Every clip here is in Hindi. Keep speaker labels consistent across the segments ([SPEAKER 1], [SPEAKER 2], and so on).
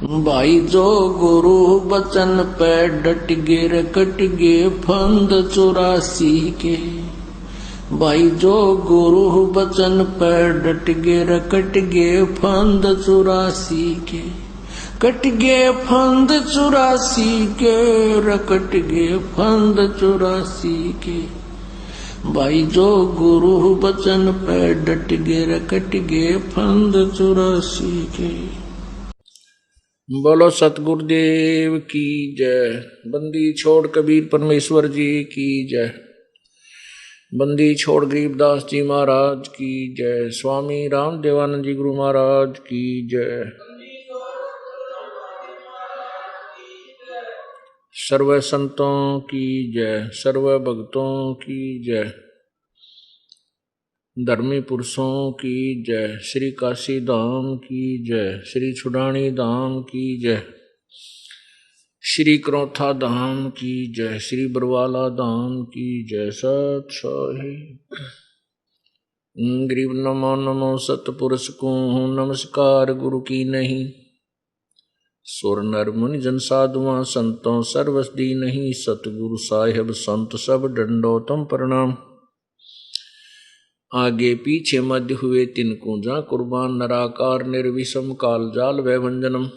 [SPEAKER 1] भाई जो गुरु बचन पे डट गे रकट गे फंद 84 के। भाई जो गुरु बचन पे डट गे रकट गे फंद 84 के। कट गे फंद 84 के रकट गे फंद 84 के। भाई जो गुरु बचन पे डट गे रकट गे फंद 84 के। बोलो सतगुरुदेव की जय। बंदी छोड़ कबीर परमेश्वर जी की जय। बंदी छोड़ गरीबदास जी महाराज की जय। स्वामी राम देवानंद जी गुरु महाराज की जय। सर्व संतों की जय, सर्व भक्तों की जय, धर्मी पुरुषों की जय। श्री काशी धाम की जय, श्री छुड़ानी धाम की जय, श्री क्रोथा धाम की जय, श्री बरवाला धाम की जय। सत साही गरीब नमो नमो सतपुरुष को नमस्कार गुरु की नहीं। सुर नर मुनि जन साधुआ संतों सर्वस दी नहीं। सतगुरु साहिब संत सब दंडोतम प्रणाम। आगे पीछे मध्य हुए तिनको जा कुर्बान। नराकार निर्विषम काल जाल वैवंजनम।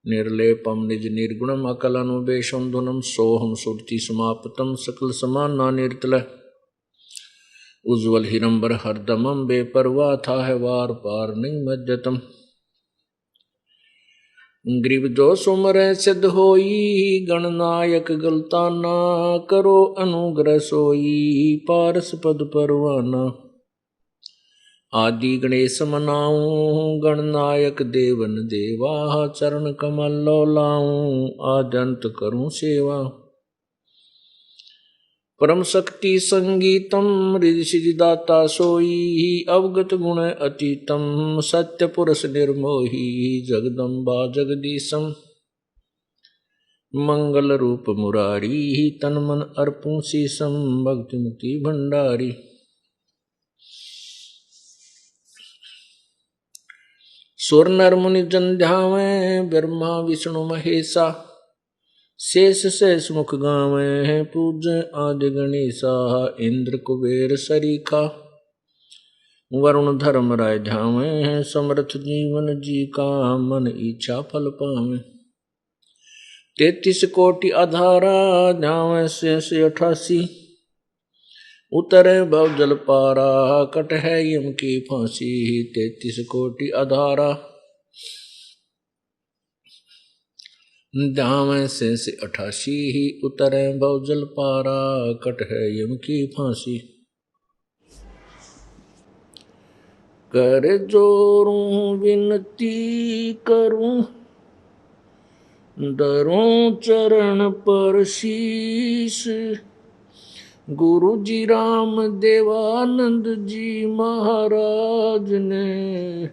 [SPEAKER 1] निर्लेपम निज निर्गुणम अकल अनुबेशम धुनम। सोहम सुरति समाप्तम सकल समान ना निर्तल। उज्ज्वल हिरंबर हरदमम बेपरवाह था है वार पार नहीं मज्जतम। ग्रीव जो सुमर सिद्ध होई गणनायक गलता ना। करो अनुग्रह सोई पारस पद परवाना। आदि गणेश मनाऊं गणनायक देवन देवा। चरण कमल लो लाऊं आद्यंत करूं सेवा। परम शक्ति संगीतम रिधि सिद्धि दाता सोई। अवगत गुण अतीतम सत्य पुरुष निर्मोही। जगदम्बा जगदीशम मंगल रूप मुरारी। तन मन अर्पूं शीसम भक्ति मुक्ति भंडारी। सुर नर मुनि जन ध्यावें ब्रह्मा विष्णु महेशा। शेष शेष मुख गावें पूज्य आदि गणेशा। इंद्र कुबेर सरीखा वरुण धर्म राय ध्यावें। समर्थ जीवन जी का मन इच्छा फल पावें। 33 कोटि आधारा ध्यावें शेष 88। उतरे भव जल पारा कट है यम की फांसी। 33 कोटि आधारा ध्यावें शेष 88। उतरे भव जल पारा कट है यम की फांसी। कर जोरूं विनती करूं धरूं चरण पर शीश। गुरु जी राम देवानंद जी महाराज ने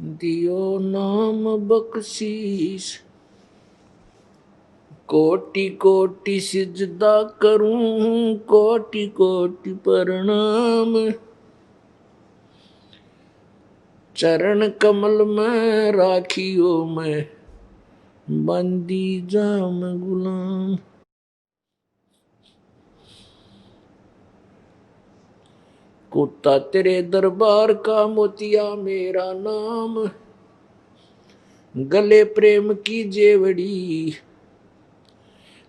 [SPEAKER 1] दियो नाम बख्शीश। कोटि कोटि सिजदा करूं कोटि कोटि प्रणाम। चरण कमल में राखियो मैं बंदी जाम गुलाम। कुत्ता तेरे दरबार का मोतिया मेरा नाम। गले प्रेम की जेवड़ी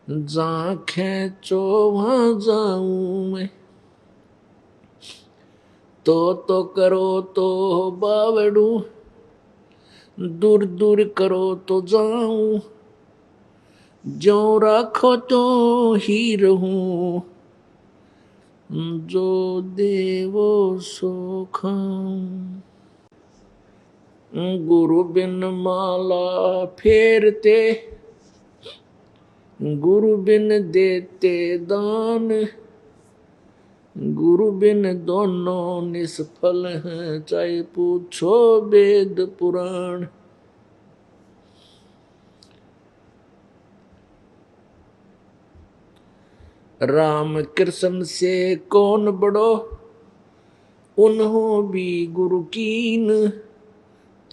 [SPEAKER 1] जहाँ खेचो वहाँ जाऊं मैं। तो करो तो बावड़ू दूर दूर करो तो जाऊं। जो राखो तो ही रहूं जो देवो सो खाऊं। गुरु बिन माला फेरते गुरु बिन देते दान। गुरु बिन दोनों निष्फल हैं चाहे पूछो वेद पुराण। राम कृष्ण से कौन बड़ो उन्हों भी गुरु कीन।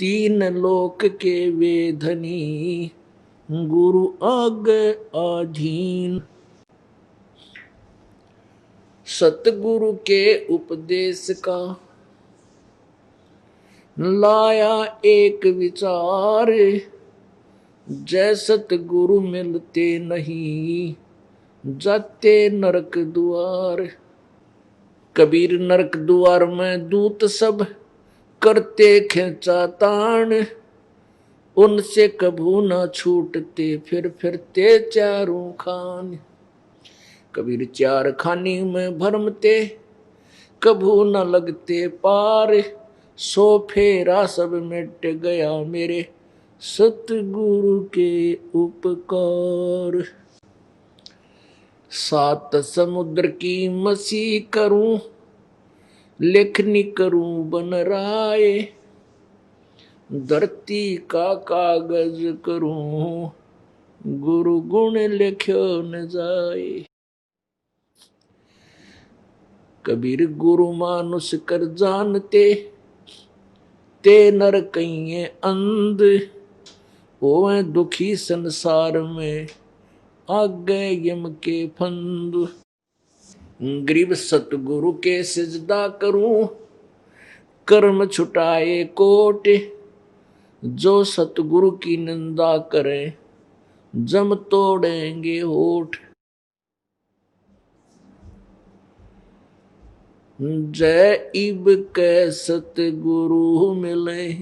[SPEAKER 1] तीन लोक के वे धनी, गुरु आगे अधीन। सतगुरु के उपदेश का लाया एक विचार, जय सतगुरु मिलते नहीं, जाते नरक द्वार। कबीर नरक द्वार में दूत सब करते खिंचा तान, उनसे कभू न छूटते फिर फिरते चारों खान। कबीर चार खानी में भरमते, कभू न लगते पार, सो फेरा सब मिट गया मेरे सतगुरु के उपकार। सात समुद्र की मसी करूं, लेखनी करूं बन राय, धरती का कागज करूं, गुरु गुण लिख्यो न जाए। कबीर गुरु मानुष कर जानते, ते नर कहिए अंध, होवे दुखी संसार में, आगे यम के फंद। गरीब सतगुरु के सिजदा करूं, कर्म छुटाए कोट, जो सतगुरु की निंदा करे, जम तोड़ेंगे होठ। जय इब के सतगुरु मिले,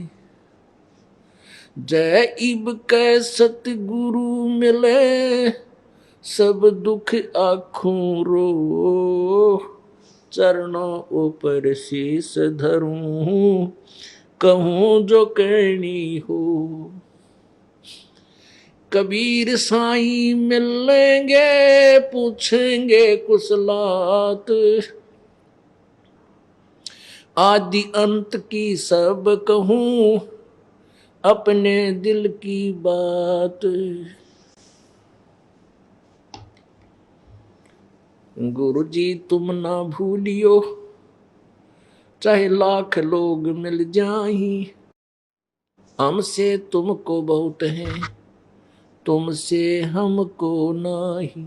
[SPEAKER 1] जय इब के सतगुरु मिले, सब दुख आँखों रो, चरणों ऊपर शीस धरूं, कहूं जो कहनी हो। कबीर साईं मिलेंगे, पूछेंगे कुशलात, आदि अंत की सब कहूं, अपने दिल की बात। गुरु जी तुम ना भूलियो, चाहे लाख लोग मिल जाएं, हमसे तुमको बहुत है, तुमसे हमको नहीं।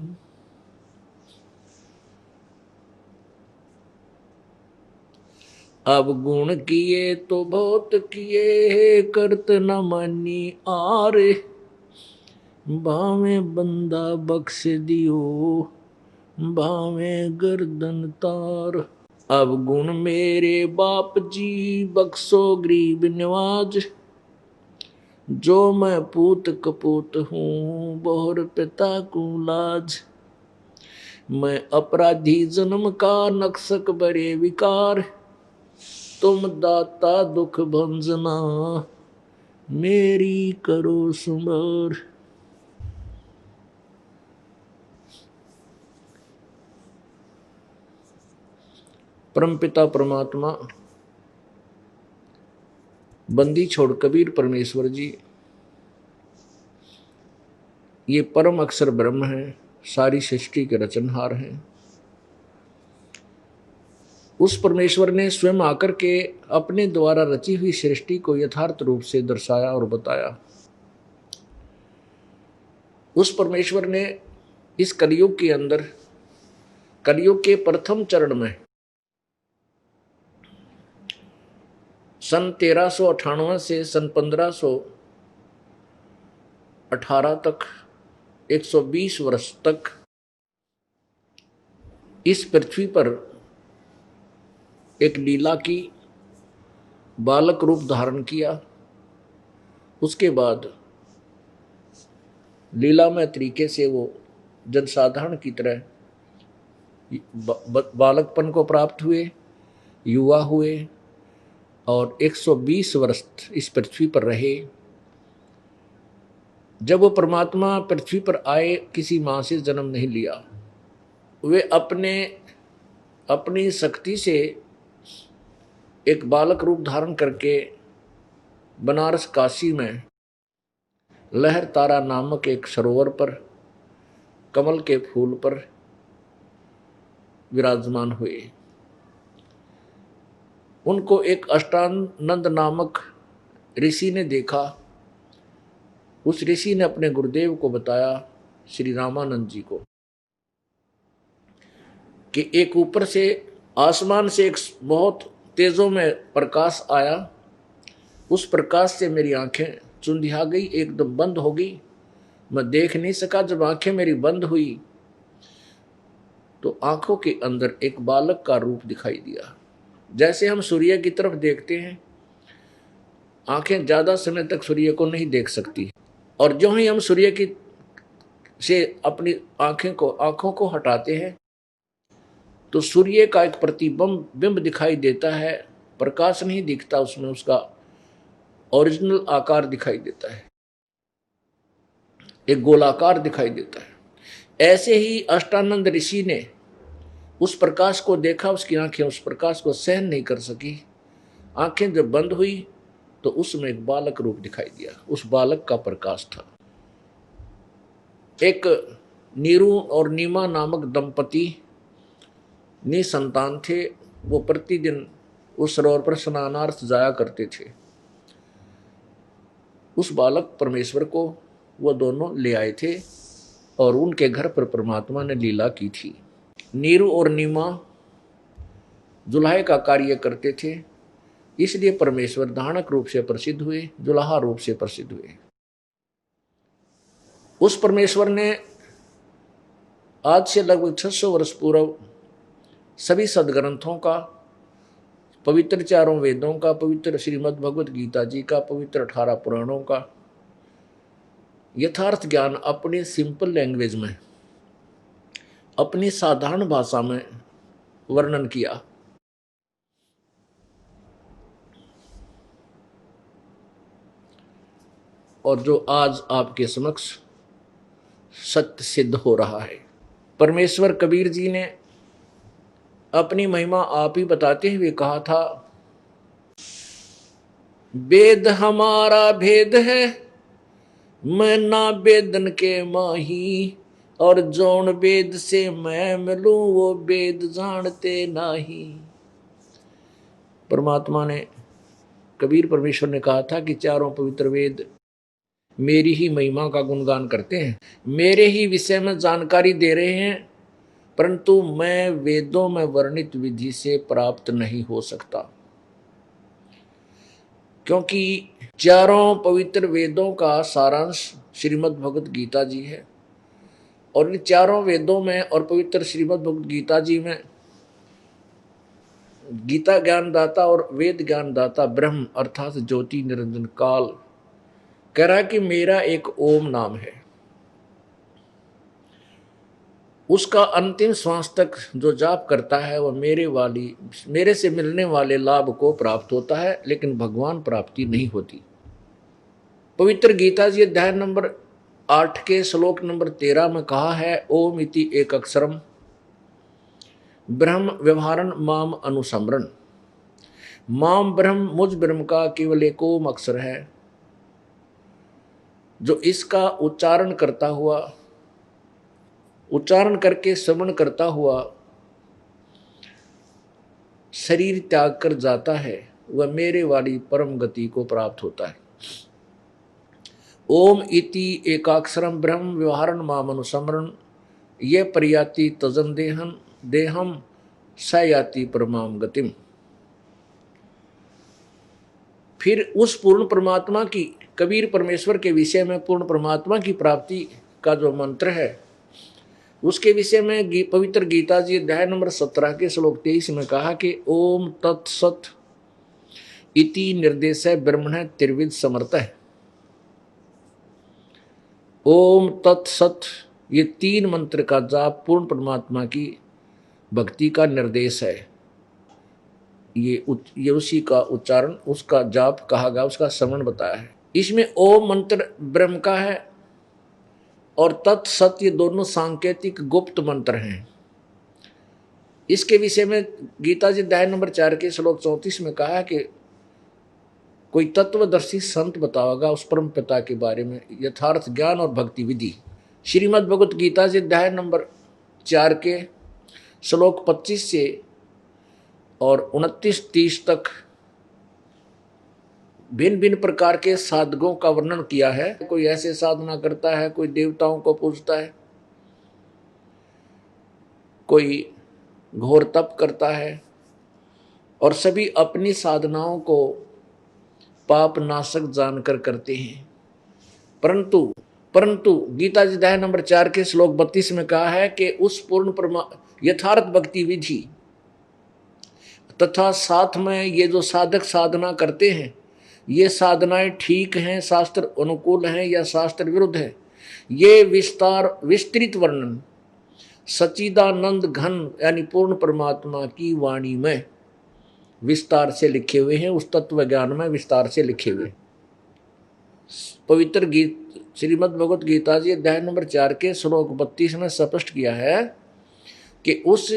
[SPEAKER 1] अब गुण किए तो बहुत किए, करत न मानी आरे, भावे बंदा बख्श दियो, भावे गर्दन तार। अब गुण मेरे बाप जी बख्शो गरीब नवाज, जो मैं पूत कपूत हूँ बहुर पिता को लाज। मैं अपराधी जन्म का नक्सक बरे विकार, तुम दाता दुख भंजना, मेरी करो सुमार। परमपिता परमात्मा बंदी छोड़ कबीर परमेश्वर जी, ये परम अक्षर ब्रह्म है, सारी सृष्टि के रचनहार हैं। उस परमेश्वर ने स्वयं आकर के अपने द्वारा रची हुई सृष्टि को यथार्थ रूप से दर्शाया और बताया। उस परमेश्वर ने इस कलयुग के अंदर, कलयुग के प्रथम चरण में सन 1398 से सन 1518 तक 120 वर्ष तक इस पृथ्वी पर एक लीला की, बालक रूप धारण किया। उसके बाद लीलामय तरीके से वो जनसाधारण की तरह बालकपन को प्राप्त हुए, युवा हुए और 120 वर्ष इस पृथ्वी पर रहे। जब वो परमात्मा पृथ्वी पर आए, किसी माँ से जन्म नहीं लिया, वे अपनी शक्ति से एक बालक रूप धारण करके बनारस काशी में लहर तारा नामक एक सरोवर पर कमल के फूल पर विराजमान हुए। उनको एक अष्टानंद नामक ऋषि ने देखा, उस ऋषि ने अपने गुरुदेव को बताया, श्री रामानंद जी को, कि एक ऊपर से आसमान से एक बहुत तेजों में प्रकाश आया, उस प्रकाश से मेरी आंखें चुंधिया गई, एकदम बंद हो गई, मैं देख नहीं सका। जब आंखें मेरी बंद हुई तो आंखों के अंदर एक बालक का रूप दिखाई दिया। जैसे हम सूर्य की तरफ देखते हैं, आंखें ज्यादा समय तक सूर्य को नहीं देख सकती, और जो ही हम सूर्य की से अपनी आंखों को हटाते हैं तो सूर्य का एक प्रतिबिंब दिखाई देता है, प्रकाश नहीं दिखता उसमें, उसका ओरिजिनल आकार दिखाई देता है, एक गोलाकार दिखाई देता है। ऐसे ही अष्टानंद ऋषि ने उस प्रकाश को देखा, उसकी आंखें उस प्रकाश को सहन नहीं कर सकी, आंखें जब बंद हुई तो उसमें एक बालक रूप दिखाई दिया। उस बालक का प्रकाश था। एक नीरू और नीमा नामक दंपति निसंतान थे। वो प्रतिदिन उस सरोवर पर स्नानार्थ जाया करते थे। उस बालक परमेश्वर को वो दोनों ले आए थे और उनके घर पर परमात्मा ने लीला की थी। नीरू और नीमा जुलाहे का कार्य करते थे, इसलिए परमेश्वर धानक रूप से प्रसिद्ध हुए, जुलाहा रूप से प्रसिद्ध हुए। उस परमेश्वर ने आज से लगभग 600 वर्ष पूर्व सभी सदग्रंथों का, पवित्र चारों वेदों का, पवित्र श्रीमद् भगवत गीता जी का, पवित्र 18 पुराणों का यथार्थ ज्ञान अपनी सिंपल लैंग्वेज में, अपनी साधारण भाषा में वर्णन किया। और जो आज आपके समक्ष सत्य सिद्ध हो रहा है। परमेश्वर कबीर जी ने अपनी महिमा आप ही बताते हुए कहा था, वेद हमारा भेद है, मैं ना वेदन के माही, और जौन वेद से मैं मिलूं वो वेद जानते नाही। परमात्मा ने, कबीर परमेश्वर ने कहा था कि चारों पवित्र वेद मेरी ही महिमा का गुणगान करते हैं, मेरे ही विषय में जानकारी दे रहे हैं, परंतु मैं वेदों में वर्णित विधि से प्राप्त नहीं हो सकता, क्योंकि चारों पवित्र वेदों का सारांश श्रीमद् भगवत गीता जी है। और इन चारों वेदों में और पवित्र श्रीमद् भगवत गीता जी में गीता ज्ञानदाता और वेद ज्ञानदाता ब्रह्म अर्थात ज्योति निरंजन काल कह रहा है कि मेरा एक ओम नाम है, उसका अंतिम श्वास तक जो जाप करता है वह मेरे से मिलने वाले लाभ को प्राप्त होता है, लेकिन भगवान प्राप्ति नहीं होती। पवित्र गीता जी अध्याय नंबर 8 के श्लोक नंबर 13 में कहा है, ओम इति एक अक्षरम ब्रह्म व्यवहारन माम अनुसमरण। माम ब्रह्म, मुझ ब्रह्म का केवल एक ओम अक्षर है, जो इसका उच्चारण करके श्रवण करता हुआ शरीर त्याग कर जाता है, वह मेरे वाली परम गति को प्राप्त होता है। ओम इति एकाक्षरम ब्रह्म व्यवहारन माम अनुसमरण, ये प्रयाति तजन देहम स याति परमाम गतिम। फिर उस पूर्ण परमात्मा की, कबीर परमेश्वर के विषय में पूर्ण परमात्मा की प्राप्ति का जो मंत्र है, उसके विषय में पवित्र गीता जी अध्याय नंबर 17 के श्लोक 23 में कहा कि ओम तत्सत इति निर्देश ब्रह्मण त्रिविध समर्थ है। ओम तत्सत, ये 3 मंत्र का जाप पूर्ण परमात्मा की भक्ति का निर्देश है। ये उसी का उच्चारण, उसका जाप कहा गया, उसका श्रवण बताया है। इसमें ओम मंत्र ब्रह्म का है और तत्सत, ये दोनों सांकेतिक गुप्त मंत्र हैं। इसके विषय में गीता जी अध्याय नंबर 4 के श्लोक 34 में कहा है कि कोई तत्वदर्शी संत बताओगा उस परम पिता के बारे में यथार्थ ज्ञान और भक्ति विधि। श्रीमद् भगवत गीता जी अध्याय नंबर 4 के श्लोक 25 से और 29-30 तक भिन्न भिन्न प्रकार के साधकों का वर्णन किया है। कोई ऐसे साधना करता है, कोई देवताओं को पूजता है, कोई घोर तप करता है, और सभी अपनी साधनाओं को पाप नाशक जानकर करते हैं। परंतु गीता जी अध्याय नंबर 4 के श्लोक 32 में कहा है कि उस पूर्ण यथार्थ भक्ति विधि तथा साथ में ये जो साधक साधना करते हैं, ये साधनाएं ठीक हैं, शास्त्र अनुकूल हैं या शास्त्र विरुद्ध है, ये विस्तृत वर्णन सच्चिदानंद घन यानी पूर्ण परमात्मा की वाणी में विस्तार से लिखे हुए हैं। उस तत्व ज्ञान में विस्तार से लिखे हुए पवित्र श्रीमद् भगवत गीता जी अध्याय नंबर 4 के श्लोक 32 में स्पष्ट किया है कि उस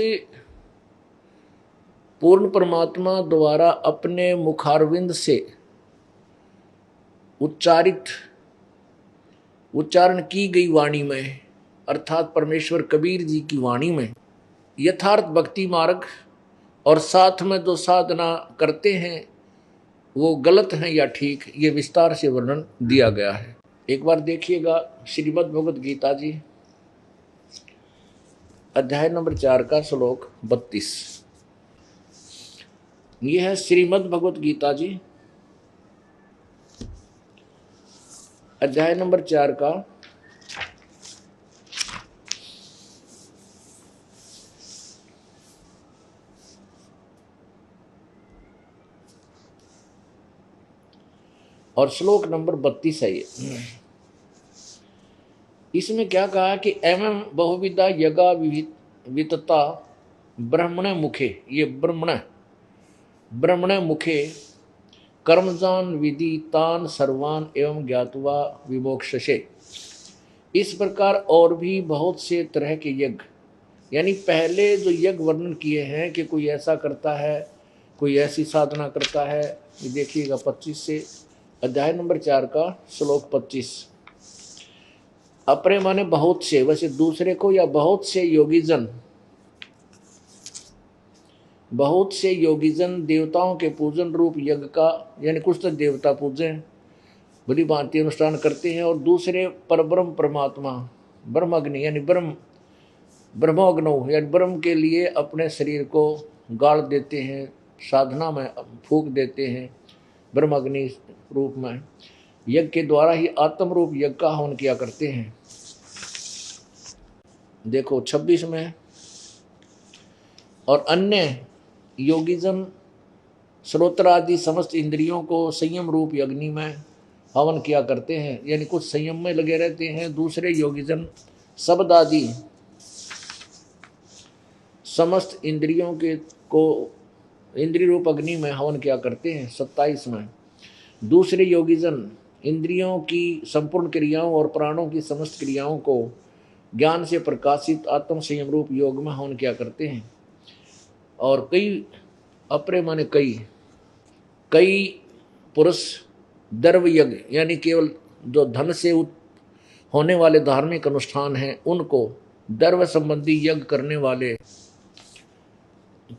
[SPEAKER 1] पूर्ण परमात्मा द्वारा अपने मुखारविंद से उच्चारण की गई वाणी में, अर्थात परमेश्वर कबीर जी की वाणी में यथार्थ भक्ति मार्ग और साथ में जो साधना करते हैं वो गलत हैं या ठीक, ये विस्तार से वर्णन दिया गया है। एक बार देखिएगा श्रीमद् भगवत गीता जी अध्याय नंबर 4 का श्लोक 32। ये है श्रीमद् भगवत गीता जी अध्याय नंबर 4 का और श्लोक नंबर 32 है ये। इसमें क्या कहा कि एवं बहुविधा यज्ञा विविधता ब्रह्मण मुखे, ये ब्रह्मण मुखे कर्मजान विधि तान सर्वान एवं ज्ञातवा विमोक्षसे। इस प्रकार और भी बहुत से तरह के यज्ञ, यानी पहले जो यज्ञ वर्णन किए हैं कि कोई ऐसा करता है, कोई ऐसी साधना करता है, ये देखिएगा 25 से अध्याय नंबर 4 का श्लोक 25। अपने माने बहुत से, वैसे दूसरे को, या बहुत से योगीजन देवताओं के पूजन रूप यज्ञ का, यानी कुछ तो देवता पूजन भली भांति अनुष्ठान करते हैं, और दूसरे परब्रह्म परमात्मा ब्रह्मग्नि यानी ब्रह्मोग्नो यानी ब्रह्म के लिए अपने शरीर को गाड़ देते हैं, साधना में फूंक देते हैं ब्रह्मग्नि रूप में। यज्ञ के द्वारा ही आत्म रूप यज्ञ का हवन किया करते हैं। देखो 26 में, और अन्य योगीजन श्रोत्र आदि समस्त इंद्रियों को संयम रूप अग्नि में हवन किया करते हैं, यानी कुछ संयम में लगे रहते हैं। दूसरे योगीजन शब्द आदि समस्त इंद्रियों के को इंद्रिय रूप अग्नि में हवन किया करते हैं। 27 में, दूसरे योगीजन इंद्रियों की संपूर्ण क्रियाओं और प्राणों की समस्त क्रियाओं को ज्ञान से प्रकाशित आत्म संयम रूप योग में हवन किया करते हैं। और कई अपरे माने कई पुरुष द्रव्य यज्ञ, यानी केवल जो धन से होने वाले धार्मिक अनुष्ठान हैं उनको द्रव्य संबंधी यज्ञ करने वाले,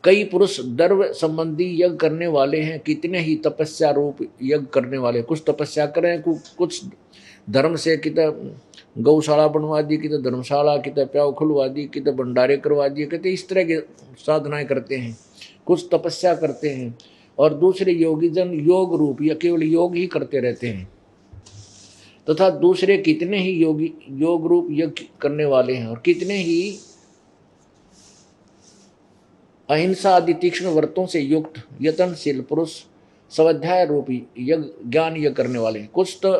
[SPEAKER 1] कई पुरुष द्रव्य संबंधी यज्ञ करने वाले हैं, कितने ही तपस्या रूप यज्ञ करने वाले। कुछ तपस्या करें, कुछ धर्म से, किते गौशाला बनवा दी, किते धर्मशाला, किते प्याव खुलवा दी, किते भंडारे करवा दिए, किते इस तरह की साधनाएं करते हैं, कुछ तपस्या करते हैं। और दूसरे योगीजन योग रूप या केवल योग ही करते रहते हैं, तथा दूसरे कितने ही योग रूप यज्ञ करने वाले हैं, और कितने ही अहिंसा आदि तीक्ष्ण व्रतों से युक्त यतनशील पुरुष स्वाध्याय रूपी यज्ञ ज्ञान यज्ञ करने वाले हैं। कुछ तो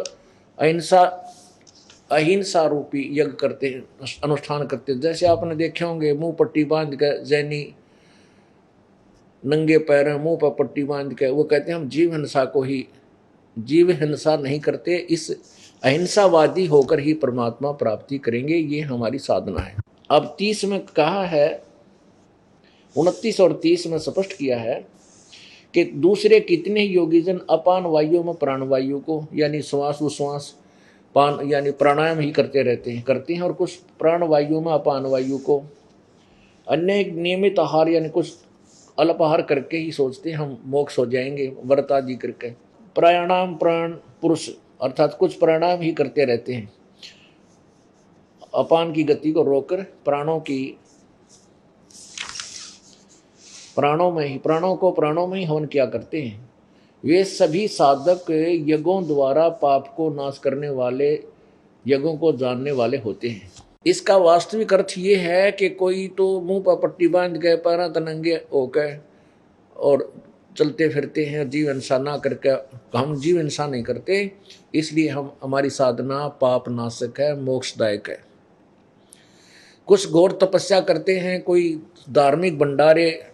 [SPEAKER 1] अहिंसा रूपी यज्ञ करते हैं, अनुष्ठान करते हैं। जैसे आपने देखे होंगे मुंह पट्टी बांध कर जैनी नंगे पैर मुंह पर पट्टी बांध के वो कहते हैं हम जीव हिंसा नहीं करते, इस अहिंसावादी होकर ही परमात्मा प्राप्ति करेंगे, ये हमारी साधना है। अब 30 में कहा है, 29 और 30 में स्पष्ट किया है कि दूसरे कितने योगीजन अपान वायु में प्राणवायु को, यानी श्वास उश्वास पान यानी प्राणायाम ही करते हैं, और कुछ प्राणवायु में अपान वायु को, अन्य नियमित आहार यानी कुछ अल्पाहार करके ही सोचते हैं हम मोक्ष हो जाएंगे, व्रत आदि करके प्राणायाम प्राण पुरुष अर्थात कुछ प्राणायाम ही करते रहते हैं, अपान की गति को रोककर प्राणों में ही हवन किया करते हैं। वे सभी साधक यज्ञों द्वारा पाप को नाश करने वाले, यज्ञों को जानने वाले होते हैं। इसका वास्तविक अर्थ ये है कि कोई तो मुंह पर पट्टी बांध के पैरा तनंगे होकर और चलते फिरते हैं, जीव हिंसा ना करके। हम जीव हिंसा नहीं करते, इसलिए हमारी साधना पाप नाशक है, मोक्षदायक है। कुछ घोर तपस्या करते हैं, कोई धार्मिक भंडारे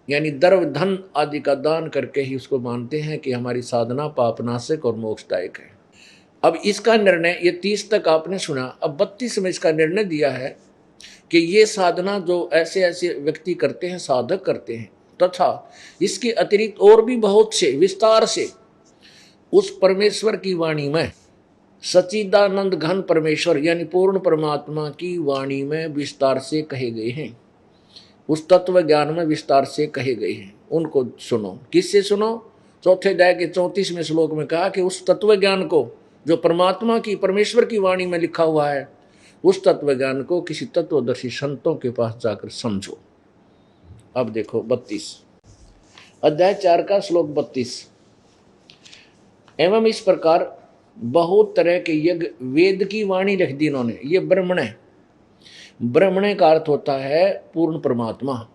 [SPEAKER 1] यानी द्रव्य धन आदि का दान करके ही उसको मानते हैं कि हमारी साधना पापनाशक और मोक्षदायक है। अब इसका निर्णय, ये 30 तक आपने सुना, अब 32 में इसका निर्णय दिया है कि ये साधना जो ऐसे ऐसे व्यक्ति करते हैं, साधक करते हैं, तथा इसके अतिरिक्त और भी बहुत से विस्तार से उस परमेश्वर की वाणी में, सच्चिदानंद घन परमेश्वर यानी पूर्ण परमात्मा की वाणी में विस्तार से कहे गए हैं, उस तत्व ज्ञान में विस्तार से कहे गए हैं, उनको सुनो। किससे सुनो? चौथे अध्याय के 34वें श्लोक में कहा कि उस तत्व ज्ञान को जो परमात्मा की, परमेश्वर की वाणी में लिखा हुआ है, उस तत्व ज्ञान को किसी तत्वदर्शी संतों के पास जाकर समझो। अब देखो 32 अध्याय 4 का श्लोक 32। एवं इस प्रकार बहुत तरह के यज्ञ, वेद की वाणी लिख दी इन्होंने। ये ब्रह्मण है, ब्रह्मणे का अर्थ होता है पूर्ण परमात्मा।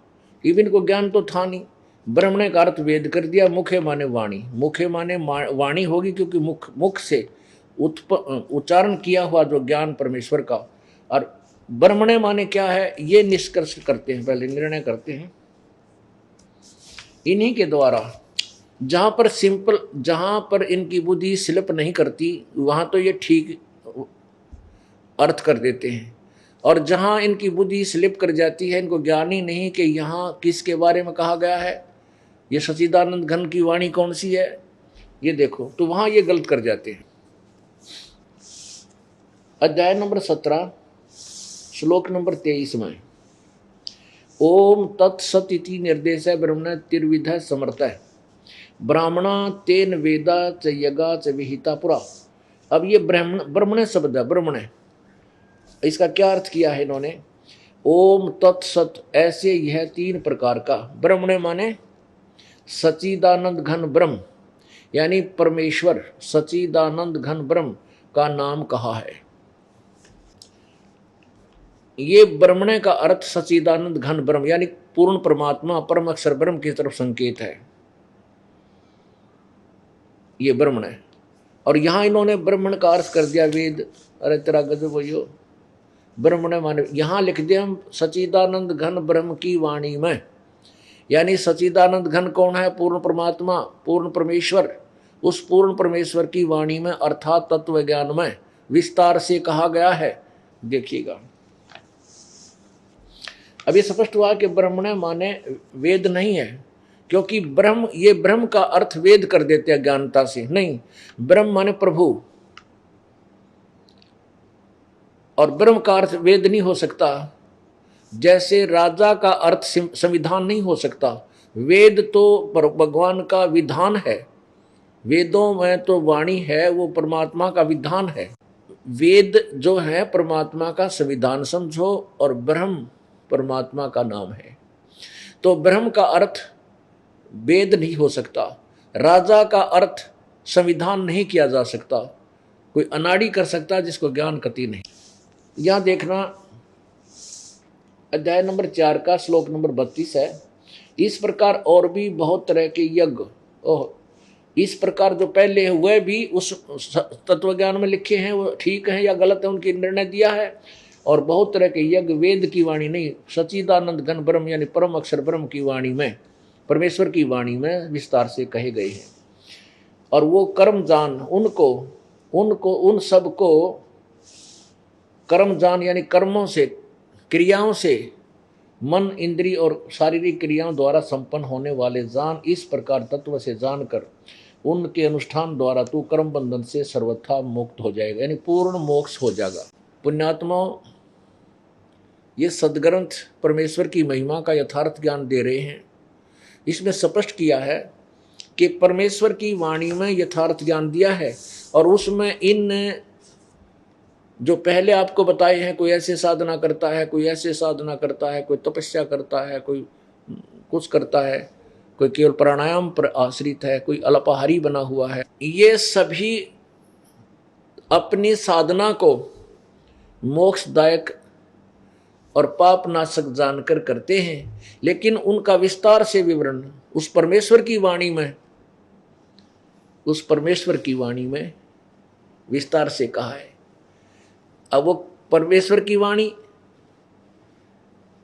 [SPEAKER 1] इवन को ज्ञान तो था नहीं, ब्रह्मणे का अर्थ वेद कर दिया। मुखे माने वाणी, मुखे माने वाणी होगी क्योंकि मुख से उच्चारण किया हुआ जो ज्ञान परमेश्वर का। और ब्रह्मणे माने क्या है, ये निष्कर्ष करते हैं, पहले निर्णय करते हैं इन्हीं के द्वारा। जहां पर इनकी बुद्धि स्लिप नहीं करती, वहां तो ये ठीक अर्थ कर देते हैं, और जहां इनकी बुद्धि स्लिप कर जाती है, इनको ज्ञान ही नहीं कि यहाँ किसके बारे में कहा गया है, ये सच्चिदानंद घन की वाणी कौन सी है, ये देखो, तो वहां ये गलत कर जाते हैं। अध्याय नंबर 17 श्लोक नंबर 23 में ओम तत्सत इति निर्देश ब्रह्मण तिर्विध समर्थ ब्राह्मणा तेन वेदा च यज्ञा च विहिता पुरा। अब ये ब्रह्मण शब्द है, ब्रह्मण, इसका क्या अर्थ किया है इन्होंने? ओम तत्सत, ऐसे यह 3 प्रकार का। ब्रह्मण माने सच्चिदानंद घन ब्रह्म यानी परमेश्वर, सच्चिदानंद घन ब्रह्म का नाम कहा है। ये ब्रह्मण का अर्थ सच्चिदानंद घन ब्रह्म यानी पूर्ण परमात्मा, परम अक्षर ब्रह्म की तरफ संकेत है, ये ब्रह्मण है। और यहां इन्होंने ब्रह्मण का अर्थ कर दिया वेद। अरे तेरा गजब हो, ब्रह्मण माने यहां लिख दिया हम सच्चिदानंद घन ब्रह्म की वाणी में, यानी सच्चिदानंद घन कौन है? पूर्ण परमात्मा, पूर्ण परमेश्वर। उस पूर्ण परमेश्वर की वाणी में अर्थात तत्व ज्ञान में विस्तार से कहा गया है। देखिएगा, अब ये स्पष्ट हुआ कि ब्रह्मण माने वेद नहीं है, क्योंकि ब्रह्म, ये ब्रह्म का अर्थ वेद कर देते हैं ज्ञानता से। नहीं, ब्रह्म माने प्रभु, और ब्रह्म का अर्थ वेद नहीं हो सकता। जैसे राजा का अर्थ संविधान नहीं हो सकता, वेद तो भगवान का विधान है, वेदों में तो वाणी है, वो परमात्मा का विधान है। वेद जो है परमात्मा का संविधान समझो, और ब्रह्म परमात्मा का नाम है। तो ब्रह्म का अर्थ वेद नहीं हो सकता, राजा का अर्थ संविधान नहीं किया जा सकता, कोई अनाड़ी कर सकता जिसको ज्ञान कति नहीं। यहां देखना अध्याय नंबर 4 का श्लोक नंबर 32 है। इस प्रकार और भी बहुत तरह के यज्ञ, इस प्रकार जो पहले हुए भी उस तत्वज्ञान में लिखे हैं, वो ठीक है या गलत है, उनकी निर्णय दिया है। और बहुत तरह के यज्ञ वेद की वाणी नहीं, सच्चिदानंद घन ब्रह्म यानी परम अक्षर ब्रह्म की वाणी में, परमेश्वर की वाणी में विस्तार से कहे गए हैं। और वो कर्म जान, उनको उन सब को कर्म जान यानी कर्मों से, क्रियाओं से, मन, इंद्रिय और शारीरिक क्रियाओं द्वारा संपन्न होने वाले जान, इस प्रकार तत्व से जानकर उनके अनुष्ठान द्वारा तू कर्म बंधन से सर्वथा मुक्त हो जाएगा, यानी पूर्ण मोक्ष हो जाएगा। पुण्यात्माओं, ये सदग्रंथ परमेश्वर की महिमा का यथार्थ ज्ञान दे रहे हैं। इसमें स्पष्ट किया है कि परमेश्वर की वाणी में यथार्थ ज्ञान दिया है, और उसमें इन जो पहले आपको बताए हैं, कोई ऐसे साधना करता है, कोई ऐसे साधना करता है, कोई तपस्या करता है, कोई कुछ करता है, कोई केवल प्राणायाम पर आश्रित है, कोई अल्पाहारी बना हुआ है, ये सभी अपनी साधना को मोक्षदायक और पाप नाशक जानकर करते हैं, लेकिन उनका विस्तार से विवरण उस परमेश्वर की वाणी में विस्तार से कहा है। अब वो परमेश्वर की वाणी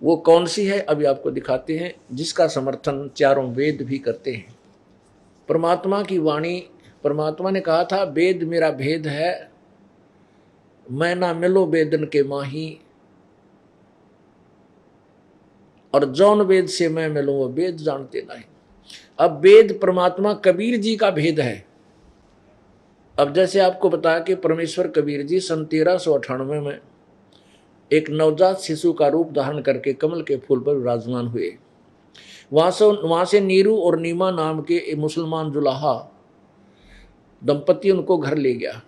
[SPEAKER 1] वो कौन सी है, अभी आपको दिखाते हैं, जिसका समर्थन चारों वेद भी करते हैं। परमात्मा की वाणी, परमात्मा ने कहा था, वेद मेरा भेद है, मैं ना मिलो वेदन के माही, और जौन वेद से मैं मिलूं वो वेद जानते नहीं। अब वेद परमात्मा कबीर जी का भेद है। अब जैसे आपको बताया कि परमेश्वर कबीर जी सन 1398 में एक नवजात शिशु का रूप धारण करके कमल के फूल पर विराजमान हुए। वहां से नीरू और नीमा नाम के मुसलमान जुलाहा दंपति उनको घर ले गया।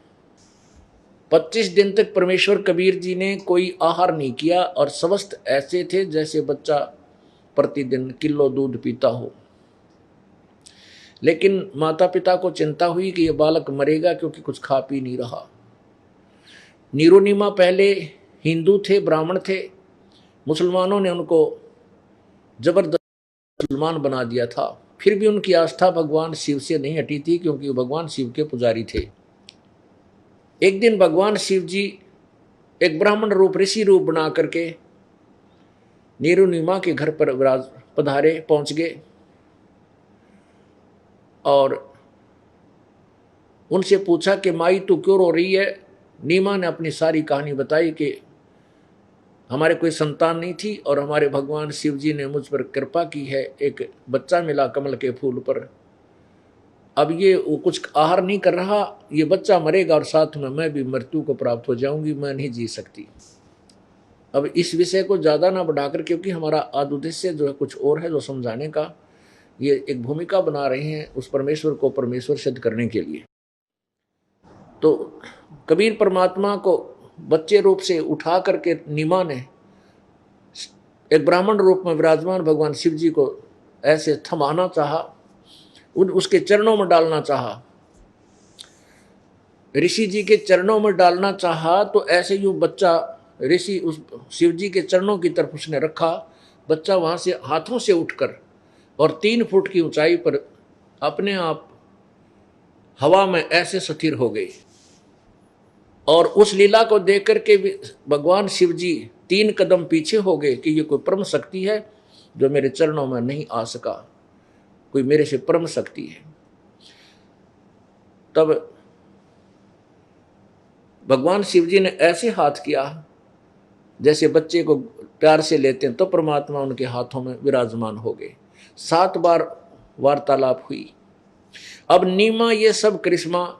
[SPEAKER 1] 25 दिन तक परमेश्वर कबीर जी ने कोई आहार नहीं किया, और स्वस्थ ऐसे थे जैसे बच्चा प्रतिदिन किलो दूध पीता हो। लेकिन माता पिता को चिंता हुई कि यह बालक मरेगा, क्योंकि कुछ खा पी नहीं रहा। नीरू नीमा पहले हिंदू थे, ब्राह्मण थे, मुसलमानों ने उनको जबरदस्त मुसलमान बना दिया था। फिर भी उनकी आस्था भगवान शिव से नहीं हटी थी, क्योंकि वो भगवान शिव के पुजारी थे। एक दिन भगवान शिव जी एक ब्राह्मण रूप, ऋषि रूप बना करके नीरू नीमा के घर पर पधारे, पहुंच गए, और उनसे पूछा कि माई तू क्यों रो रही है। नीमा ने अपनी सारी कहानी बताई कि हमारे कोई संतान नहीं थी, और हमारे भगवान शिव जी ने मुझ पर कृपा की है, एक बच्चा मिला कमल के फूल पर। अब ये वो कुछ आहार नहीं कर रहा, ये बच्चा मरेगा और साथ में मैं भी मृत्यु को प्राप्त हो जाऊंगी, मैं नहीं जी सकती। अब इस विषय को ज़्यादा ना बढ़ाकर, क्योंकि हमारा आद उद्देश्य जो है कुछ और है, जो समझाने का, ये एक भूमिका बना रहे हैं उस परमेश्वर को परमेश्वर सिद्ध करने के लिए। तो कबीर परमात्मा को बच्चे रूप से उठा करके नीमा ने एक ब्राह्मण रूप में विराजमान भगवान शिव जी को ऐसे थमाना चाहा, उसके चरणों में डालना चाहा, ऋषि जी के चरणों में डालना चाहा। तो ऐसे ही बच्चा ऋषि उस शिव जी के चरणों की तरफ उसने रखा। बच्चा वहां से हाथों से उठकर और 3 फुट की ऊंचाई पर अपने आप हवा में ऐसे स्थिर हो गई। और उस लीला को देख करके भगवान शिव जी 3 कदम पीछे हो गए कि ये कोई परम शक्ति है जो मेरे चरणों में नहीं आ सका, कोई मेरे से परम शक्ति है। तब भगवान शिव जी ने ऐसे हाथ किया जैसे बच्चे को प्यार से लेते हैं, तो परमात्मा उनके हाथों में विराजमान हो गए। 7 बार वार्तालाप हुई। अब नीमा ये सब करिश्मा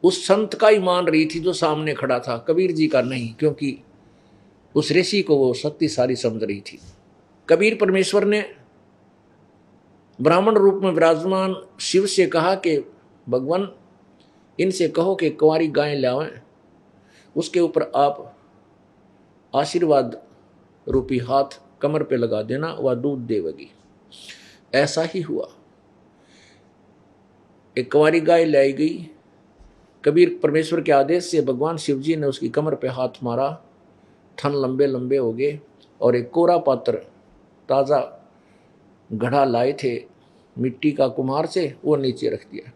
[SPEAKER 1] उस संत का ही मान रही थी जो सामने खड़ा था, कबीर जी का नहीं, क्योंकि उस ऋषि को वो शक्तिशाली समझ रही थी। कबीर परमेश्वर ने ब्राह्मण रूप में विराजमान शिव से कहा कि भगवान इनसे कहो कि कुंवारी गाय लावें, उसके ऊपर आप आशीर्वाद रूपी हाथ कमर पे लगा देना, वह दूध देवेगी। ऐसा ही हुआ। एक कुंवारी गाय लाई गई। कबीर परमेश्वर के आदेश से भगवान शिव जी ने उसकी कमर पे हाथ मारा, थन लंबे लंबे हो गए, और एक कोरा पात्र ताज़ा घड़ा लाए थे मिट्टी का कुम्हार से, वो नीचे रख दिया।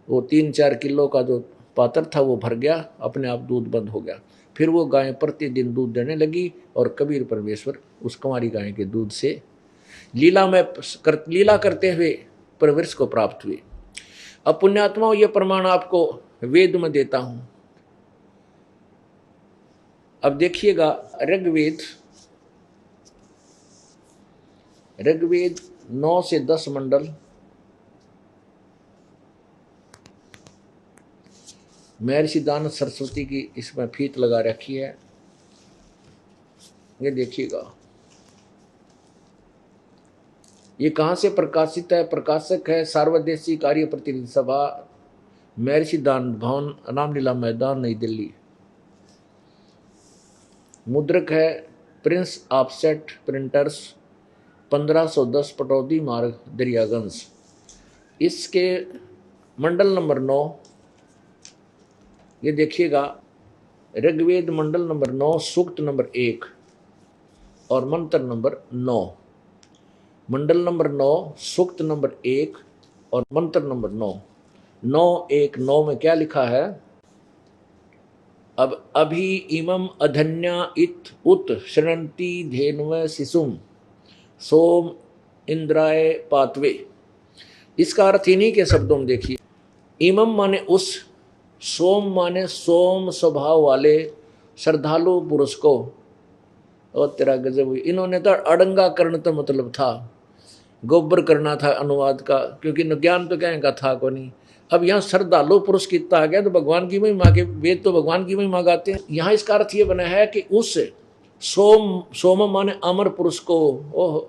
[SPEAKER 1] वो 3-4 किलो का जो पात्र था वो भर गया, अपने आप दूध बंद हो गया। फिर वो गाय प्रतिदिन दूध देने लगी, और कबीर परमेश्वर उस कुंवारी गाय के दूध से लीला करते हुए परवरिश को प्राप्त हुए। अब पुण्यात्माओं, ये प्रमाण आपको वेद में देता हूं। अब देखिएगा, ऋग्वेद 9 से 10 मंडल, महर्षि दानव सरस्वती की इसमें फीत लगा रखी है। ये देखिएगा, ये कहाँ से प्रकाशित है? प्रकाशक है सार्वदेशीय कार्य प्रतिनिधि सभा, महर्षि दान भवन, रामलीला मैदान, नई दिल्ली। मुद्रक है प्रिंस ऑफसेट प्रिंटर्स, 1510 पटौदी मार्ग, दरियागंज। इसके मंडल नंबर 9, ये देखिएगा, ऋग्वेद मंडल नंबर 9, सूक्त नंबर 1 और मंत्र नंबर 9। मंडल नंबर 9, सूक्त नंबर 1 और मंत्र नंबर 9। 9:1:9 में क्या लिखा है? अब अभी इमम अधन्या इत उत शृणंती धेन्व शिशुम सोम इंद्राय पातवे। इसका अर्थ इन्हीं के शब्दों में देखिए। इमम माने उस, सोम माने सोम स्वभाव वाले श्रद्धालु पुरुष को। और तेरा गजब हुई, इन्होंने तो अड़ंगा करण तो मतलब था, गोबर करना था अनुवाद का, क्योंकि ज्ञान तो क्या था को नहीं। अब यहाँ श्रद्धालु पुरुष कितना आ गया तो भगवान की महिमा के, वेद तो भगवान की महिमा गाते हैं। यहाँ इसका अर्थ ये बना है कि उस सोम, सोम माने अमर पुरुष को, ओह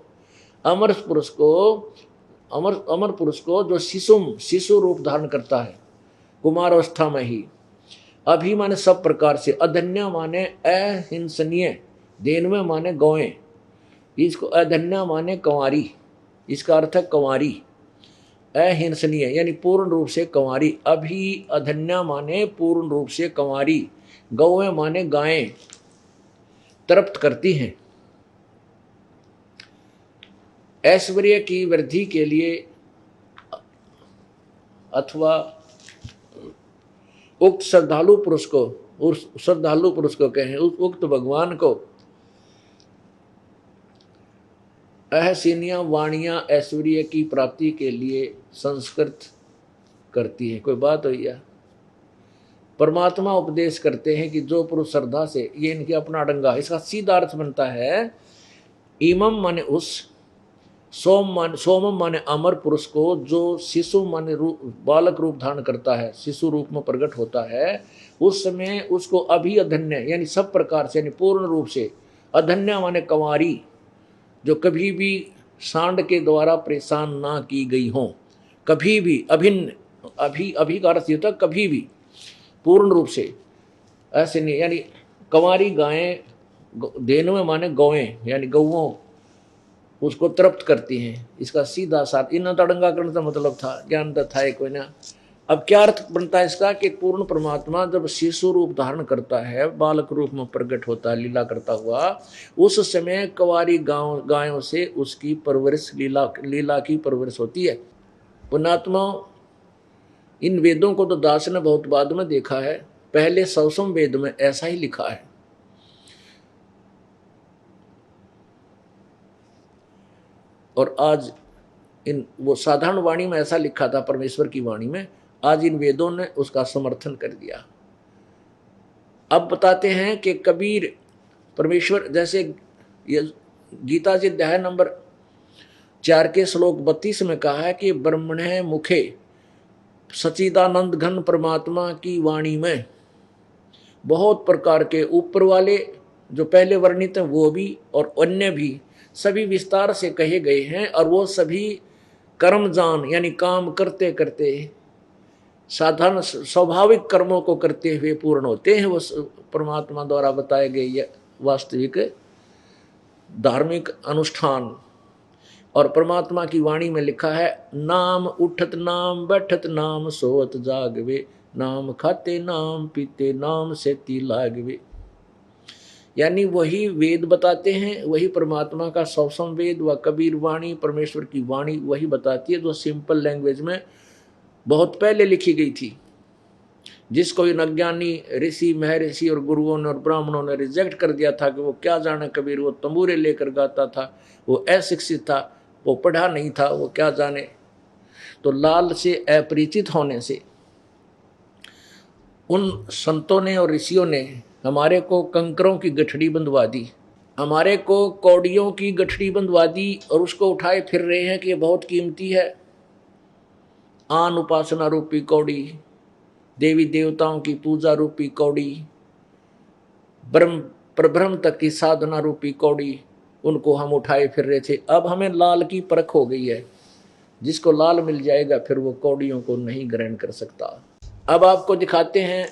[SPEAKER 1] अमर पुरुष को, अमर पुरुष को जो शिशु रूप धारण करता है कुमार अवस्था में ही। अभी माने सब प्रकार से, अधन्या माने अहिंसनीय, देनवे माने गौएं, इसको अधन्या माने कंवारी, इसका अर्थ है कंवारी, अहिंसनीय यानी पूर्ण रूप से कंवारी। अभी अधन्या माने पूर्ण रूप से कंवारी, गौएं माने गायें, तृप्त करती हैं। ऐश्वर्य की वृद्धि के लिए अथवा उक्त श्रद्धालु पुरुष को, उस श्रद्धालु पुरुष को कहें, उक्त भगवान को अहसीनियाँ वाणियाँ ऐश्वर्य की प्राप्ति के लिए संस्कृत करती है। कोई बात हुई है? परमात्मा उपदेश करते हैं कि जो पुरुष श्रद्धा से, ये इनके अपना अड़ंगा, इसका सीधा अर्थ बनता है इमम माने उस, सोमम माने अमर पुरुष को जो शिशु माने बालक रूप धारण करता है, शिशु रूप में प्रकट होता है, उस समय उसको अभी अधन्य यानी सब प्रकार से, यानी पूर्ण रूप से, अधन्य माने कंवारी, जो कभी भी सांड के द्वारा परेशान ना की गई हो, कभी भी अभिन्न, अभी का अर्थ होता कभी भी, पूर्ण रूप से, ऐसे नहीं, यानी कंवारी गायें, देनवे माने गौएं यानी गौओं, उसको तृप्त करती हैं। इसका सीधा साथ इन तड़ंगा करने का मतलब था, ज्ञान तो था कोई ना। अब क्या अर्थ बनता है इसका कि पूर्ण परमात्मा जब शिशु रूप धारण करता है, बालक रूप में प्रकट होता है लीला करता हुआ, उस समय कंवारी गायों से उसकी परवरिश, लीला की परवरिश होती है। पुण्यात्मा, इन वेदों को तो दास ने बहुत बाद में देखा है, पहले सौसम वेद में ऐसा ही लिखा है। और आज इन वो साधारण वाणी में ऐसा लिखा था परमेश्वर की वाणी में, आज इन वेदों ने उसका समर्थन कर दिया। अब बताते हैं कि कबीर परमेश्वर, जैसे ये गीता जी अध्याय नंबर 4 के श्लोक 32 में कहा है कि ब्रह्मणे मुखे सच्चिदानंद घन परमात्मा की वाणी में बहुत प्रकार के ऊपर वाले जो पहले वर्णित हैं वो भी और अन्य भी सभी विस्तार से कहे गए हैं। और वो सभी कर्म जान यानी काम करते करते, साधारण स्वाभाविक कर्मों को करते हुए पूर्ण होते हैं। वो परमात्मा द्वारा बताए गए वास्तविक धार्मिक अनुष्ठान। और परमात्मा की वाणी में लिखा है, नाम उठत नाम बैठत नाम सोवत जागवे, नाम खाते नाम पीते नाम सेती लागवे। यानी वही वेद बताते हैं, वही परमात्मा का सौसम वेद व कबीर वाणी, परमेश्वर की वाणी वही बताती है जो सिंपल लैंग्वेज में बहुत पहले लिखी गई थी, जिसको इन अज्ञानी ऋषि महर्षि और गुरुओं ने और ब्राह्मणों ने रिजेक्ट कर दिया था कि वो क्या जाने कबीर, वो तंबूरे लेकर गाता था, वो अशिक्षित था, वो पढ़ा नहीं था, वो क्या जाने। तो लाल से अपरिचित होने से उन संतों ने और ऋषियों ने हमारे को कंकरों की गठड़ी बंधवा दी, हमारे को कौड़ियों की गठड़ी बंधवा दी, और उसको उठाए फिर रहे हैं कि ये बहुत कीमती है। आन उपासना रूपी कौड़ी, देवी देवताओं की पूजा रूपी कौड़ी, ब्रह्म परब्रह्म तक की साधना रूपी कौड़ी, उनको हम उठाए फिर रहे थे। अब हमें लाल की परख हो गई है, जिसको लाल मिल जाएगा फिर वो कौड़ियों को नहीं ग्रहण कर सकता। अब आपको दिखाते हैं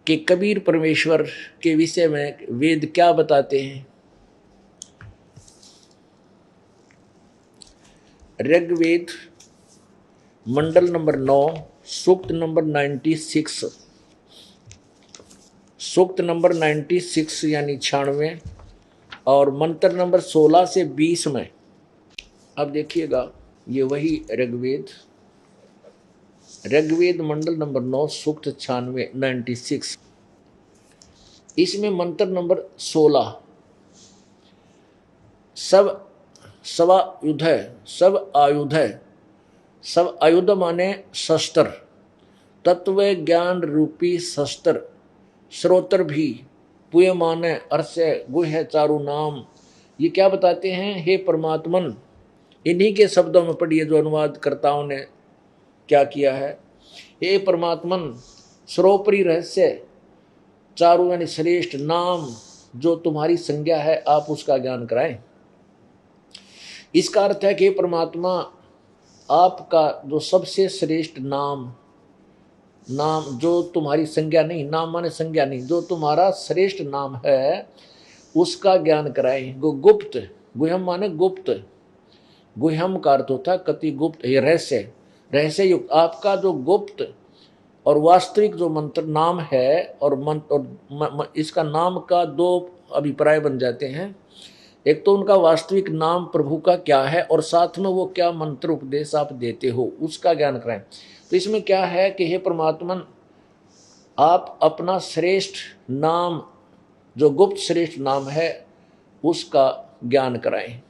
[SPEAKER 1] कि कबीर परमेश्वर के विषय में वेद क्या बताते हैं। ऋग्वेद मंडल नंबर 9 सूक्त नंबर 96, सूक्त नंबर 96 यानी 96 और मंत्र नंबर 16 से 20 में। अब देखिएगा, ये वही ऋग्वेद मंडल नंबर 9 सूक्त 96, इसमें मंत्र नंबर 16, सब आयुध है, सब आयुध है, सब आयुध माने शस्त्र, तत्व ज्ञान रूपी शस्त्र, श्रोत्र भी पुय माने अर्स्य गुह्य चारु नाम। ये क्या बताते हैं? हे परमात्मन, इन्हीं के शब्दों में पढ़िए जो अनुवादकर्ताओं ने क्या किया है। हे परमात्मन, सर्वोपरि रहस्य चारु यानी श्रेष्ठ नाम जो तुम्हारी संज्ञा है, आप उसका ज्ञान कराएं। इसका अर्थ है कि परमात्मा आपका जो सबसे श्रेष्ठ नाम जो तुम्हारी संज्ञा नहीं, नाम माने संज्ञा नहीं, जो तुम्हारा श्रेष्ठ नाम है उसका ज्ञान कराएं। गुप्त, गुह्यम माने गुप्त, गुह्यम का अर्थ होता कति गुप्त, ये रहस्य युक्त आपका जो गुप्त और वास्तविक जो मंत्र नाम है, और इसका नाम का दो अभिप्राय बन जाते हैं। एक तो उनका वास्तविक नाम प्रभु का क्या है, और साथ में वो क्या मंत्र उपदेश आप देते हो उसका ज्ञान कराएं। तो इसमें क्या है कि हे परमात्मन, आप अपना श्रेष्ठ नाम जो गुप्त श्रेष्ठ नाम है उसका ज्ञान कराएं।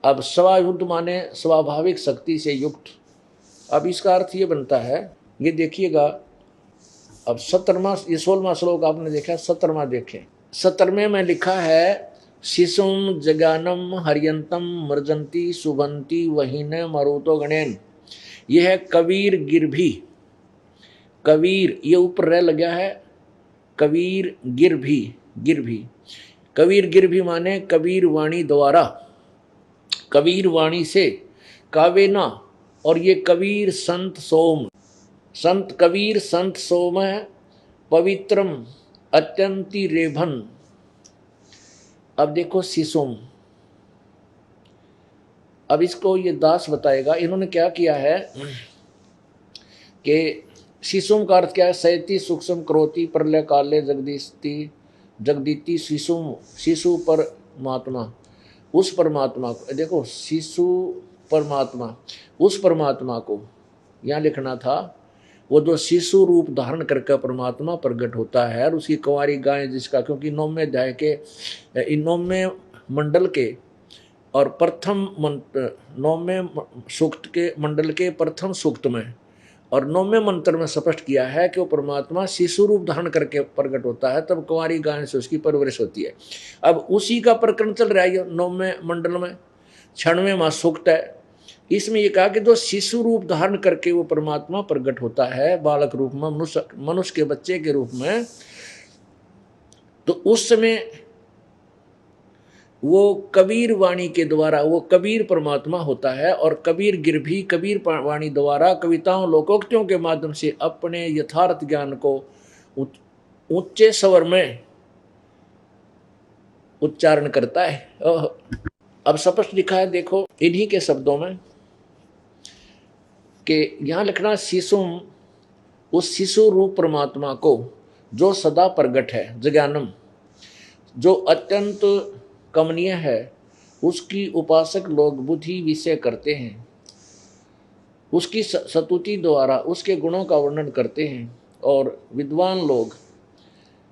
[SPEAKER 1] अब स्वायुध माने स्वाभाविक शक्ति से युक्त। अब इसका अर्थ ये बनता है, ये देखिएगा, अब 17वां, ये 16वां श्लोक आपने देखा, 17वां देखें। 17वें में लिखा है, शिशुम जगानम हरियंतम मर्जंती सुबंती वहीन मरुतो गणेन। यह है कबीर गिरभी, कबीर ये ऊपर रह लगा है, कबीर गिरभी, कबीर गिरभी माने कबीर वाणी द्वारा, कबीर वाणी से कावेना, और ये कबीर संत सोम, संत कबीर संत सोम पवित्रम अत्यंति रेभन। अब देखो शिशुम, अब इसको ये दास बताएगा। इन्होंने क्या किया है कि शिशुम का अर्थ क्या है? सयति सूक्ष्म क्रोति प्रलय काले जगदीति शिशुम, शिशु परमात्मा, उस परमात्मा को देखो, शिशु परमात्मा, उस परमात्मा को यहाँ लिखना था, वो जो शिशु रूप धारण करके परमात्मा प्रकट होता है, और उसकी कुंवारी गाय जिसका, क्योंकि 9वें अध्याय के 9वें मंडल के और प्रथम 9वें सूक्त के मंडल के प्रथम सूक्त में और 9वें मंत्र में स्पष्ट किया है कि वो परमात्मा शिशु रूप धारण करके प्रकट होता है, तब कुंवारी गाय से उसकी परवरिश होती है। अब उसी का प्रकरण चल रहा है 9वें मंडल में, 96वां सूक्त है। इसमें ये कहा कि जो शिशु रूप धारण करके वो परमात्मा प्रकट होता है बालक रूप में, मनुष्य के बच्चे के रूप में, तो उस समय वो कबीर वाणी के द्वारा वो कबीर परमात्मा होता है, और कबीर गिरभी कबीर वाणी द्वारा कविताओं लोकोक्तियों के माध्यम से अपने यथार्थ ज्ञान को ऊंचे स्वर में उच्चारण करता है। अब स्पष्ट लिखा है, देखो इन्हीं के शब्दों में कि यहाँ लिखना, शिशुम, उस शिशु रूप परमात्मा को जो सदा प्रगट है, जज्ञानम, जो अत्यंत कमनीय है, उसकी उपासक लोग बुद्धि विषय करते हैं, उसकी स्तुति द्वारा उसके गुणों का वर्णन करते हैं, और विद्वान लोग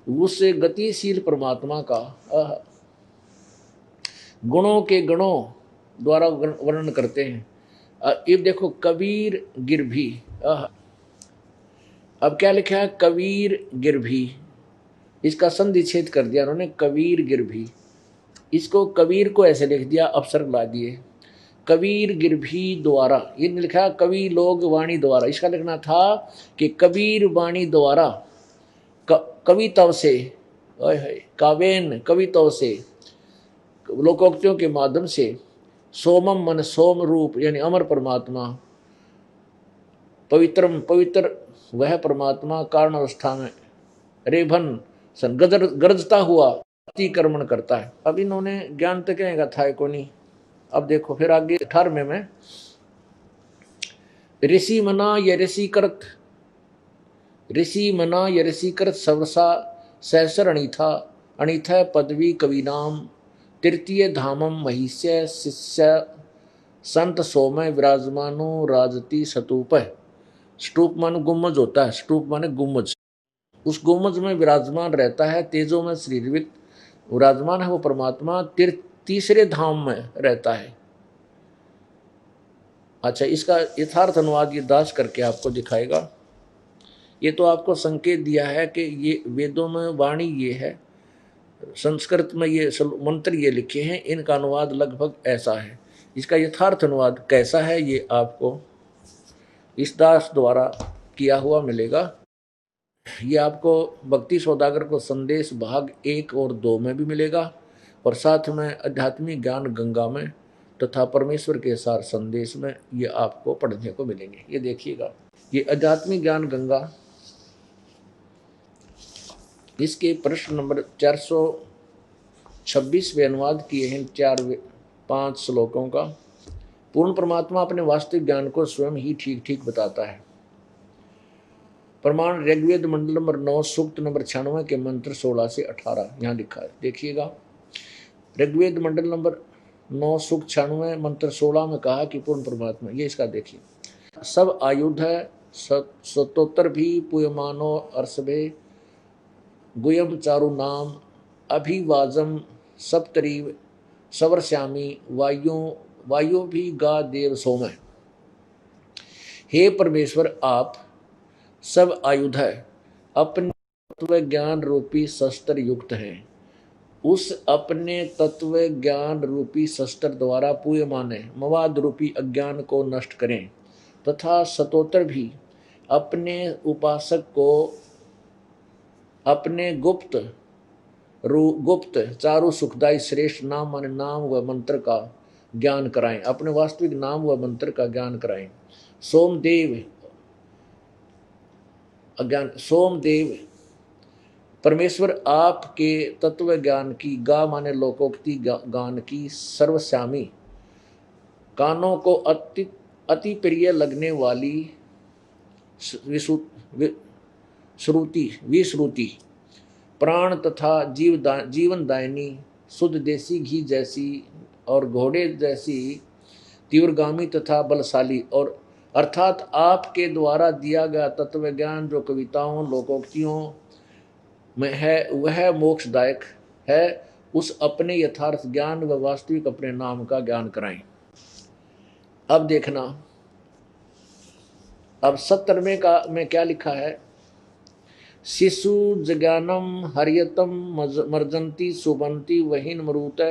[SPEAKER 1] उससे गतिशील परमात्मा का गुणों के गणों द्वारा वर्णन करते हैं। ये देखो कबीर गिरभी, अब क्या लिखा है? कबीर गिरभी, इसका संधि छेद कर दिया उन्होंने, कबीर गिरभी, इसको कबीर को ऐसे लिख दिया, अपसर्ग ला दिए, कबीर गिरभी द्वारा। ये लिखा कवि लोग वाणी द्वारा, इसका लिखना था कि कबीर वाणी द्वारा कविता से काव्येन कविताओं से, लोकोक्तियों के माध्यम से, सोमम मन सोम रूप यानी अमर परमात्मा, पवित्रम पवित्र वह परमात्मा कारण अवस्था में, रेभन सन गरजता हुआ अतिक्रमण करता है। अब इन्होंने ज्ञान तक कहेगा था को नहीं। अब देखो फिर आगे 18वें में, ऋषि मना या ऋषि करत, ऋषि मना या ऋषि करत सवसा सहसर अणिथा, अणिथा पदवी कवि नाम, तृतीय धामम महिष्य शिष्य संत सोमय विराजमानो राजती स्तूप। स्तूप माने गुम्मज होता है, स्तूप माने गुम्मज, उस गुम्मज में विराजमान रहता है, तेजो में शरीरवित विराजमान है वो परमात्मा, तीसरे धाम में रहता है। अच्छा, इसका यथार्थ अनुवाद ये दास करके आपको दिखाएगा। ये तो आपको संकेत दिया है कि ये वेदों में वाणी ये है, संस्कृत में ये मंत्र ये लिखे हैं, इनका अनुवाद लगभग ऐसा है। इसका यथार्थ अनुवाद कैसा है ये आपको इस दास द्वारा किया हुआ मिलेगा। ये आपको भक्ति सौदागर को संदेश भाग 1 और 2 में भी मिलेगा, और साथ में आध्यात्मिक ज्ञान गंगा में तथा परमेश्वर के सार संदेश में ये आपको पढ़ने को मिलेंगे। ये देखिएगा, ये आध्यात्मिक ज्ञान गंगा, इसके प्रश्न नंबर 426 अनुवाद किए हैं 4-5 श्लोकों का। पूर्ण परमात्मा अपने वास्तविक ज्ञान को स्वयं ही ठीक ठीक बताता है। प्रमाण ऋग्वेद मंडल नंबर 9 सूक्त नंबर 96 के मंत्र 16 से 18 यहाँ लिखा है, देखिएगा। ऋग्वेद मंडल नंबर 9 सूक्त 96 मंत्र 16 में कहा कि पूर्ण परमात्मा, ये इसका देखिए, सब आयुध है सतोत्तर भी पुयमानो अर्षभे गुयम चारु नाम अभिवाजम सप्तरीव सवर्श्यामी वायु भी गा देव सोमय। हे परमेश्वर, आप सब आयुध है, अपने तत्व ज्ञान रूपी शस्त्र युक्त हैं। उस अपने तत्व ज्ञान रूपी शस्त्र द्वारा पूयमाने मवाद रूपी अज्ञान को नष्ट करें, तथा सतोत्तर भी अपने उपासक को अपने गुप्त चारु सुखदायी श्रेष्ठ नाम माने नाम व मंत्र का ज्ञान कराएं, अपने वास्तविक नाम व मंत्र का ज्ञान कराएं। सोमदेव परमेश्वर आपके तत्व ज्ञान की, गा माने लोकोक्ति गान की, सर्वश्यामी कानों को अति प्रिय लगने वाली विश्रुति प्राण तथा जीवन दायिनी शुद्ध देसी घी जैसी और घोड़े जैसी तीव्रगामी तथा बलशाली, और अर्थात आपके द्वारा दिया गया तत्व ज्ञान जो कविताओं लोकोक्तियों में है वह मोक्षदायक है। उस अपने यथार्थ ज्ञान व वास्तविक अपने नाम का ज्ञान कराएं। अब देखना, अब 70वें का में क्या लिखा है, शिशु जज्ञानम हरियतम मर्जंती सुबंती वहीन मरुत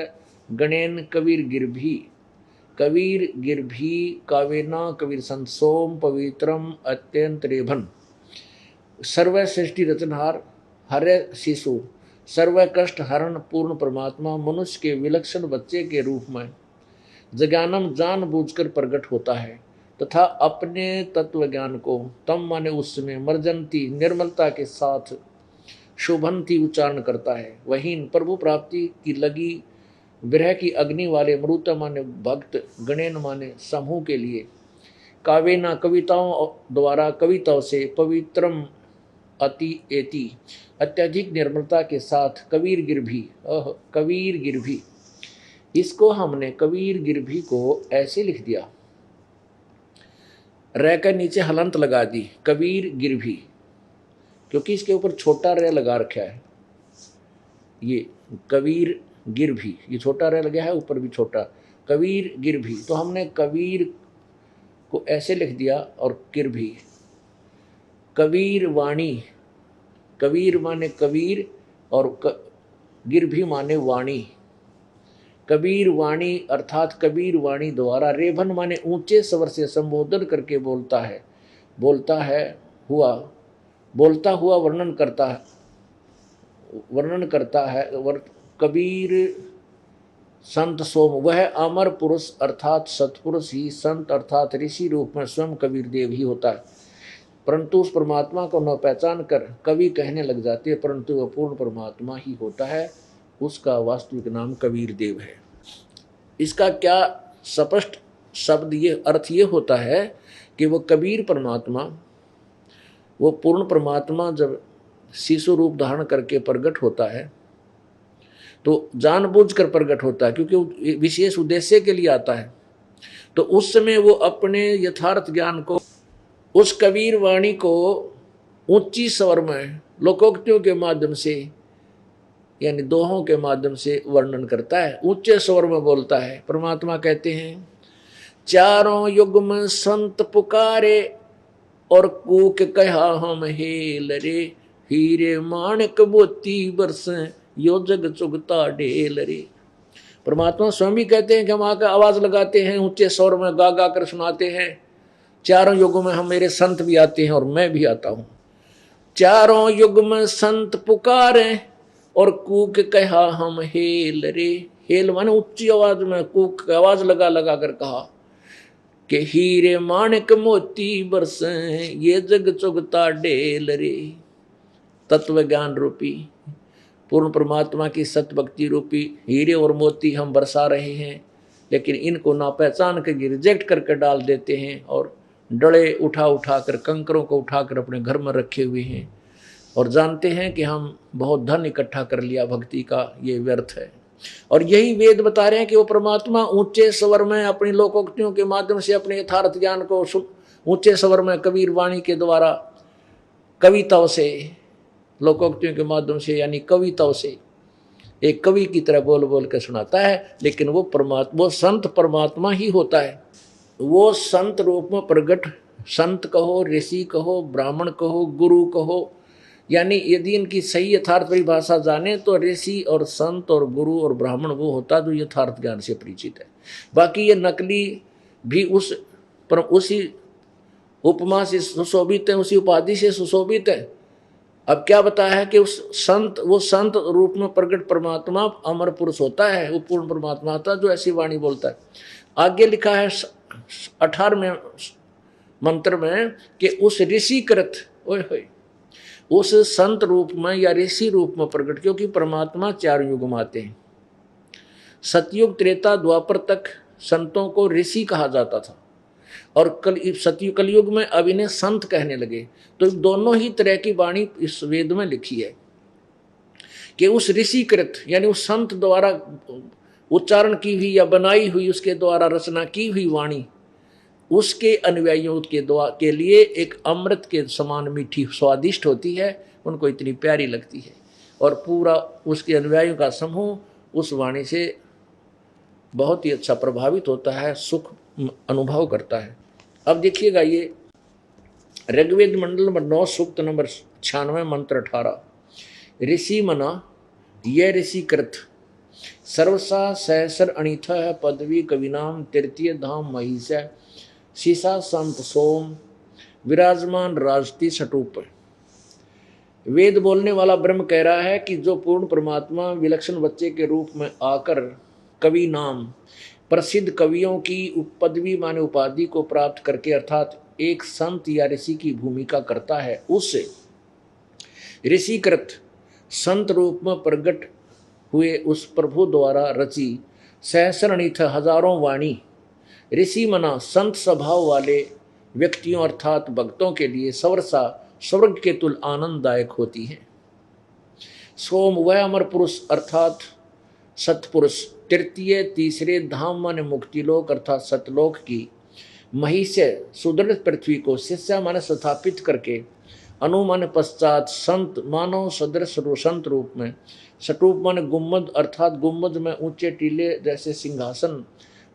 [SPEAKER 1] गणेन कबीर गिरभी कावेना कबीर संसोम पवित्रम अत्यंत रेभन। सर्व सृष्टि रचनहार हरे शिशु सर्व कष्ट हरण पूर्ण परमात्मा मनुष्य के विलक्षण बच्चे के रूप में जज्ञानम जानबूझकर प्रकट होता है, तथा अपने तत्व ज्ञान को तम माने उसमें मर्जंती निर्मलता के साथ शोभंती उच्चारण करता है। वहीन प्रभु प्राप्ति की लगी विरह की अग्नि वाले मृत माने भक्त, गणेन माने समूह के लिए, कावेना कविताओं द्वारा कविताओं से, पवित्रम अति एति अत्यधिक निर्मलता के साथ, कबीर गिरभी। इसको हमने कबीर गिरभी को ऐसे लिख दिया, र के नीचे हलंत लगा दी, कबीर गिरभी, क्योंकि इसके ऊपर छोटा र लगा रखा है। ये कबीर गिरभी, ये छोटा र लगा है, ऊपर भी छोटा, कबीर गिरभी। तो हमने कबीर को ऐसे लिख दिया, और गिरभी कबीर वाणी, कबीर माने कबीर और गिरभी माने वाणी। कबीर वाणी अर्थात कबीर वाणी द्वारा रेभन माने ऊंचे स्वर से संबोधन करके बोलता हुआ वर्णन करता है, वर्णन करता है कबीर संत सोम, वह अमर पुरुष अर्थात सतपुरुष ही संत अर्थात ऋषि रूप में स्वयं कबीर देव ही होता है। परंतु उस परमात्मा को न पहचान कर कवि कहने लग जाते हैं, परंतु वह पूर्ण परमात्मा ही होता है। उसका वास्तविक नाम कबीर देव है। इसका क्या स्पष्ट शब्द ये अर्थ ये होता है कि वो कबीर परमात्मा, वो पूर्ण परमात्मा जब शिशु रूप धारण करके प्रकट होता है तो जानबूझकर प्रकट होता है, क्योंकि विशेष उद्देश्य के लिए आता है। तो उस समय वो अपने यथार्थ ज्ञान को, उस कबीर वाणी को ऊंची स्वर में लोकोक्तियों के माध्यम से यानी दोहों के माध्यम से वर्णन करता है, ऊंचे स्वर में बोलता है। परमात्मा कहते हैं, चारों युग में संत पुकारे और कूक कहा हम हेल रे, हीरे माणिक मोती बरसें यो जग चुगता ढेल रे। परमात्मा स्वयं भी कहते हैं कि हम आकर आवाज लगाते हैं, ऊंचे स्वर में गा गा कर सुनाते हैं। चारों युगों में हम मेरे संत भी आते हैं और मैं भी आता हूं। चारों युग में संत पुकारे और कूक कहा हम हेल रे। हेल माने ऊंची आवाज में, कूक आवाज लगा लगा कर कहा कि हीरे माणिक मोती बरसें ये जग चुगता ढेल रे। तत्व ज्ञान रूपी पूर्ण परमात्मा की सत्य भक्ति रूपी हीरे और मोती हम बरसा रहे हैं, लेकिन इनको ना पहचान कर रिजेक्ट करके डाल देते हैं और डले उठा उठा कर, कंकरों को उठाकर अपने घर में रखे हुए हैं और जानते हैं कि हम बहुत धन इकट्ठा कर लिया, भक्ति का ये व्यर्थ है। और यही वेद बता रहे हैं कि वो परमात्मा ऊंचे स्वर में अपनी लोकोक्तियों के माध्यम से अपने यथार्थ ज्ञान को ऊंचे स्वर में कबीर वाणी के द्वारा कविताओं से, लोकोक्तियों के माध्यम से यानी कविताओं से एक कवि की तरह बोल बोल के सुनाता है। लेकिन वो परमात्मा, वो संत परमात्मा ही होता है। वो संत रूप में प्रगट, संत कहो, ऋषि कहो, ब्राह्मण कहो, गुरु कहो, यानी यदि इनकी सही यथार्थ परिभाषा जाने तो ऋषि और संत और गुरु और ब्राह्मण वो होता जो यथार्थ ज्ञान से परिचित है। बाकी ये नकली भी उसी उपमा से सुशोभित है, उसी उपाधि से सुशोभित है। अब क्या बताया है कि वो संत रूप में प्रकट परमात्मा अमर पुरुष होता है, वो पूर्ण परमात्मा होता है जो ऐसी वाणी बोलता है। आगे लिखा है 18वें मंत्र में कि उस ऋषि कृत, उस संत रूप में या ऋषि रूप में प्रकट, क्योंकि परमात्मा 4 युग में आते हैं। सतयुग, त्रेता, द्वापर तक संतों को ऋषि कहा जाता था और कलयुग में अब इन्हें संत कहने लगे। तो दोनों ही तरह की वाणी इस वेद में लिखी है कि उस ऋषिकृत यानी उस संत द्वारा उच्चारण की हुई या बनाई हुई, उसके द्वारा रचना की हुई वाणी उसके अनुयायियों के लिए एक अमृत के समान मीठी स्वादिष्ट होती है, उनको इतनी प्यारी लगती है और पूरा उसके अनुयायियों का समूह उस वाणी से बहुत ही अच्छा प्रभावित होता है, सुख अनुभव करता है। अब देखिएगा ये ऋग्वेद मंडल नंबर 9 सूक्त नंबर 96 मंत्र 18, ऋषि मना ये ऋषि कृत सर्वसा सहसर अणिथ पदवी कविनाम तृतीय धाम महिष शीशा संत सोम विराजमान राजती सटूप। वेद बोलने वाला ब्रह्म कह रहा है कि जो पूर्ण परमात्मा विलक्षण बच्चे के रूप में आकर कवि नाम प्रसिद्ध कवियों की पदवी माने उपाधि को प्राप्त करके अर्थात एक संत या ऋषि की भूमिका करता है, उससे ऋषिकृत संत रूप में प्रकट हुए उस प्रभु द्वारा रची सहस्रणिथ हजारों वाणी ऋषि मना संत स्वभाव वाले व्यक्तियों अर्थात भक्तों के लिए सवरसा स्वर्ग के तुल आनंददायक होती है। सोम वह अमर पुरुष अर्थात सतपुरुष तृतीय तीसरे धाम माने मुक्तिलोक अर्थात सतलोक की महिष्य सुदृढ़ पृथ्वी को शिष्या माने स्थापित करके अनुमान पश्चात संत मानव सदृश संत रूप में सटूप माने गुम्बद अर्थात गुम्बद में ऊंचे टीले जैसे सिंहासन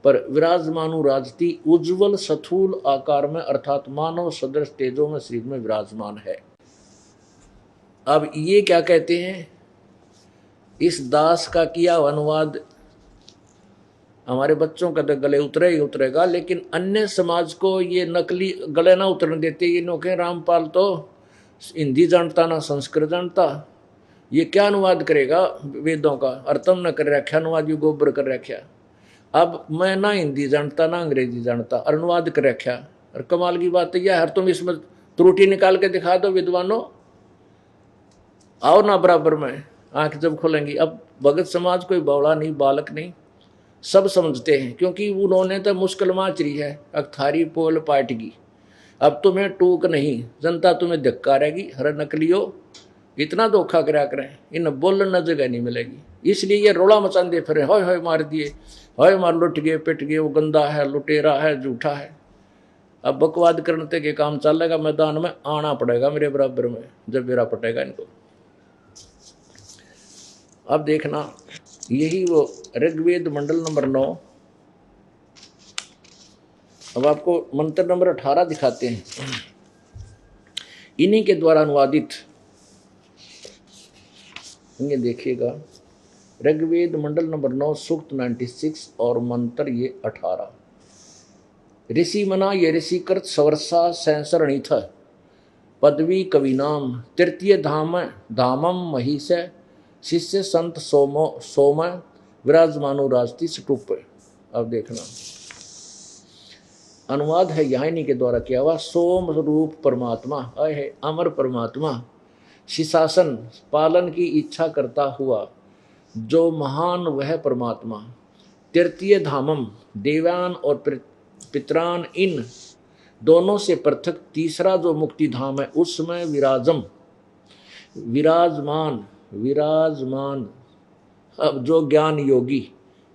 [SPEAKER 1] पर विराजमानु राजती उज्जवल सथूल आकार में अर्थात मानव सदृश तेजों में शरीर में विराजमान है। अब ये क्या कहते हैं, इस दास का किया अनुवाद हमारे बच्चों का तो गले उतरे ही उतरेगा, लेकिन अन्य समाज को ये नकली गले ना उतरने देते। ये नोखे रामपाल तो हिंदी जानता ना संस्कृत जानता, ये क्या अनुवाद करेगा वेदों का? अर्थम न कर रखा अनुवाद, यू गोबर कर रखा। अब मैं ना हिंदी जानता ना अंग्रेजी जानता, अनुवाद कर रखा। और कमाल की बात तो यह है, तुम इसमें त्रुटि निकाल के दिखा दो विद्वानों, आओ ना बराबर में, आंख जब खोलेंगी। अब भगत समाज कोई बौड़ा नहीं, बालक नहीं, सब समझते हैं, क्योंकि उन्होंने तो मुश्किल माचरी है अखथारी पोल पाटगी। अब तुम्हें टूक नहीं, जनता तुम्हें धिक्कारेगी, हर नकलियो इतना धोखा करा करें, इन बोलना जगह नहीं मिलेगी। इसलिए ये रोड़ा मचाते फिर, होय होय मार दिए, होय मार लुट गए पिट गए, वो गंदा है, लुटेरा है, झूठा है। अब बकवाद करने के काम चलेगा, मैदान में आना पड़ेगा मेरे बराबर में, जब मेरा पटेगा इनको। अब देखना, यही वो ऋग्वेद मंडल नंबर 9। अब आपको मंत्र नंबर 18 दिखाते हैं, इन्हीं के द्वारा अनुवादित। ये देखिएगा, ऋग्वेद मंडल नंबर 9 सूक्त 96 और मंत्र ये 18। ऋषि मना ये ऋषि कृत सवर्षा सैंसरणीथ पदवी कविनाम तृतीय धामम महिष शिष्य संत सोम विराजमानो राजती स्टूप। अब देखना, अनुवाद है यहाँ इन्हीं के द्वारा किया हुआ। सोम रूप परमात्मा है, अमर परमात्मा, शिशासन पालन की इच्छा करता हुआ जो महान वह परमात्मा, तृतीय धामम देवान और पितरान इन दोनों से पृथक तीसरा जो मुक्ति धाम है उसमें विराजमान। अब जो ज्ञान योगी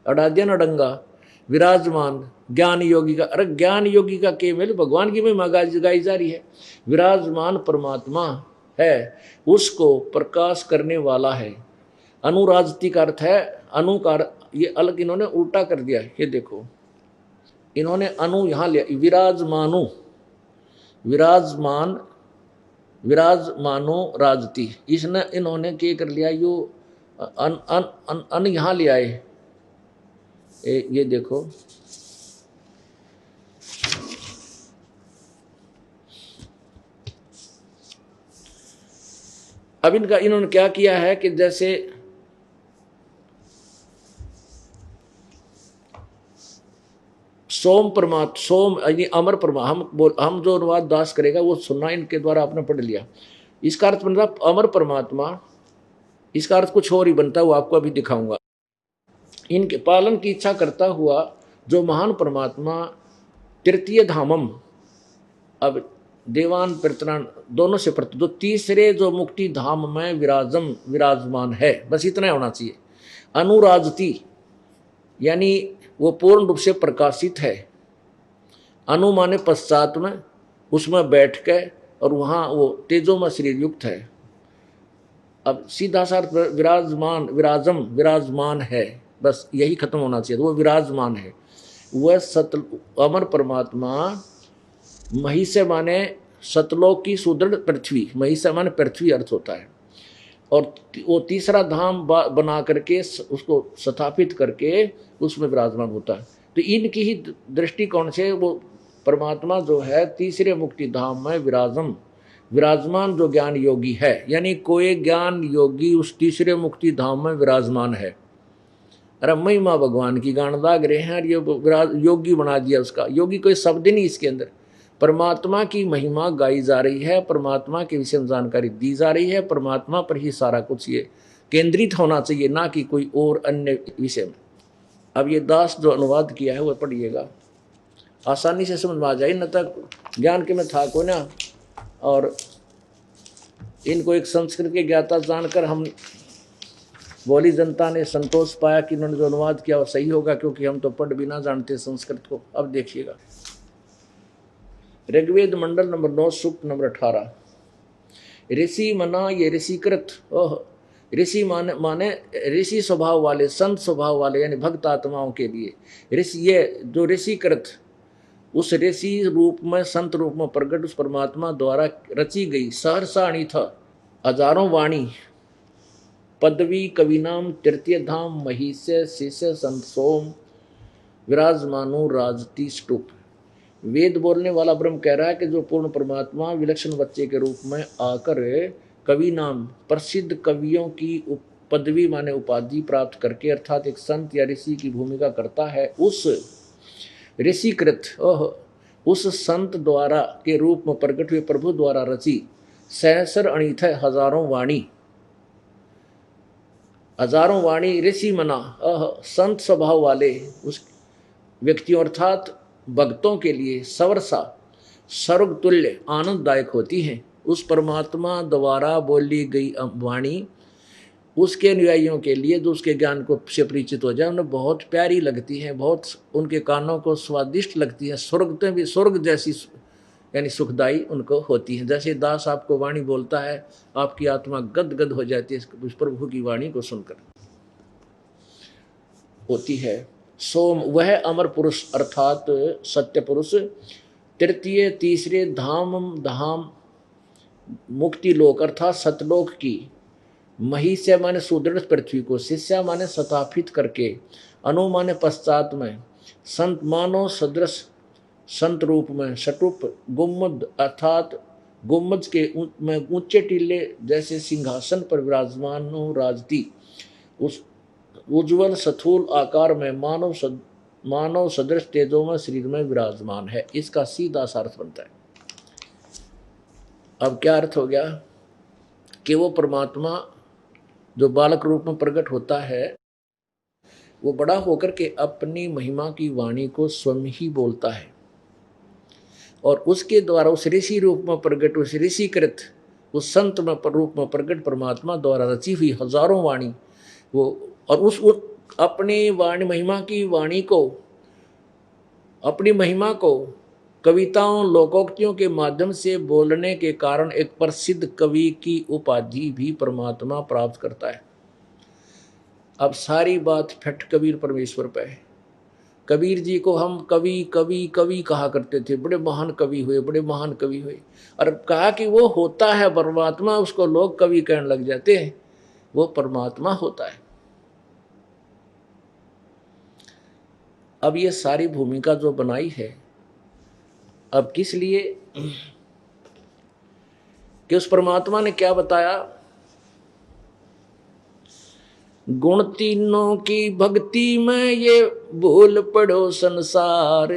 [SPEAKER 1] अडाद्यन अडंगा विराजमान ज्ञान योगी का, अरे ज्ञान योगी का केवल भगवान की महिमा गाई जा रही है। विराजमान परमात्मा है, उसको प्रकाश करने वाला है। अनुराजती का अर्थ है अनुकार, ये अलग इन्होंने उल्टा कर दिया। ये देखो, इन्होंने अनु यहां लिया, विराजमानो राजती, इसने इन्होंने क्या कर लिया, यो अन यहां ले आए। ये देखो, अब इनका इन्होंने क्या किया है कि जैसे सोम अमर परमात्मा, हम जो अनुवाद दास करेगा वो सुनना, इनके द्वारा आपने पढ़ लिया। इसका अर्थ बन रहा अमर परमात्मा, इसका अर्थ कुछ और ही बनता है, वो आपको अभी दिखाऊंगा। इनके पालन की इच्छा करता हुआ जो महान परमात्मा तृतीय धामम, अब देवान पितरान दोनों से प्रति जो तीसरे जो मुक्ति धाम में विराजमान है, बस इतना होना चाहिए। अनुराजती यानी वो पूर्ण रूप से प्रकाशित है। अनु माने पश्चात में, उसमें बैठ के, और वहाँ वो तेजो में शरीर युक्त है। अब सीधा सा विराजमान है, बस यही खत्म होना चाहिए, वो विराजमान है। वह अमर परमात्मा महिष माने सतलोक की सुदृढ़ पृथ्वी, महिष माने पृथ्वी अर्थ होता है, और वो तीसरा धाम बना करके उसको स्थापित करके उसमें विराजमान होता है। तो इनकी ही दृष्टिकोण से वो परमात्मा जो है तीसरे मुक्ति धाम में विराजमान जो ज्ञान योगी है, यानी कोई ज्ञान योगी उस तीसरे मुक्ति धाम में विराजमान है। अरे महिमा भगवान की गान दाग रहे हैं, और ये योगी बना दिया उसका। योगी कोई शब्द नहीं इसके अंदर, परमात्मा की महिमा गाई जा रही है, परमात्मा के विषय में जानकारी दी जा रही है, परमात्मा पर ही सारा कुछ ये केंद्रित होना चाहिए, ना कि कोई और अन्य विषय में। अब ये दास जो अनुवाद किया है वो पढ़िएगा, आसानी से समझ में आ जाए, न तक ज्ञान के में था को ना। और इनको एक संस्कृत के ज्ञाता जानकर हम बोली जनता ने संतोष पाया कि इन्होंने जो अनुवाद किया वो सही होगा, क्योंकि हम तो पढ़ भी ना जानते संस्कृत को। अब देखिएगा, ऋग्वेद मंडल नंबर 9 सूक्त नंबर 18। ऋषि मना ये ऋषिकृत, ऋषि माने ऋषि स्वभाव वाले, संत स्वभाव वाले, यानी भक्त आत्माओं के लिए ऋषि, ये जो ऋषिकृत उस ऋषि रूप में संत रूप में प्रकट उस परमात्मा द्वारा रची गई सहरसाणी था हजारों वाणी पदवी कविनाम तृतीय धाम महिष्य शिष्य संत सोम विराजमानो राजती स्टूप। वेद बोलने वाला ब्रह्म कह रहा है कि जो पूर्ण परमात्मा विलक्षण बच्चे के रूप में आकर कवि नाम प्रसिद्ध कवियों की पदवी माने उपाधि प्राप्त करके अर्थात एक संत या ऋषि की भूमिका करता है, उस ऋषिकृत उस संत द्वारा के रूप में प्रकट हुए प्रभु द्वारा रची सहस्र अणिथ हजारों वाणी ऋषि मना संत स्वभाव वाले उस व्यक्तियों अर्थात भक्तों के लिए सवरसा स्वर्ग तुल्य आनंददायक होती हैं। उस परमात्मा द्वारा बोली गई वाणी उसके अनुयायियों के लिए जो उसके ज्ञान को से परिचित हो जाए उन्हें बहुत प्यारी लगती है, बहुत उनके कानों को स्वादिष्ट लगती है, स्वर्ग में भी स्वर्ग जैसी यानी सुखदाई उनको होती है। जैसे दास आपको वाणी बोलता है, आपकी आत्मा गदगद हो जाती है उस प्रभु की वाणी को सुनकर होती है। सोम वह अमर पुरुष अर्थात सत्य पुरुष तृतीय तीसरे धाम मुक्ति लोक अर्थात सतलोक की महिष्य माने सुदृढ़ पृथ्वी को, शिष्या माने स्थापित करके, अनु माने पश्चात में, संत मानो सदृश संत रूप में, शटुप गुम्मद अर्थात गुम्मद के में ऊंचे टीले जैसे सिंहासन पर विराजमान राजती, उस उज्ज्वल स्थूल आकार में मानव सदृश तेजों में शरीर में विराजमान है। इसका सीधा सा अर्थ बनता है। अब क्या अर्थ हो गया कि वो परमात्मा जो बालक रूप में प्रकट होता है वो बड़ा होकर के अपनी महिमा की वाणी को स्वयं ही बोलता है और उसके द्वारा उस ऋषि रूप में प्रकट, उस ऋषिकृत उस संत में रूप में प्रकट परमात्मा द्वारा रची हुई हजारों वाणी वो और उस अपनी वाणी महिमा की वाणी को, अपनी महिमा को कविताओं लोकोक्तियों के माध्यम से बोलने के कारण एक प्रसिद्ध कवि की उपाधि भी परमात्मा प्राप्त करता है। अब सारी बात फट कबीर परमेश्वर पे है। कबीर जी को हम कवि कवि कवि कहा करते थे, बड़े महान कवि हुए, बड़े महान कवि हुए, और कहा कि वो होता है परमात्मा, उसको लोग कवि कहने लग जाते हैं, वो परमात्मा होता है। अब ये सारी भूमिका जो बनाई है अब किस लिए कि उस परमात्मा ने क्या बताया, गुण तीनों की भक्ति में ये भूल पड़ो संसार,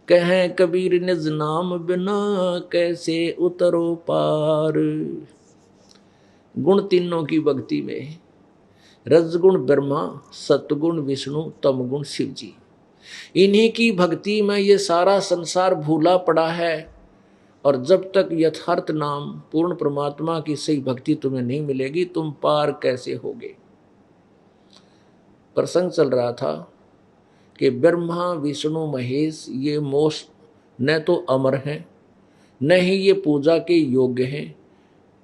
[SPEAKER 1] कहें कबीर निज नाम बिना कैसे उतरो पार। गुण तीनों की भक्ति में रजगुण ब्रह्मा, सतगुण विष्णु, तमगुण शिव जी, इन्हीं की भक्ति में ये सारा संसार भूला पड़ा है। और जब तक यथार्थ नाम पूर्ण परमात्मा की सही भक्ति तुम्हें नहीं मिलेगी तुम पार कैसे होगे। प्रसंग चल रहा था कि ब्रह्मा विष्णु महेश ये मोक्ष न तो अमर हैं न ही ये पूजा के योग्य हैं,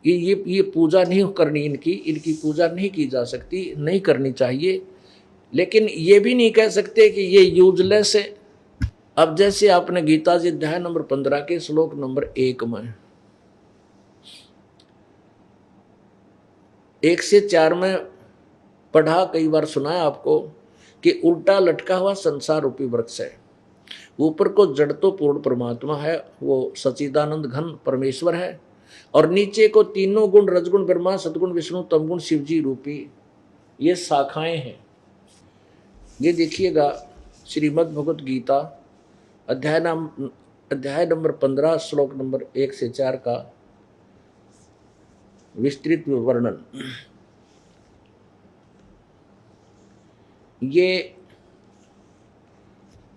[SPEAKER 1] ये पूजा नहीं करनी, इनकी पूजा नहीं की जा सकती, नहीं करनी चाहिए, लेकिन ये भी नहीं कह सकते कि ये यूजलेस है। अब जैसे आपने गीता जी अध्याय नंबर 15 के श्लोक नंबर 1 में 1 से 4 में पढ़ा, कई बार सुना है आपको कि उल्टा लटका हुआ संसार रूपी वृक्ष है, ऊपर को जड़ तो पूर्ण परमात्मा है, वो सच्चिदानंद घन परमेश्वर है, और नीचे को तीनों गुण रजगुण ब्रह्मा, सतगुण विष्णु, तमगुण शिव जी रूपी ये शाखाएं हैं। ये देखिएगा श्रीमद् भगवत गीता अध्याय नंबर 15 श्लोक नंबर 1 से 4 का विस्तृत वर्णन। ये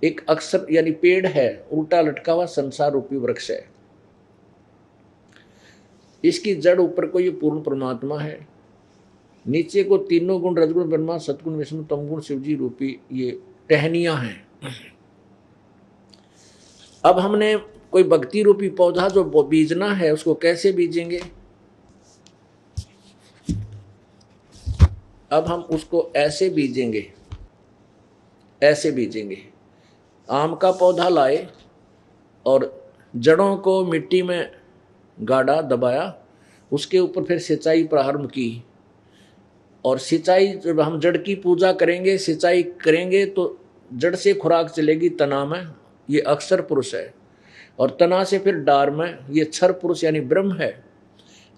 [SPEAKER 1] एक अक्षर यानी पेड़ है, उल्टा लटका हुआ संसार रूपी वृक्ष है, इसकी जड़ ऊपर को ये पूर्ण परमात्मा है, नीचे को तीनों गुण रजगुण ब्रह्मा, सतगुण विष्णु, तमगुण शिवजी रूपी ये टहनियां हैं। अब हमने कोई भक्ति रूपी पौधा जो बीजना है उसको कैसे बीजेंगे, अब हम उसको ऐसे बीजेंगे, ऐसे बीजेंगे। आम का पौधा लाए और जड़ों को मिट्टी में गाड़ा दबाया, उसके ऊपर फिर सिंचाई प्रारंभ की, और सिंचाई जब हम जड़ की पूजा करेंगे, सिंचाई करेंगे तो जड़ से खुराक चलेगी तना में, ये अक्षर पुरुष है, और तना से फिर डार में ये क्षर पुरुष यानी ब्रह्म है,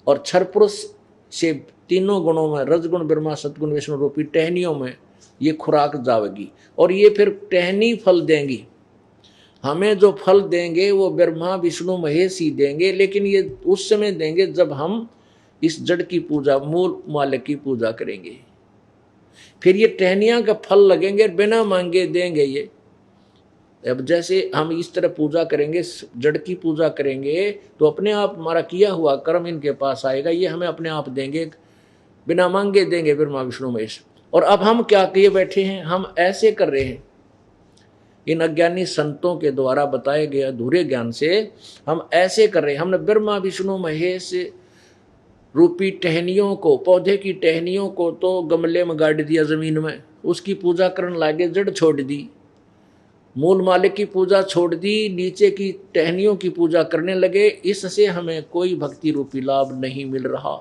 [SPEAKER 1] और क्षर पुरुष से तीनों गुणों में रजगुण ब्रह्मा सतगुण विष्णु रूपी टहनियों में ये खुराक जावेगी और ये फिर टहनी फल देंगी। हमें जो फल देंगे वो ब्रह्मा विष्णु महेश ही देंगे, लेकिन ये उस समय देंगे जब हम इस जड़ की पूजा मूल मालिक की पूजा करेंगे। फिर ये टहनियां का फल लगेंगे, बिना मांगे देंगे ये। अब जैसे हम इस तरह पूजा करेंगे, जड़ की पूजा करेंगे, तो अपने आप हमारा किया हुआ कर्म इनके पास आएगा, ये हमें अपने आप देंगे, बिना मांगे देंगे ब्रह्मा विष्णु महेश। और अब हम क्या किए बैठे हैं, हम ऐसे कर रहे हैं, इन अज्ञानी संतों के द्वारा बताए गए अधूरे ज्ञान से हम ऐसे कर रहे हैं। हमने ब्रह्मा विष्णु महेश रूपी टहनियों को, पौधे की टहनियों को तो गमले में गाड़ दिया जमीन में, उसकी पूजा करने लगे, जड़ छोड़ दी, मूल मालिक की पूजा छोड़ दी, नीचे की टहनियों की पूजा करने लगे। इससे हमें कोई भक्ति रूपी लाभ नहीं मिल रहा।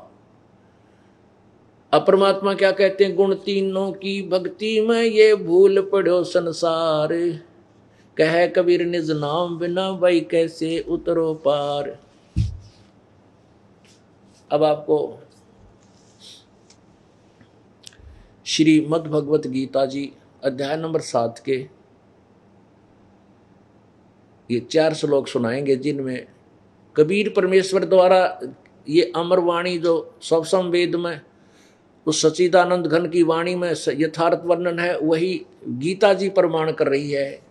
[SPEAKER 1] अपरमात्मा क्या कहते हैं, गुण तीनों की भक्ति में ये भूल पड़ो संसार, कह कबीर निज नाम बिना भाई कैसे उतरो पार। अब आपको श्रीमद् भगवत गीता जी अध्याय नंबर 7 के ये 4 श्लोक सुनाएंगे, जिनमें कबीर परमेश्वर द्वारा ये अमर वाणी जो सबसम वेद में उस सच्चिदानंद घन की वाणी में यथार्थ वर्णन है, वही गीता जी प्रमाण कर रही है।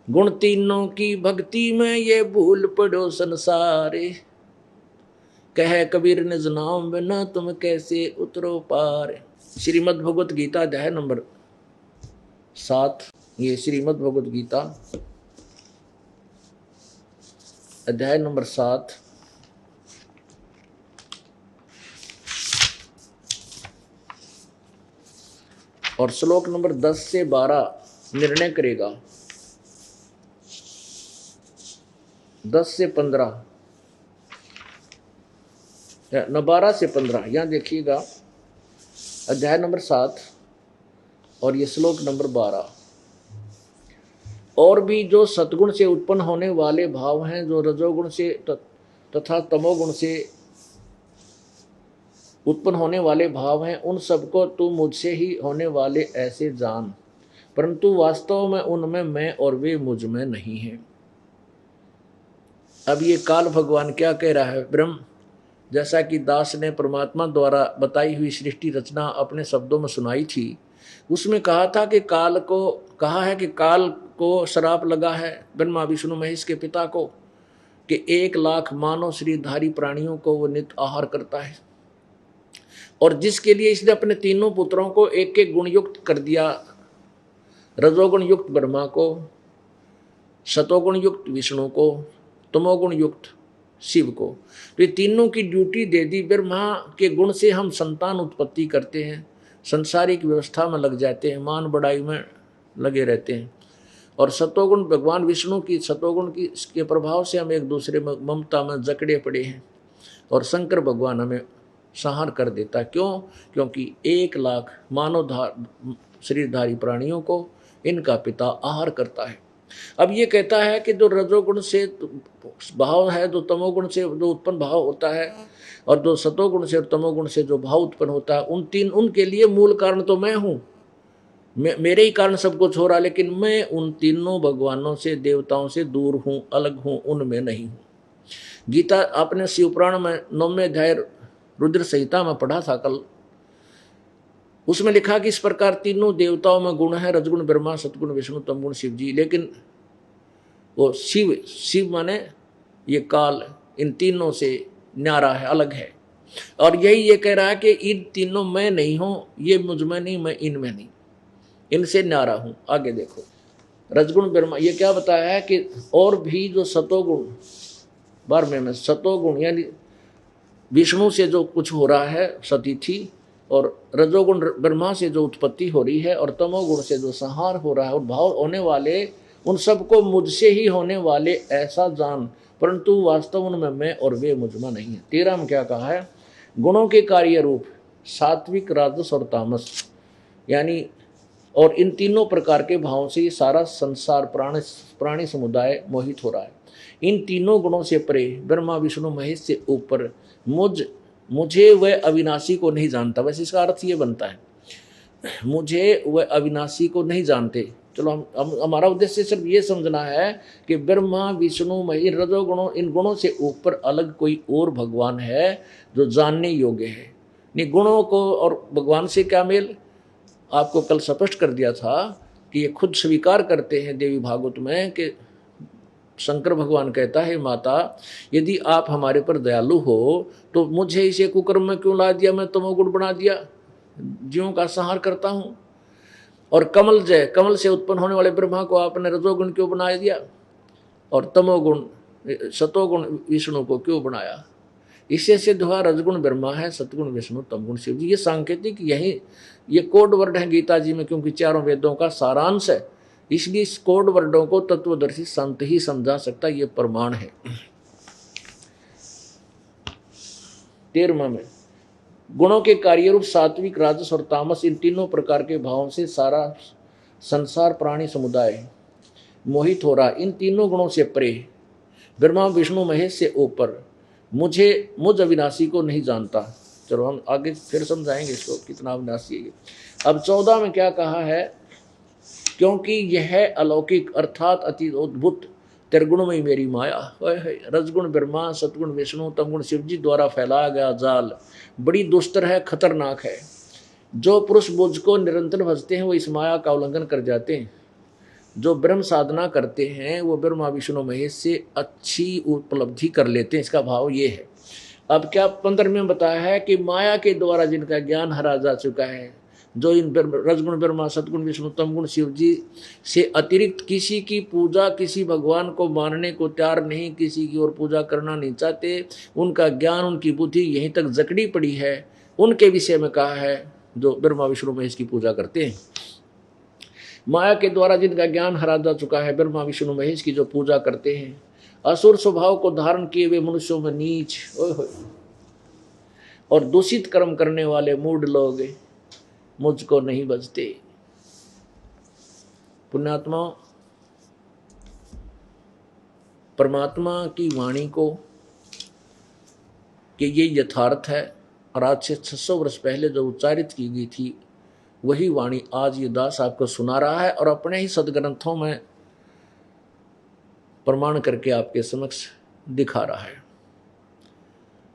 [SPEAKER 1] गुण तीनों की भक्ति में ये भूल पड़ो संसारे, कह कबीर निज नाम बिना तुम कैसे उतरो पार। श्रीमद् भगवत गीता अध्याय नंबर 7, ये श्रीमद् भगवत गीता अध्याय नंबर 7 और श्लोक नंबर 10 से 12 निर्णय करेगा। 10 से 15 न 12 से 15, यहां देखिएगा अध्याय नंबर 7 और ये श्लोक नंबर 12। और भी जो सतगुण से उत्पन्न होने वाले भाव हैं, जो रजोगुण से तथा तमोगुण से उत्पन्न होने वाले भाव हैं, उन सबको तू मुझसे ही होने वाले ऐसे जान, परंतु वास्तव में उनमें मैं और वे मुझ में नहीं हैं। अब ये काल भगवान क्या कह रहा है, ब्रह्म जैसा कि दास ने परमात्मा द्वारा बताई हुई सृष्टि रचना अपने शब्दों में सुनाई थी, उसमें कहा था कि काल को कहा है कि काल को श्राप लगा है ब्रह्मा विष्णु महेश के पिता को कि 1 लाख मानव शरीरधारी प्राणियों को वो नित्य आहार करता है, और जिसके लिए इसने अपने तीनों पुत्रों को एक एक गुण युक्त कर दिया, रजोगुण युक्त ब्रह्मा को, सतोगुण युक्त विष्णु को, तमोगुण युक्त शिव को। तो ये तीनों की ड्यूटी दे दी। ब्रह्मा के गुण से हम संतान उत्पत्ति करते हैं, संसारिक व्यवस्था में लग जाते हैं, मान बढ़ाई में लगे रहते हैं, और सतोगुण भगवान विष्णु की सतोगुण की के प्रभाव से हम एक दूसरे में ममता में जकड़े पड़े हैं, और शंकर भगवान हमें संहार कर देता। क्यों? क्योंकि 1 लाख मानव शरीरधारी प्राणियों को इनका पिता आहार करता है। अब ये कहता है कि जो रजोगुण से भाव है, जो तमोगुण से जो उत्पन्न भाव होता है, और जो सतोगुण से और तमोगुण से जो भाव उत्पन्न होता है, उनके लिए मूल कारण तो मैं हूँ, मेरे ही कारण सब कुछ हो रहा, लेकिन मैं उन तीनों भगवानों से, देवताओं से दूर हूँ, अलग हूँ, उनमें नहीं हूँ। गीता आपने शिवपुराण में 9वें अध्याय रुद्र संहिता में पढ़ा था कल, उसमें लिखा कि इस प्रकार तीनों देवताओं में गुण है, रजगुण ब्रह्मा, सतगुण विष्णु, तमगुण शिव जी। लेकिन वो शिव माने ये काल इन तीनों से न्यारा है, अलग है, और यही ये कह रहा है कि इन तीनों में नहीं हूँ, ये मुझ में नहीं, मैं इनमें नहीं, इनसे न्यारा हूँ। आगे देखो, रजगुण ब्रह्मा ये क्या बताया है कि और भी जो सतोगुण 12वें में सतोगुण यानी विष्णु से जो कुछ हो रहा है सतीथि, और रजोगुण ब्रह्मा से जो उत्पत्ति हो रही है, और तमोगुण से जो संहार हो रहा है और भाव होने वाले, उन सबको मुझसे ही होने वाले ऐसा जान, परंतु वास्तव उनमें मैं और वे मुझ में नहीं है। 13 में क्या कहा है, गुणों के कार्य रूप सात्विक, राजस और तामस, यानी और इन तीनों प्रकार के भावों से ये सारा संसार प्राणी समुदाय मोहित हो रहा है। इन तीनों गुणों से परे, ब्रह्मा विष्णु महेश से ऊपर मुझ मुझे वह अविनाशी को नहीं जानता। वैसे इसका अर्थ ये बनता है, मुझे वह अविनाशी को नहीं जानते। चलो हम हमारा उद्देश्य सिर्फ ये समझना है कि ब्रह्मा विष्णु महेश इन रजोगुणों इन गुणों से ऊपर अलग कोई और भगवान है जो जानने योग्य है। नहीं, गुणों को और भगवान से क्या मेल, आपको कल स्पष्ट कर दिया था कि ये खुद स्वीकार करते हैं देवी भागवत में कि शंकर भगवान कहता है, माता यदि आप हमारे पर दयालु हो तो मुझे इसे कुकर्म में क्यों ला दिया, मैं तमोगुण बना दिया, जीवों का संहार करता हूँ। और कमल से उत्पन्न होने वाले ब्रह्मा को आपने रजोगुण क्यों बना दिया, और तमोगुण सतोगुण विष्णु को क्यों बनाया। इससे सिद्ध हुआ रजगुण ब्रह्मा है, सतगुण विष्णु, तमगुण शिव जी। ये सांकेतिक यही ये कोड वर्ड है गीता जी में, क्योंकि चारों वेदों का सारांश है, इसलिए इस कोड वर्डों को तत्वदर्शी संत ही समझा सकता, ये प्रमाण है। 13वां में गुणों के कार्य रूप सात्विक, राजस और तामस, इन तीनों प्रकार के भावों से सारा संसार प्राणी समुदाय मोहित हो रहा। इन तीनों गुणों से परे, ब्रह्मा विष्णु महेश से ऊपर, मुझ अविनाशी को नहीं जानता। चलो हम आगे फिर समझाएंगे इसको कितना अविनाशी है। अब 14 में क्या कहा है, क्योंकि यह अलौकिक अर्थात अति अद्भुत त्रिगुणमयी मेरी माया, रजगुण ब्रह्मा, सतगुण विष्णु, तमगुण शिव जी द्वारा फैलाया गया जाल बड़ी दुस्तर है, खतरनाक है। जो पुरुष मुझ को निरंतर भजते हैं वो इस माया का उल्लंघन कर जाते हैं। जो ब्रह्म साधना करते हैं वो ब्रह्मा विष्णु महेश से अच्छी उपलब्धि कर लेते हैं। इसका भाव ये है। अब क्या 15 में बताया है कि माया के द्वारा जिनका ज्ञान हरा जा चुका है, जो इन रजगुण ब्रह्मा, सतगुण विष्णु, तमगुण शिव जी से अतिरिक्त किसी की पूजा, किसी भगवान को मानने को तैयार नहीं, किसी की और पूजा करना नहीं चाहते, उनका ज्ञान, उनकी बुद्धि यहीं तक जकड़ी पड़ी है, उनके विषय में कहा है जो ब्रह्मा विष्णु महेश की पूजा करते हैं। माया के द्वारा जिनका ज्ञान हरा जा चुका है, ब्रह्मा विष्णु महेश की जो पूजा करते हैं, असुर स्वभाव को धारण किए हुए मनुष्यों में नीच और दूषित कर्म करने वाले मूढ़ लोग मुझको नहीं बचते। पुण्यात्मा, परमात्मा की वाणी को कि ये यथार्थ है और आज से 600 वर्ष पहले जो उच्चारित की गई थी वही वाणी आज ये दास आपको सुना रहा है और अपने ही सदग्रंथों में प्रमाण करके आपके समक्ष दिखा रहा है।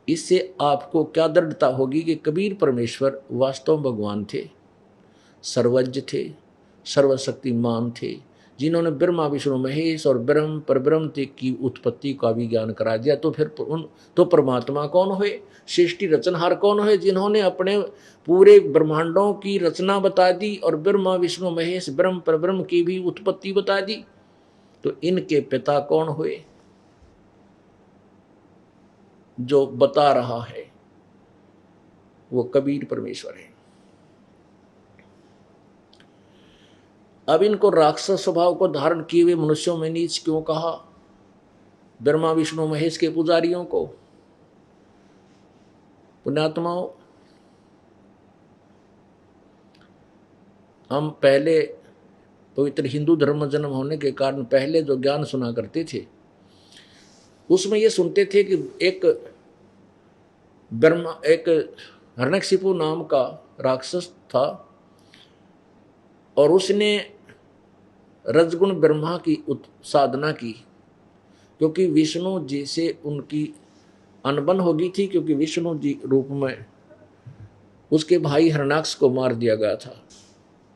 [SPEAKER 1] इससे आपको क्या दृढ़ता होगी कि कबीर परमेश्वर वास्तव भगवान थे, सर्वज्ञ थे, सर्वशक्तिमान थे, जिन्होंने ब्रह्मा विष्णु महेश और ब्रह्म परब्रह्म की उत्पत्ति का भी ज्ञान करा दिया। तो फिर तो परमात्मा कौन हुए, सृष्टि रचनहार कौन हुए, जिन्होंने अपने पूरे ब्रह्मांडों की रचना बता दी और ब्रह्मा विष्णु महेश ब्रह्म परब्रह्म की भी उत्पत्ति बता दी। तो इनके पिता कौन हुए, जो बता रहा है वो कबीर परमेश्वर है। अब इनको राक्षस स्वभाव को धारण किए हुए मनुष्यों में नीच क्यों कहा, ब्रह्मा विष्णु महेश के पुजारियों को। पुण्यात्माओं, हम पहले पवित्र हिंदू धर्म में जन्म होने के कारण पहले जो ज्ञान सुना करते थे उसमें ये सुनते थे कि एक हिरण्यकशिपु नाम का राक्षस था और उसने रजगुण ब्रह्मा की साधना की, क्योंकि विष्णु जी से उनकी अनबन हो गई थी, क्योंकि विष्णु जी रूप में उसके भाई हिरण्याक्ष को मार दिया गया था।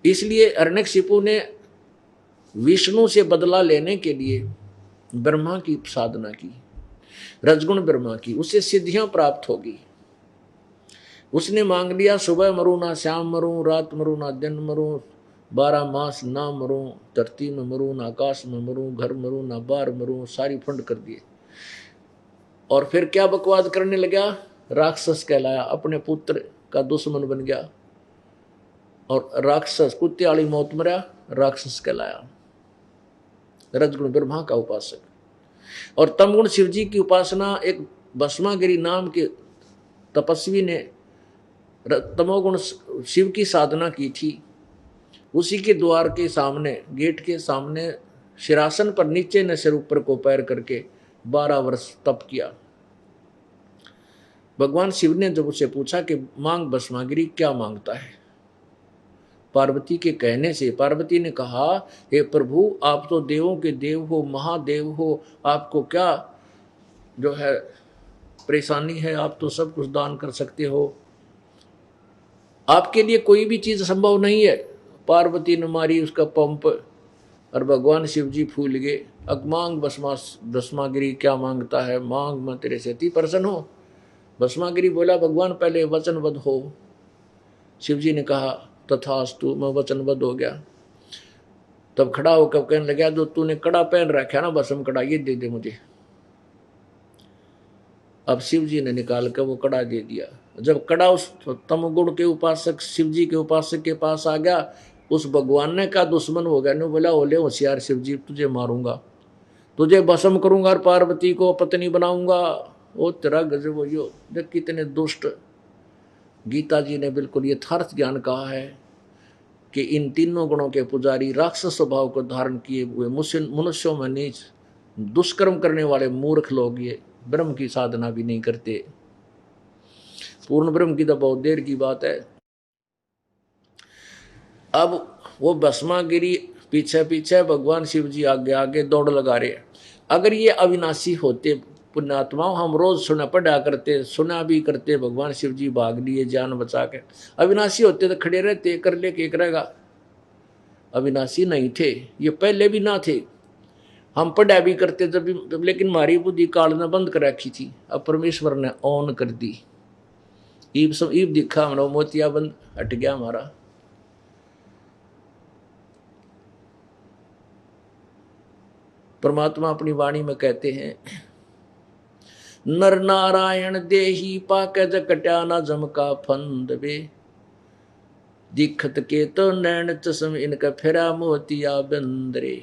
[SPEAKER 1] इसलिए हिरण्यकशिपु ने विष्णु से बदला लेने के लिए ब्रह्मा की साधना की, रजगुण ब्रह्मा की, उससे सिद्धियां प्राप्त होगी। उसने मांग लिया, सुबह मरूं ना शाम मरूं, रात मरूं ना दिन मरूं, 12 मास ना मरूं, धरती में मरूं ना आकाश में मरूं, घर मरूं ना बाहर मरूं, सारी फंड कर दिए। और फिर क्या बकवाद करने लगा, राक्षस कहलाया, अपने पुत्र का दुश्मन बन गया और राक्षस कुत्ते वाली मौत मरा, राक्षस कहलाया, रजगुण ब्रह्मा का उपासक। और तमगुण शिव जी की उपासना एक भस्मागिरी नाम के तपस्वी ने तमोगुण शिव की साधना की थी। उसी के द्वार के सामने, गेट के सामने शिरासन पर नीचे ने सिर ऊपर को पैर करके 12 वर्ष तप किया। भगवान शिव ने जब उससे पूछा कि मांग भस्मागिरी, क्या मांगता है, पार्वती के कहने से पार्वती ने कहा, हे प्रभु आप तो देवों के देव हो, महादेव हो, आपको क्या जो है परेशानी है, आप तो सब कुछ दान कर सकते हो, आपके लिए कोई भी चीज संभव नहीं है। पार्वती ने मारी उसका पंप और भगवान शिव जी फूल गए। अब मांग भस्मागिरी, क्या मांगता है, मांग मैं तेरे से अति प्रसन्न हो। भस्मागिरी बोला, भगवान पहले वचनबद्ध हो। शिव जी ने कहा, तथास्तु, मैं वचनबद्ध हो गया। तब खड़ा होकर कहने लगा, जो तूने कड़ा पहन रखा ना, भस्म कड़ा, ये दे दे मुझे। अब शिव जी ने निकाल कर वो कड़ा दे दिया। जब कड़ा उस तमगुण के उपासक शिव जी के उपासक के पास आ गया, उस भगवान ने का दुश्मन हो गया, ने बोला, ओले होशियार शिव जी, तुझे मारूंगा, तुझे भस्म करूंगा और पार्वती को पत्नी बनाऊंगा। ओ तेरा गजब हो, यो देख कितने दुष्ट। गीता जी ने बिल्कुल यथार्थ ज्ञान कहा है कि इन तीनों गुणों के पुजारी, राक्षस स्वभाव को धारण किए हुए मनुष्यों में नीच दुष्कर्म करने वाले मूर्ख लोग ये ब्रह्म की साधना भी नहीं करते। पूर्ण ब्रह्म की तो बहुत देर की बात है। अब वो भस्मागिरी पीछे पीछे, भगवान शिव जी आगे आगे दौड़ लगा रहे। अगर ये अविनाशी होते पुण्यात्माओं, हम रोज सुना पढ़ा करते, सुना भी करते, भगवान शिव जी भाग लिए जान बचा के। अविनाशी होते तो खड़े रहते, कर ले के करेगा। अविनाशी नहीं थे, ये पहले भी ना थे। हम पढ़ा भी करते जब लेकिन हमारी बुद्धि काल ने बंद कर रखी थी, अब परमेश्वर ने ऑन कर दी। ईब दिखा हमारा मोतिया बंद हट गया हमारा। परमात्मा अपनी वाणी में कहते हैं, नर नारायण देही पाके जकट्या ना जमका फंद वे, दिखत के तो नैन चश्म इनका फेरा मोतिया बंदरे।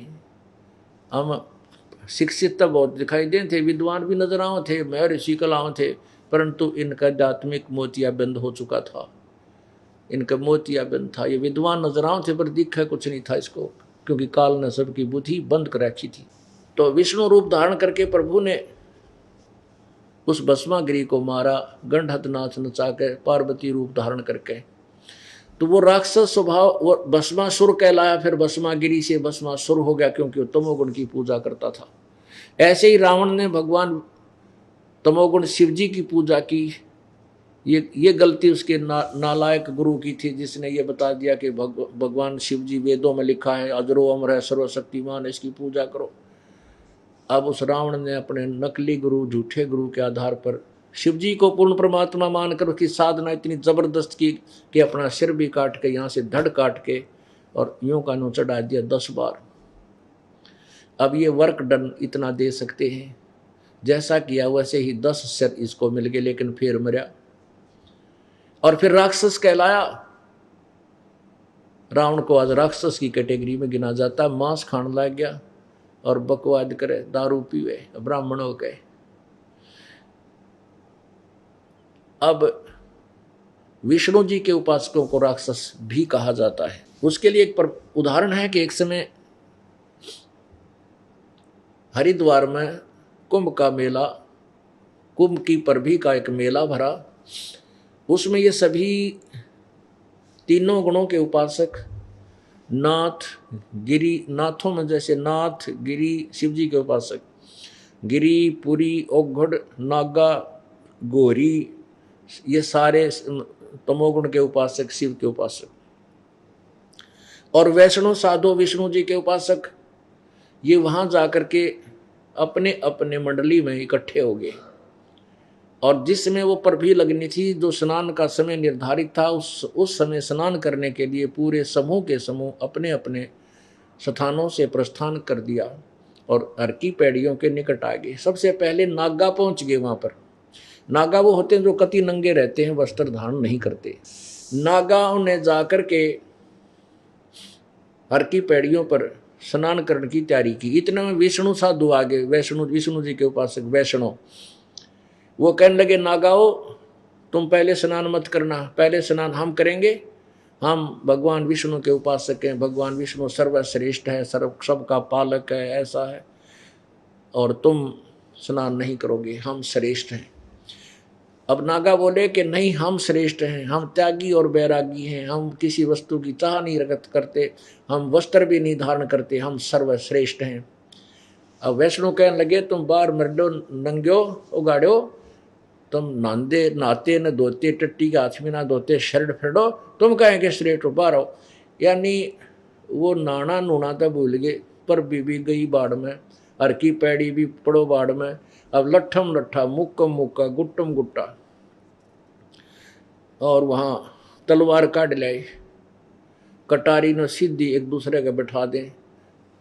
[SPEAKER 1] हम शिक्षित तो बहुत दिखाई दे थे, विद्वान भी नजर आओ थे, मैं ऋषि कलाओं थे, परंतु इनका आध्यात्मिक मोतिया बंद हो चुका था, इनका मोतिया बंद था। ये विद्वान नजर आओ थे पर दिखा कुछ नहीं था इसको, क्योंकि काल ने सबकी बुद्धि बंद कर रखी थी। तो विष्णु रूप धारण करके प्रभु ने उस भस्मागिरी को मारा, गंढत नाच नचा के पार्वती रूप धारण करके। तो वो राक्षस स्वभाव वो भस्मासुर कहलाया, फिर भस्मागिरी से भस्मासुर हो गया, क्योंकि वो तमोगुण की पूजा करता था। ऐसे ही रावण ने भगवान तमोगुण शिव जी की पूजा की। ये गलती उसके नालायक गुरु की थी, जिसने ये बता दिया कि भगवान शिव जी वेदों में लिखा है, अजरो अमर है, सर्वशक्तिमान, इसकी पूजा करो। अब उस रावण ने अपने नकली गुरु, झूठे गुरु के आधार पर शिव जी को पूर्ण परमात्मा मानकर उसकी साधना इतनी जबरदस्त की कि अपना सिर भी काट के, यहाँ से धड़ काट के और यूं का यूं चढ़ा दिया 10 बार। अब ये वर्क डन इतना दे सकते हैं, जैसा किया वैसे ही 10 सिर इसको मिल गए, लेकिन फिर मरा और फिर राक्षस कहलाया। रावण को आज राक्षस की कैटेगरी में गिना जाता। मांस खाने लग गया और बकवाद करे, दारू पीवे, ब्राह्मणों के। अब विष्णु जी के उपासकों को राक्षस भी कहा जाता है। उसके लिए एक उदाहरण है कि एक समय हरिद्वार में कुंभ का मेला, कुंभ की परभी का एक मेला भरा। उसमें ये सभी तीनों गुणों के उपासक, नाथ, गिरी, नाथों में जैसे नाथ, गिरी, शिव जी के उपासक, गिरी, पुरी, औघड़, नागा, गौरी, ये सारे तमोगुण के उपासक, शिव के उपासक। और वैष्णव साधु विष्णु जी के उपासक, ये वहां जाकर के अपने अपने मंडली में इकट्ठे हो गए। और जिसमें वो परभी लगनी थी, जो स्नान का समय निर्धारित था, उस समय स्नान करने के लिए पूरे समूह के समूह अपने अपने स्थानों से प्रस्थान कर दिया और हर की पैड़ियों के निकट आ गए। सबसे पहले नागा पहुंच गए। वहां पर नागा वो होते हैं जो कति नंगे रहते हैं, वस्त्र धारण नहीं करते। नागाओं ने जाकर के हर की पैड़ियों पर स्नान करने की तैयारी की। इतने में विष्णु साधु आ गए, विष्णु जी के उपासक वैष्णव। वो कहने लगे, नागाओ तुम पहले स्नान मत करना, पहले स्नान हम करेंगे। हम भगवान विष्णु के उपासक हैं, भगवान विष्णु सर्वश्रेष्ठ है, सबका पालक है, ऐसा है, और तुम स्नान नहीं करोगे, हम श्रेष्ठ हैं। अब नागा बोले कि नहीं, हम श्रेष्ठ हैं, हम त्यागी और बैरागी हैं, हम किसी वस्तु की चाह नहीं रखत करते, हम वस्त्र भी नहीं धारण करते, हम सर्वश्रेष्ठ हैं। अब वैष्णव कहने लगे तुम बाहर मरडो नंग्यो उगाड़ो, तुम नहाते न धोते, टट्टी के हाथ में ना धोते, शर्ट फेडो, तुम कहें कि श्रेष्ठ हो, बाहर आओ। यानी वो नाना नूना तो भूल गए, पर बीबी गई बाढ़ में, हर की पैड़ी भी पड़ो बाढ़ में। अब लट्ठम लट्ठा, मुक्कम मुक्का, गुट्टम गुट्टा, और वहाँ तलवार काट लाई, कटारी ने सीधी एक दूसरे का बैठा दें,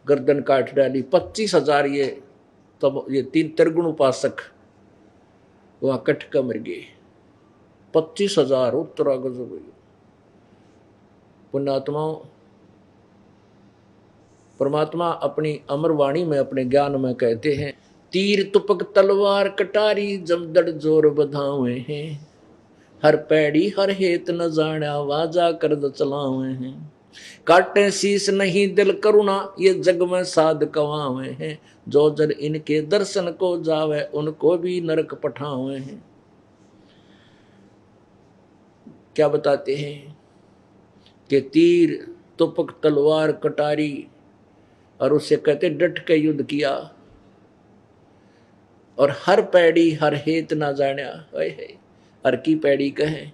[SPEAKER 1] गर्दन काट डाली। 25,000 ये तब ये 3 त्रिगुण उपासक वहाँ कट कर मर गए। 25,000 उत्तरा गजब। पुण्यात्माओं, परमात्मा अपनी अमर वाणी में अपने ज्ञान में कहते हैं, तीर तुपक तलवार कटारी जमदड़ जोर बधावे हैं, हर पैड़ी हर हेत न जाना वाजा कर चलावे हैं, काटे शीस नहीं दिल करुणा ये जग में साध कवावे हैं, जो जर इनके दर्शन को जावे उनको भी नरक पठावे हैं। क्या बताते हैं कि तीर तुपक तलवार कटारी, और उससे कहते डट के युद्ध किया, और हर पैड़ी हर हेत ना जाना, हर की पैड़ी कहें,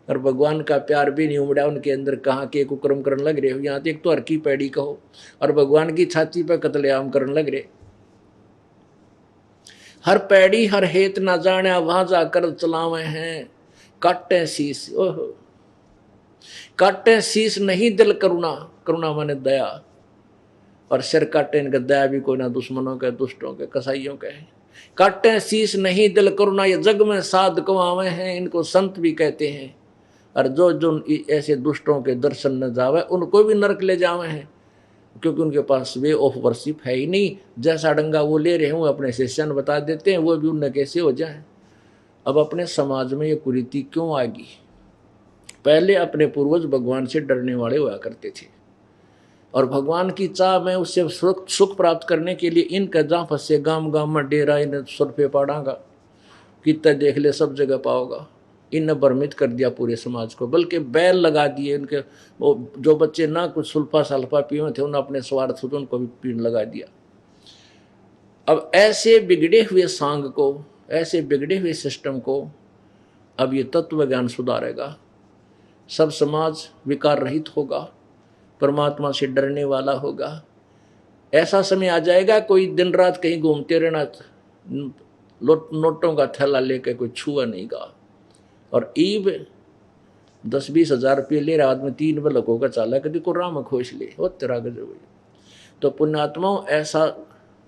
[SPEAKER 1] और भगवान का प्यार भी नहीं उमड़ा उनके अंदर, कहाँ के कुकर्म करने लग रहे हो। यहाँ तक तो हर की पैड़ी कहो और भगवान की छाती पर कत्लेआम करने लग रहे। हर पैड़ी हर हेत ना जाना वहां जाकर चलावे हैं, काटे शीस, ओहो काटे शीस नहीं दिल करुणा, करुणा माने दया, और सिर काटे इनका दया भी कोई ना, दुश्मनों के, दुष्टों के, कसाइयों के। काटे शीस नहीं दिल करुणा ये जग में साध कवावे हैं, इनको संत भी कहते हैं। और जो जो ऐसे दुष्टों के दर्शन न जावे उनको भी नरक ले जावे हैं, क्योंकि उनके पास वे ऑफ वर्शिप है ही नहीं। जैसा डंगा वो ले रहे हों अपने शिष्यन बता देते हैं, वो भी उनने कैसे हो जाए। अब अपने समाज में ये कुरीति क्यों आ गई? पहले अपने पूर्वज भगवान से डरने वाले हुआ करते थे, और भगवान की चाह में उससे सुख प्राप्त करने के लिए इनका जहाँ फंसे गांव गांव में डेरा, इन्हें सुरफे पाड़ागा, कितना देख ले सब जगह पाओगा। इनने भ्रमित कर दिया पूरे समाज को, बल्कि बैल लगा दिए इनके। वो जो बच्चे ना कुछ सुल्फा सल्फा पिए थे उन्होंने अपने स्वार्थ से उनको भी पीने लगा दिया। अब ऐसे बिगड़े हुए सांग को, ऐसे बिगड़े हुए सिस्टम को अब ये तत्व ज्ञान सुधारेगा, सब समाज विकार रहित होगा, परमात्मा से डरने वाला होगा। ऐसा समय आ जाएगा कोई दिन रात कहीं घूमते रहना, नोटों का थैला लेकर कोई छुआ नहीं गा, और ईब 10-20 हजार रुपये ले रहा आदमी 3 बलकों का चाला कभी को राम खोज ले, वो तेरा गजब। तो पुण्यात्माओं, ऐसा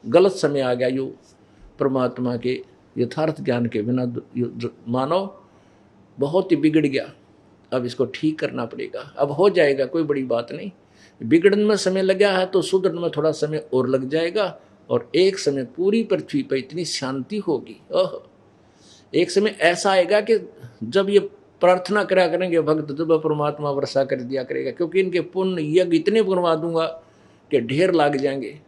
[SPEAKER 1] गलत समय आ गया यू परमात्मा के यथार्थ ज्ञान के बिना मानव बहुत ही बिगड़ गया। अब इसको ठीक करना पड़ेगा, अब हो जाएगा, कोई बड़ी बात नहीं। बिगड़ने में समय लगा है तो सुधरने में थोड़ा समय और लग जाएगा, और एक समय पूरी पृथ्वी पर इतनी शांति होगी। ओह, एक समय ऐसा आएगा कि जब ये प्रार्थना करा करेंगे भक्त, जब परमात्मा वर्षा कर दिया करेगा, क्योंकि इनके पुण्य यज्ञ इतने बनवा दूंगा कि ढेर लाग जाएंगे।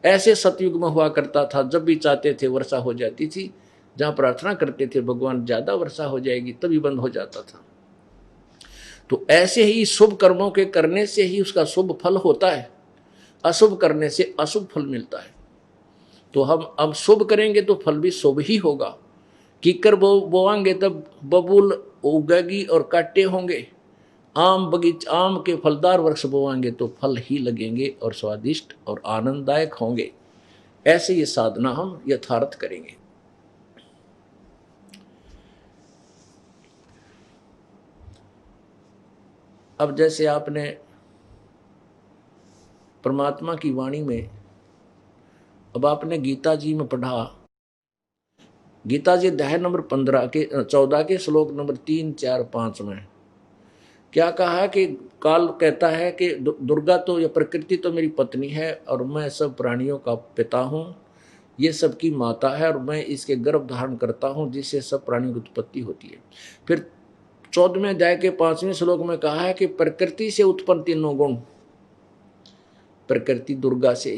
[SPEAKER 1] ऐसे सतयुग में हुआ करता था, जब भी चाहते थे वर्षा हो जाती थी, जहाँ प्रार्थना करते थे भगवान ज़्यादा वर्षा हो जाएगी तभी बंद हो जाता था। तो ऐसे ही शुभ कर्मों के करने से ही उसका शुभ फल होता है, अशुभ करने से अशुभ फल मिलता है। तो हम अब शुभ करेंगे तो फल भी शुभ ही होगा। कीकर बोवाएंगे तब बबूल उगेगी और कांटे होंगे, आम आम के फलदार वृक्ष बोवाएंगे तो फल ही लगेंगे और स्वादिष्ट और आनंददायक होंगे। ऐसे ये साधना हम यथार्थ करेंगे। अब जैसे आपने परमात्मा की वाणी में, अब आपने गीता जी में पढ़ा, गीता जी अध्याय नंबर 14 के श्लोक नंबर 3, 4, 5 में क्या कहा है कि काल कहता है कि दुर्गा तो या प्रकृति तो मेरी पत्नी है और मैं सब प्राणियों का पिता हूँ, ये सबकी माता है और मैं इसके गर्भ धारण करता हूँ जिससे सब प्राणियों की उत्पत्ति होती है। फिर 14वें अध्याय के 5वें श्लोक में कहा है कि प्रकृति से उत्पन्न तीनों गुण, प्रकृति दुर्गा से,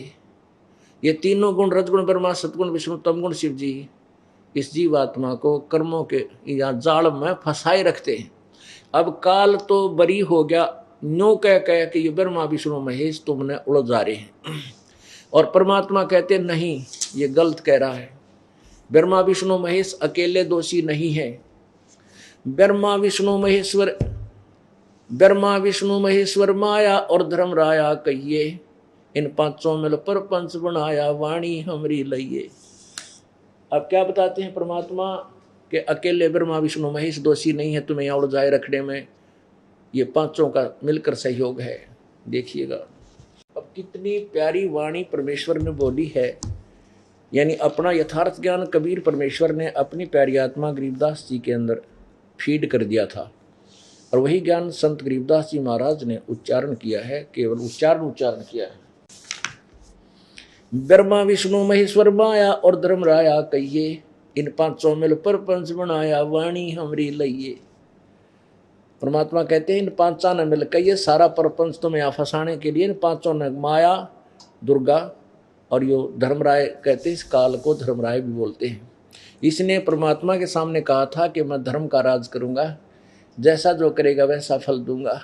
[SPEAKER 1] ये तीनों गुण रजगुण ब्रह्मा, सतगुण विष्णु, तमगुण शिव जी, इस जीवात्मा को कर्मों के या जाल में फंसाए रखते हैं। अब काल तो बरी हो गया, न्यू कह कि ये ब्रह्मा विष्णु महेश तुमने उलझा रहे हैं। और परमात्मा कहते नहीं, ये गलत कह रहा है। ब्रह्मा विष्णु महेश अकेले दोषी नहीं है। ब्रह्मा विष्णु महेश्वर माया और धर्म राया कहिए, इन पांचों मिल पर पंच बनाया वाणी हमरी लइए। अब क्या बताते हैं परमात्मा के अकेले ब्रह्मा विष्णु महेश दोषी नहीं है तुम्हें यहाँ उलझाए रखने में, ये पांचों का मिलकर सहयोग है। देखिएगा अब कितनी प्यारी वाणी परमेश्वर ने बोली है, यानी अपना यथार्थ ज्ञान कबीर परमेश्वर ने अपनी प्यारी आत्मा गरीबदास जी के अंदर फीड कर दिया था, और वही ज्ञान संत गरीबदास जी महाराज ने उच्चारण किया है, केवल उच्चारण किया है। ब्रह्मा विष्णु महेश्वर माया और धर्म राया कहिए, इन पांचों मिल पर पंच बनाया वाणी हमरी लइए। परमात्मा कहते हैं इन पांचों ने मिलकर ये सारा परपंच तुम्हें यहाँ फंसाने के लिए, इन पांचों ने माया दुर्गा और यो धर्मराय कहते हैं, इस काल को धर्मराय भी बोलते हैं। इसने परमात्मा के सामने कहा था कि मैं धर्म का राज करूंगा, जैसा जो करेगा वैसा फल दूंगा,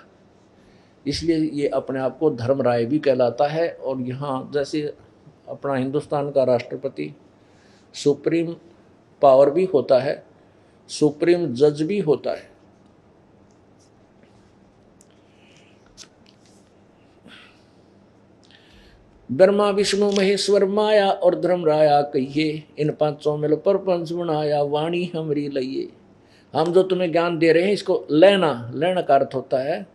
[SPEAKER 1] इसलिए ये अपने आप को धर्मराय भी कहलाता है। और यहाँ जैसे अपना हिंदुस्तान का राष्ट्रपति सुप्रीम पावर भी होता है, सुप्रीम जज भी होता है। ब्रह्मा विष्णु महेश्वर माया और धर्म राया कहिए, इन पांचों मिल पर पंच बनाया वाणी हमरी लइए। हम जो तुम्हें ज्ञान दे रहे हैं इसको लेना का अर्थ होता है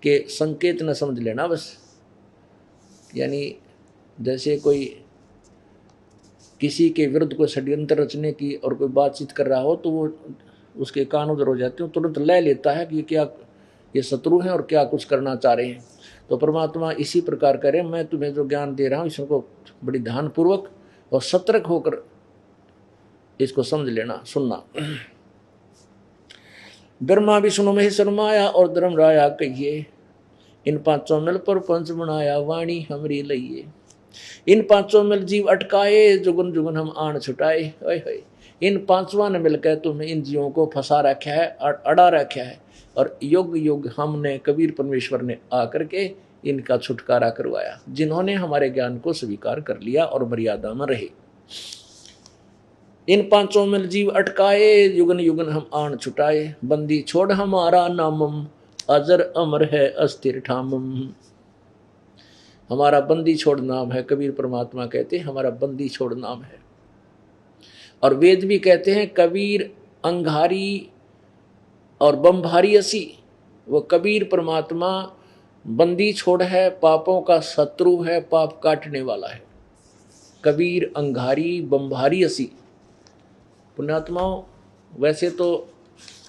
[SPEAKER 1] कि संकेत न समझ लेना बस। यानी जैसे कोई किसी के विरुद्ध कोई षड्यंत्र रचने की और कोई बातचीत कर रहा हो तो वो उसके कान उधर हो जाते हो, तुरंत ले लेता है कि क्या ये शत्रु हैं और क्या कुछ करना चाह रहे हैं। तो परमात्मा इसी प्रकार करे, मैं तुम्हें जो ज्ञान दे रहा हूँ इसको बड़ी ध्यानपूर्वक और सतर्क होकर इसको समझ लेना, सुनना। ब्रह्मा विष्णु महेश्वर माया और धर्म राया कहिए, इन पांचों मिल पर पंच बनाया वाणी हमरी लइए। इन पांचों मिल जीव अटकाए, जुगन जुगन हम आन छुटाए। ओए इन पांचवा ने मिलकर तुम्हें इन जीवों को फंसा रखा है, अड़ा रखा है, और युग युग हमने कबीर परमेश्वर ने आकर के इनका छुटकारा करवाया, जिन्होंने हमारे ज्ञान को स्वीकार कर लिया और मर्यादा में रहे। इन पांचों मिल जीव अटकाए, युगन युगन हम आन छुटाए। बंदी छोड़ हमारा नामम, अजर अमर है अस्थिर ठामम। हमारा बंदी छोड़ नाम है, कबीर परमात्मा कहते हैं हमारा बंदी छोड़ नाम है। और वेद भी कहते हैं कबीर अंगारी और बम्भारी असी। वो कबीर परमात्मा बंदी छोड़ है, पापों का शत्रु है, पाप काटने वाला है। कबीर अंगारी बम्भारी असी। पुण्यात्माओं, वैसे तो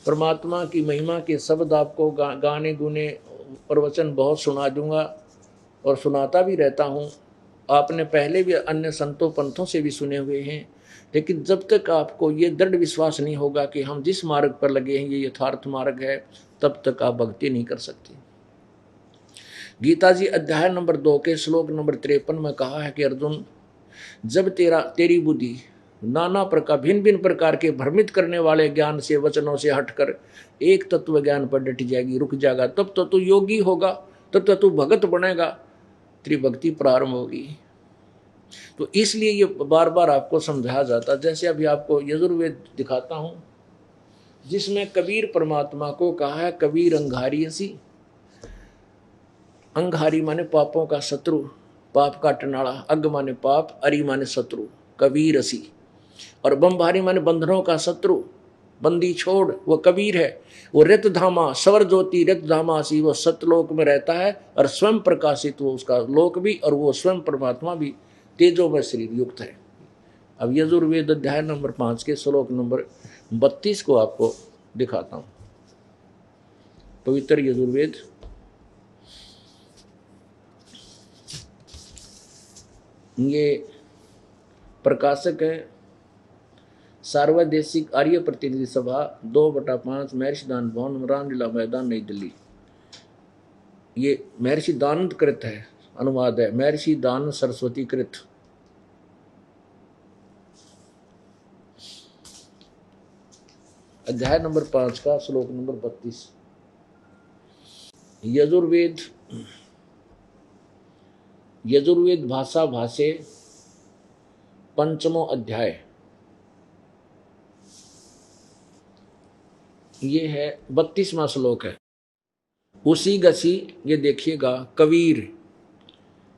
[SPEAKER 1] परमात्मा की महिमा के शब्द आपको गाने गुने प्रवचन बहुत सुना दूंगा और सुनाता भी रहता हूँ। आपने पहले भी अन्य संतों पंथों से भी सुने हुए हैं, लेकिन जब तक आपको ये दृढ़ विश्वास नहीं होगा कि हम जिस मार्ग पर लगे हैं ये यथार्थ मार्ग है, तब तक आप भक्ति नहीं कर सकते। गीता जी अध्याय नंबर 2 के श्लोक नंबर 53 में कहा है कि अर्जुन, जब तेरी बुद्धि नाना प्रकार भिन्न भिन्न प्रकार के भ्रमित करने वाले ज्ञान से वचनों से हटकर एक तत्व ज्ञान पर डट जाएगी, रुक जाएगा, तब तो तू योगी होगा, तब तो तू भगत बनेगा, तेरी भक्ति प्रारंभ होगी। तो इसलिए ये बार बार आपको समझाया जाता। जैसे अभी आपको यजुर्वेद दिखाता हूँ, जिसमें कबीर परमात्मा को कहा है कबीर अंगारी असी। अंगारी माने पापों का शत्रु, पाप काटने वाला। अग माने पाप, अरि माने शत्रु, कबीर असी। और बम्भारी माने बंधनों का शत्रु, बंदी छोड़, वो कबीर है। वो रित धामा स्वर ज्योति रित धामासी, वो सतलोक में रहता है और स्वयं प्रकाशित, वो उसका लोक भी और वो स्वयं परमात्मा भी तेजो में शरीर युक्त है। अब यजुर्वेद अध्याय नंबर 5 के श्लोक नंबर 32 को आपको दिखाता हूं। पवित्र यजुर्वेद ये प्रकाशक है सार्वदेशिक आर्य प्रतिनिधि सभा 2/5 महर्षि दान भवन रामलीला मैदान नई दिल्ली। ये महर्षि दानंद कृत है, अनुवाद है महर्षि दान सरस्वती कृत। अध्याय नंबर 5 का श्लोक नंबर 32। यजुर्वेद भाषा भाषे पंचमो अध्याय, ये है 32वां श्लोक है। उसी गसी, ये देखिएगा कबीर,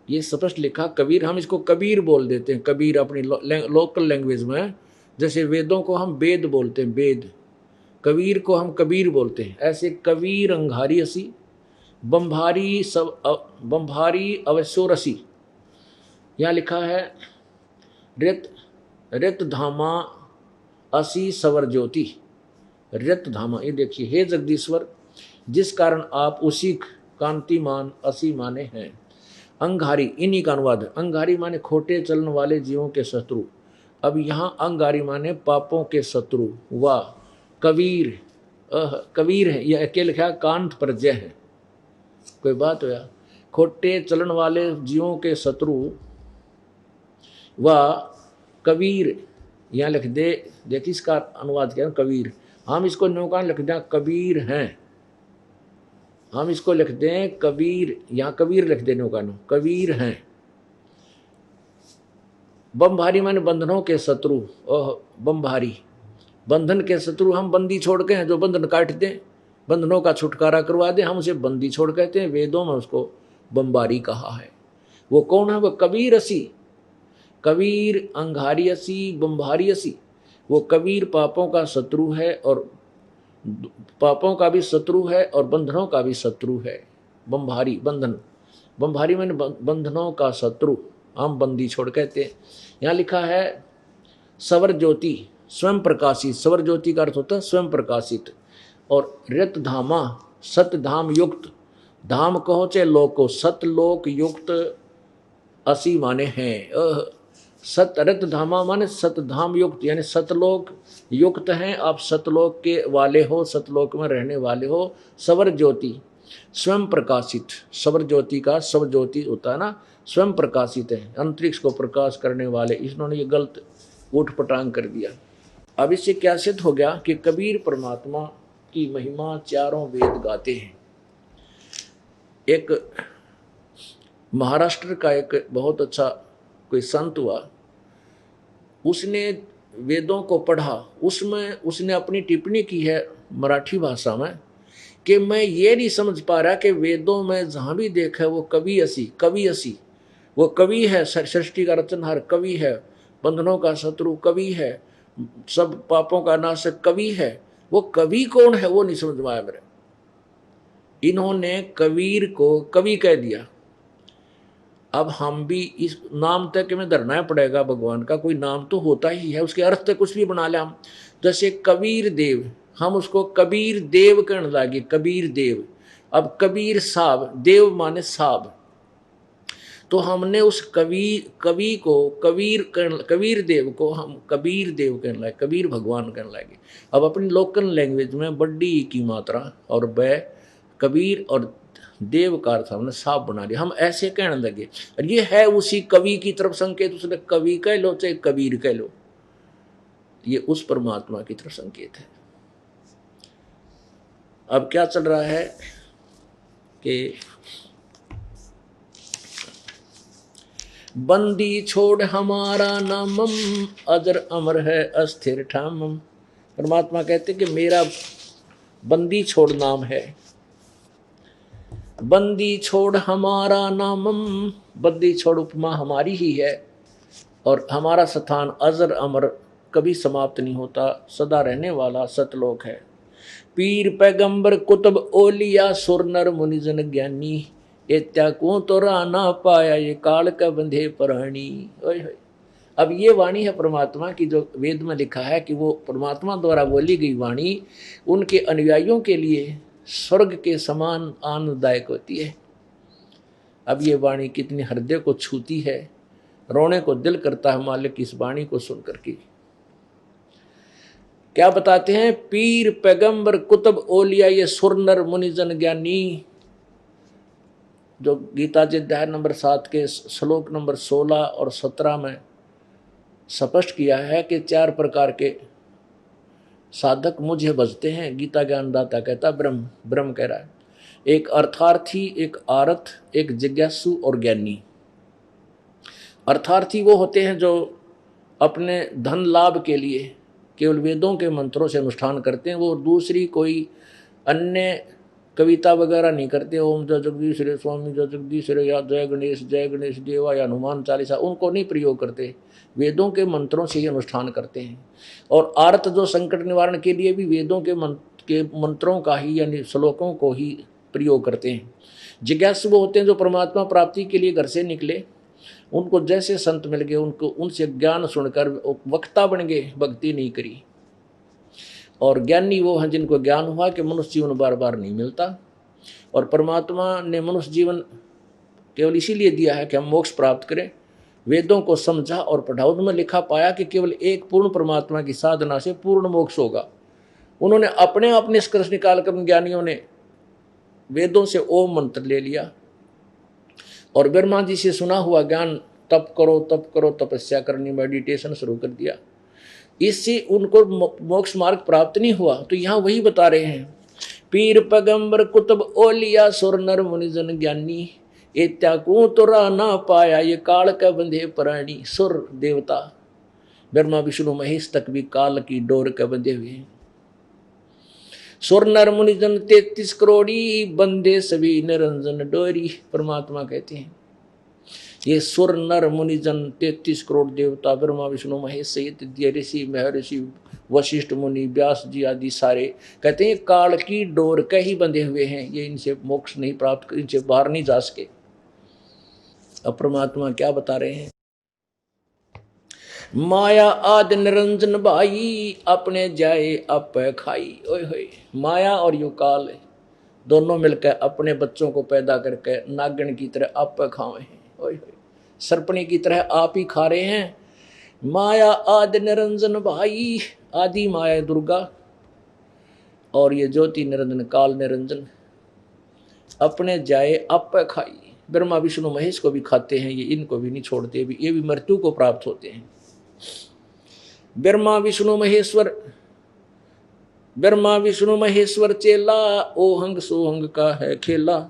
[SPEAKER 1] ये स्पष्ट लिखा कबीर, हम इसको कबीर बोल देते हैं। कबीर अपनी लोकल लैंग्वेज में, जैसे वेदों को हम वेद बोलते हैं, वेद, कबीर को हम कबीर बोलते हैं। ऐसे कबीर अंगारी असी बम्भारी अवश्योरसी, यहाँ लिखा है रित धामा असी सवर ज्योति। रित धामा, ये देखिए, हे जगदीश्वर, जिस कारण आप उसी कांतिमान असी माने हैं। अंगारी, इन्हीं का अनुवाद है। अंगारी माने खोटे चलन वाले जीवों के शत्रु। अब यहाँ अंगारी माने पापों के शत्रु। वाह, कबीर, कबीर है, यह अकेले लिखा कांत प्रजय है, कोई बात हो या। खोटे चलन वाले जीवों के शत्रु व कबीर, यहाँ लिख दे, देखिए इसका अनुवाद क्या है, कबीर। हम इसको नौकान लिख दें कबीर हैं, हम इसको लिख दें कबीर, यहाँ कबीर लिख दे नौकान, कबीर हैं। बमभारी माने बंधनों के शत्रु। ओह, बमभारी, बंधन के शत्रु। हम बंदी छोड़ के हैं, जो बंधन काट दें, बंधनों का छुटकारा करवा दे, हम उसे बंदी छोड़ कहते हैं। वेदों में उसको बमबारी कहा है। वो कौन है? वो कबीर असी, कबीर अंगारी असी बमभारी असी। वो कबीर पापों का शत्रु है, और पापों का भी शत्रु है और बंधनों का भी शत्रु है। बमभारी, बंधन, बमभारी मैंने बंधनों का शत्रु, हम बंदी छोड़ कहते हैं। यहाँ लिखा है सवर ज्योति, स्वयं प्रकाशित। सवर ज्योति का अर्थ होता है स्वयं प्रकाशित। और रित धामा, सत धाम युक्त, धाम कहो चाहे लोको, सतलोक युक्त असी माने हैं। सत रित धामा माने सतधाम युक्त, यानी सतलोक युक्त हैं आप, सतलोक के वाले हो, सतलोक में रहने वाले हो। सवर ज्योति, स्वयं प्रकाशित। सवर ज्योति का स्व ज्योति होता है ना, स्वयं प्रकाशित है, अंतरिक्ष को प्रकाश करने वाले। इन्होंने ये गलत उठ पटांग कर दिया। अब इससे क्या सिद्ध हो गया कि कबीर परमात्मा की महिमा चारों वेद गाते हैं। एक महाराष्ट्र का एक बहुत अच्छा कोई संत हुआ, उसने वेदों को पढ़ा, उसमें उसने अपनी टिप्पणी की है मराठी भाषा में कि मैं ये नहीं समझ पा रहा कि वेदों में जहाँ भी देखा वो कवि असी, वो कवि है, सृष्टि का रचनहार कवि है, बंधनों का शत्रु कवि है, सब पापों का नाशक कवि है। वो कवि कौन है वो नहीं समझ में आया मेरे। इन्होंने कबीर को कवि कह दिया। अब हम भी इस नाम तक में धरना पड़ेगा, भगवान का कोई नाम तो होता ही है, उसके अर्थ तक कुछ भी बना लिया हम। जैसे कबीर देव, हम उसको कबीर देव कहने लगे, कबीर देव। अब कबीर साहब, देव माने साहब, तो हमने उस कवि को कबीर देव को हम कबीर देव कहने लगे, कबीर भगवान कहने लगे। अब अपनी लोकल लैंग्वेज में बड्डी की मात्रा और बै कबीर और देव का अर्थ हमने साफ बना लिया, हम ऐसे कहने लगे। और ये है उसी कवि की तरफ संकेत, उसने कवि कह लो चाहे कबीर कह लो, ये उस परमात्मा की तरफ संकेत है। अब क्या चल रहा है कि बंदी छोड़ हमारा नामम, अजर अमर है अस्थिर ठामम। परमात्मा कहते कि मेरा बंदी छोड़ नाम है, बंदी छोड़ हमारा नामम, बंदी छोड़ उपमा हमारी ही है, और हमारा स्थान अजर अमर कभी समाप्त नहीं होता, सदा रहने वाला सतलोक है। पीर पैगंबर कुतुब ओलिया सुर नर मुनिजन ज्ञानी, इत्या को तो राना पाया ये काल का बंधे प्राणी। अब ये वाणी है परमात्मा की, जो वेद में लिखा है कि वो परमात्मा द्वारा बोली गई वाणी उनके अनुयायियों के लिए स्वर्ग के समान आनंददायक होती है। अब ये वाणी कितनी हृदय को छूती है, रोने को दिल करता है मालिक इस वाणी को सुन करके। क्या बताते हैं? पीर पैगंबर कुतुब ओलिया ये सुर नर मुनिजन ज्ञानी, जो गीता जी अध्याय नंबर 7 के श्लोक नंबर 16 और 17 में स्पष्ट किया है कि 4 प्रकार के साधक मुझे भजते हैं। गीता ज्ञानदाता कहता ब्रह्म, ब्रह्म कह रहा है। एक अर्थार्थी, एक आरथ, एक जिज्ञासु और ज्ञानी। अर्थार्थी वो होते हैं जो अपने धन लाभ के लिए केवल वेदों के मंत्रों से अनुष्ठान करते हैं, वो दूसरी कोई अन्य कविता वगैरह नहीं करते। ओम जय जगदीश रे स्वामी जय जगदीश रे, या जय गणेश देवा, या हनुमान चालीसा, उनको नहीं प्रयोग करते। वेदों के मंत्रों से ही अनुष्ठान करते हैं। और आर्त जो संकट निवारण के लिए भी वेदों के मंत्रों का ही यानी श्लोकों को ही प्रयोग करते हैं। जिज्ञासु वो होते हैं जो परमात्मा प्राप्ति के लिए घर से निकले, उनको जैसे संत मिल गए, उनको उनसे ज्ञान सुनकर वक्ता बन गए, भक्ति नहीं करी। और ज्ञानी वो हैं जिनको ज्ञान हुआ कि मनुष्य जीवन बार बार नहीं मिलता, और परमात्मा ने मनुष्य जीवन केवल इसीलिए दिया है कि हम मोक्ष प्राप्त करें। वेदों को समझा और पढ़ा, उनमें लिखा पाया कि केवल एक पूर्ण परमात्मा की साधना से पूर्ण मोक्ष होगा। उन्होंने अपने आप निष्कर्ष निकाल कर ज्ञानियों ने वेदों से ओम मंत्र ले लिया और ब्रह्मा जी से सुना हुआ ज्ञान तप करो तपस्या करनी, मेडिटेशन शुरू कर दिया। इससे उनको मोक्ष मार्ग प्राप्त नहीं हुआ। तो यहाँ वही बता रहे हैं, पीर पैगंबर कुतुब ओलिया सुर नर मुनिजन ज्ञानी, एत्याकू तुरा ना पाया ये काल का बंधे प्राणी। सुर देवता ब्रह्मा विष्णु महेश तक भी काल की डोर के बंधे हुए हैं। सुर नर मुनिजन 33 करोड़ी बंदे सभी निरंजन डोरी। परमात्मा कहते हैं ये सुर नर मुनिजन 33 करोड़ देवता, ब्रह्मा विष्णु महेश सहित ऋषि महर्षि वशिष्ठ मुनि व्यास जी आदि सारे कहते हैं काल की डोर के ही बंधे हुए हैं। ये इनसे मोक्ष नहीं प्राप्त, इनसे बाहर नहीं जा सके। अब परमात्मा क्या बता रहे हैं, माया आदि निरंजन भाई अपने जाए आप खाई। ओए होए, माया और यो काल दोनों मिलकर अपने बच्चों को पैदा करके नागन की तरह आप खाए हैं। ओए होए, सर्पणी की तरह आप ही खा रहे हैं। माया आदि निरंजन भाई, आदि माया दुर्गा और ये ज्योति निरंजन काल निरंजन अपने जाए आप खाई। ब्रह्मा विष्णु महेश को भी खाते हैं ये, इनको भी नहीं छोड़ते, भी ये भी मृत्यु को प्राप्त होते हैं। ब्रह्मा विष्णु महेश्वर चेला, ओहंग सोहंग का है खेला।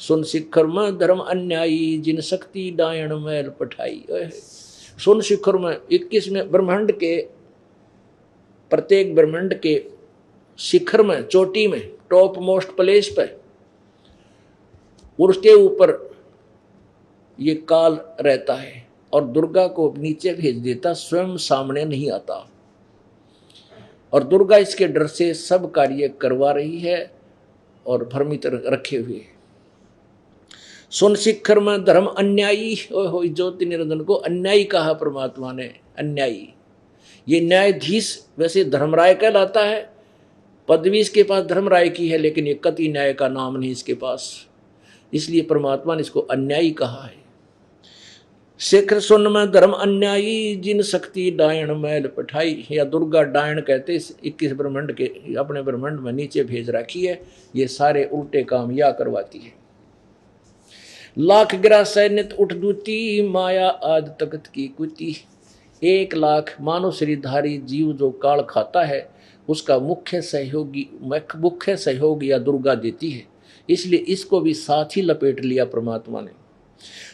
[SPEAKER 1] सुन शिखर में धर्म अन्यायी, जिन शक्ति डायण मैल पठाई। सुन शिखर में 21 में ब्रह्मांड के प्रत्येक ब्रह्मांड के शिखर में, चोटी में, टॉप मोस्ट प्लेस पर, उसके ऊपर ये काल रहता है और दुर्गा को नीचे भेज देता, स्वयं सामने नहीं आता। और दुर्गा इसके डर से सब कार्य करवा रही है और भ्रमित रखे हुए। सुन शिखर में धर्म अन्यायी, हो ज्योति निरंजन को अन्यायी कहा परमात्मा ने। अन्यायी ये न्यायाधीश वैसे धर्मराय कहलाता है, पदवी इसके पास धर्मराय की है, लेकिन ये कति न्याय का नाम नहीं इसके पास, इसलिए परमात्मा ने इसको अन्यायी कहा है। शिखर सुन में धर्म अन्यायी, जिन शक्ति डायण मैल पठाई। या दुर्गा डायण कहते 21 ब्रह्मांड के अपने ब्रह्मांड में नीचे भेज रखी है, ये सारे उल्टे काम या करवाती है। लाख गिरा सैनित उठ दूती, माया आद तकत की कुती। 1 लाख मानव शरीरधारी जीव जो काल खाता है उसका मुख्य सहयोग या दुर्गा देती है, इसलिए इसको भी साथ ही लपेट लिया परमात्मा ने।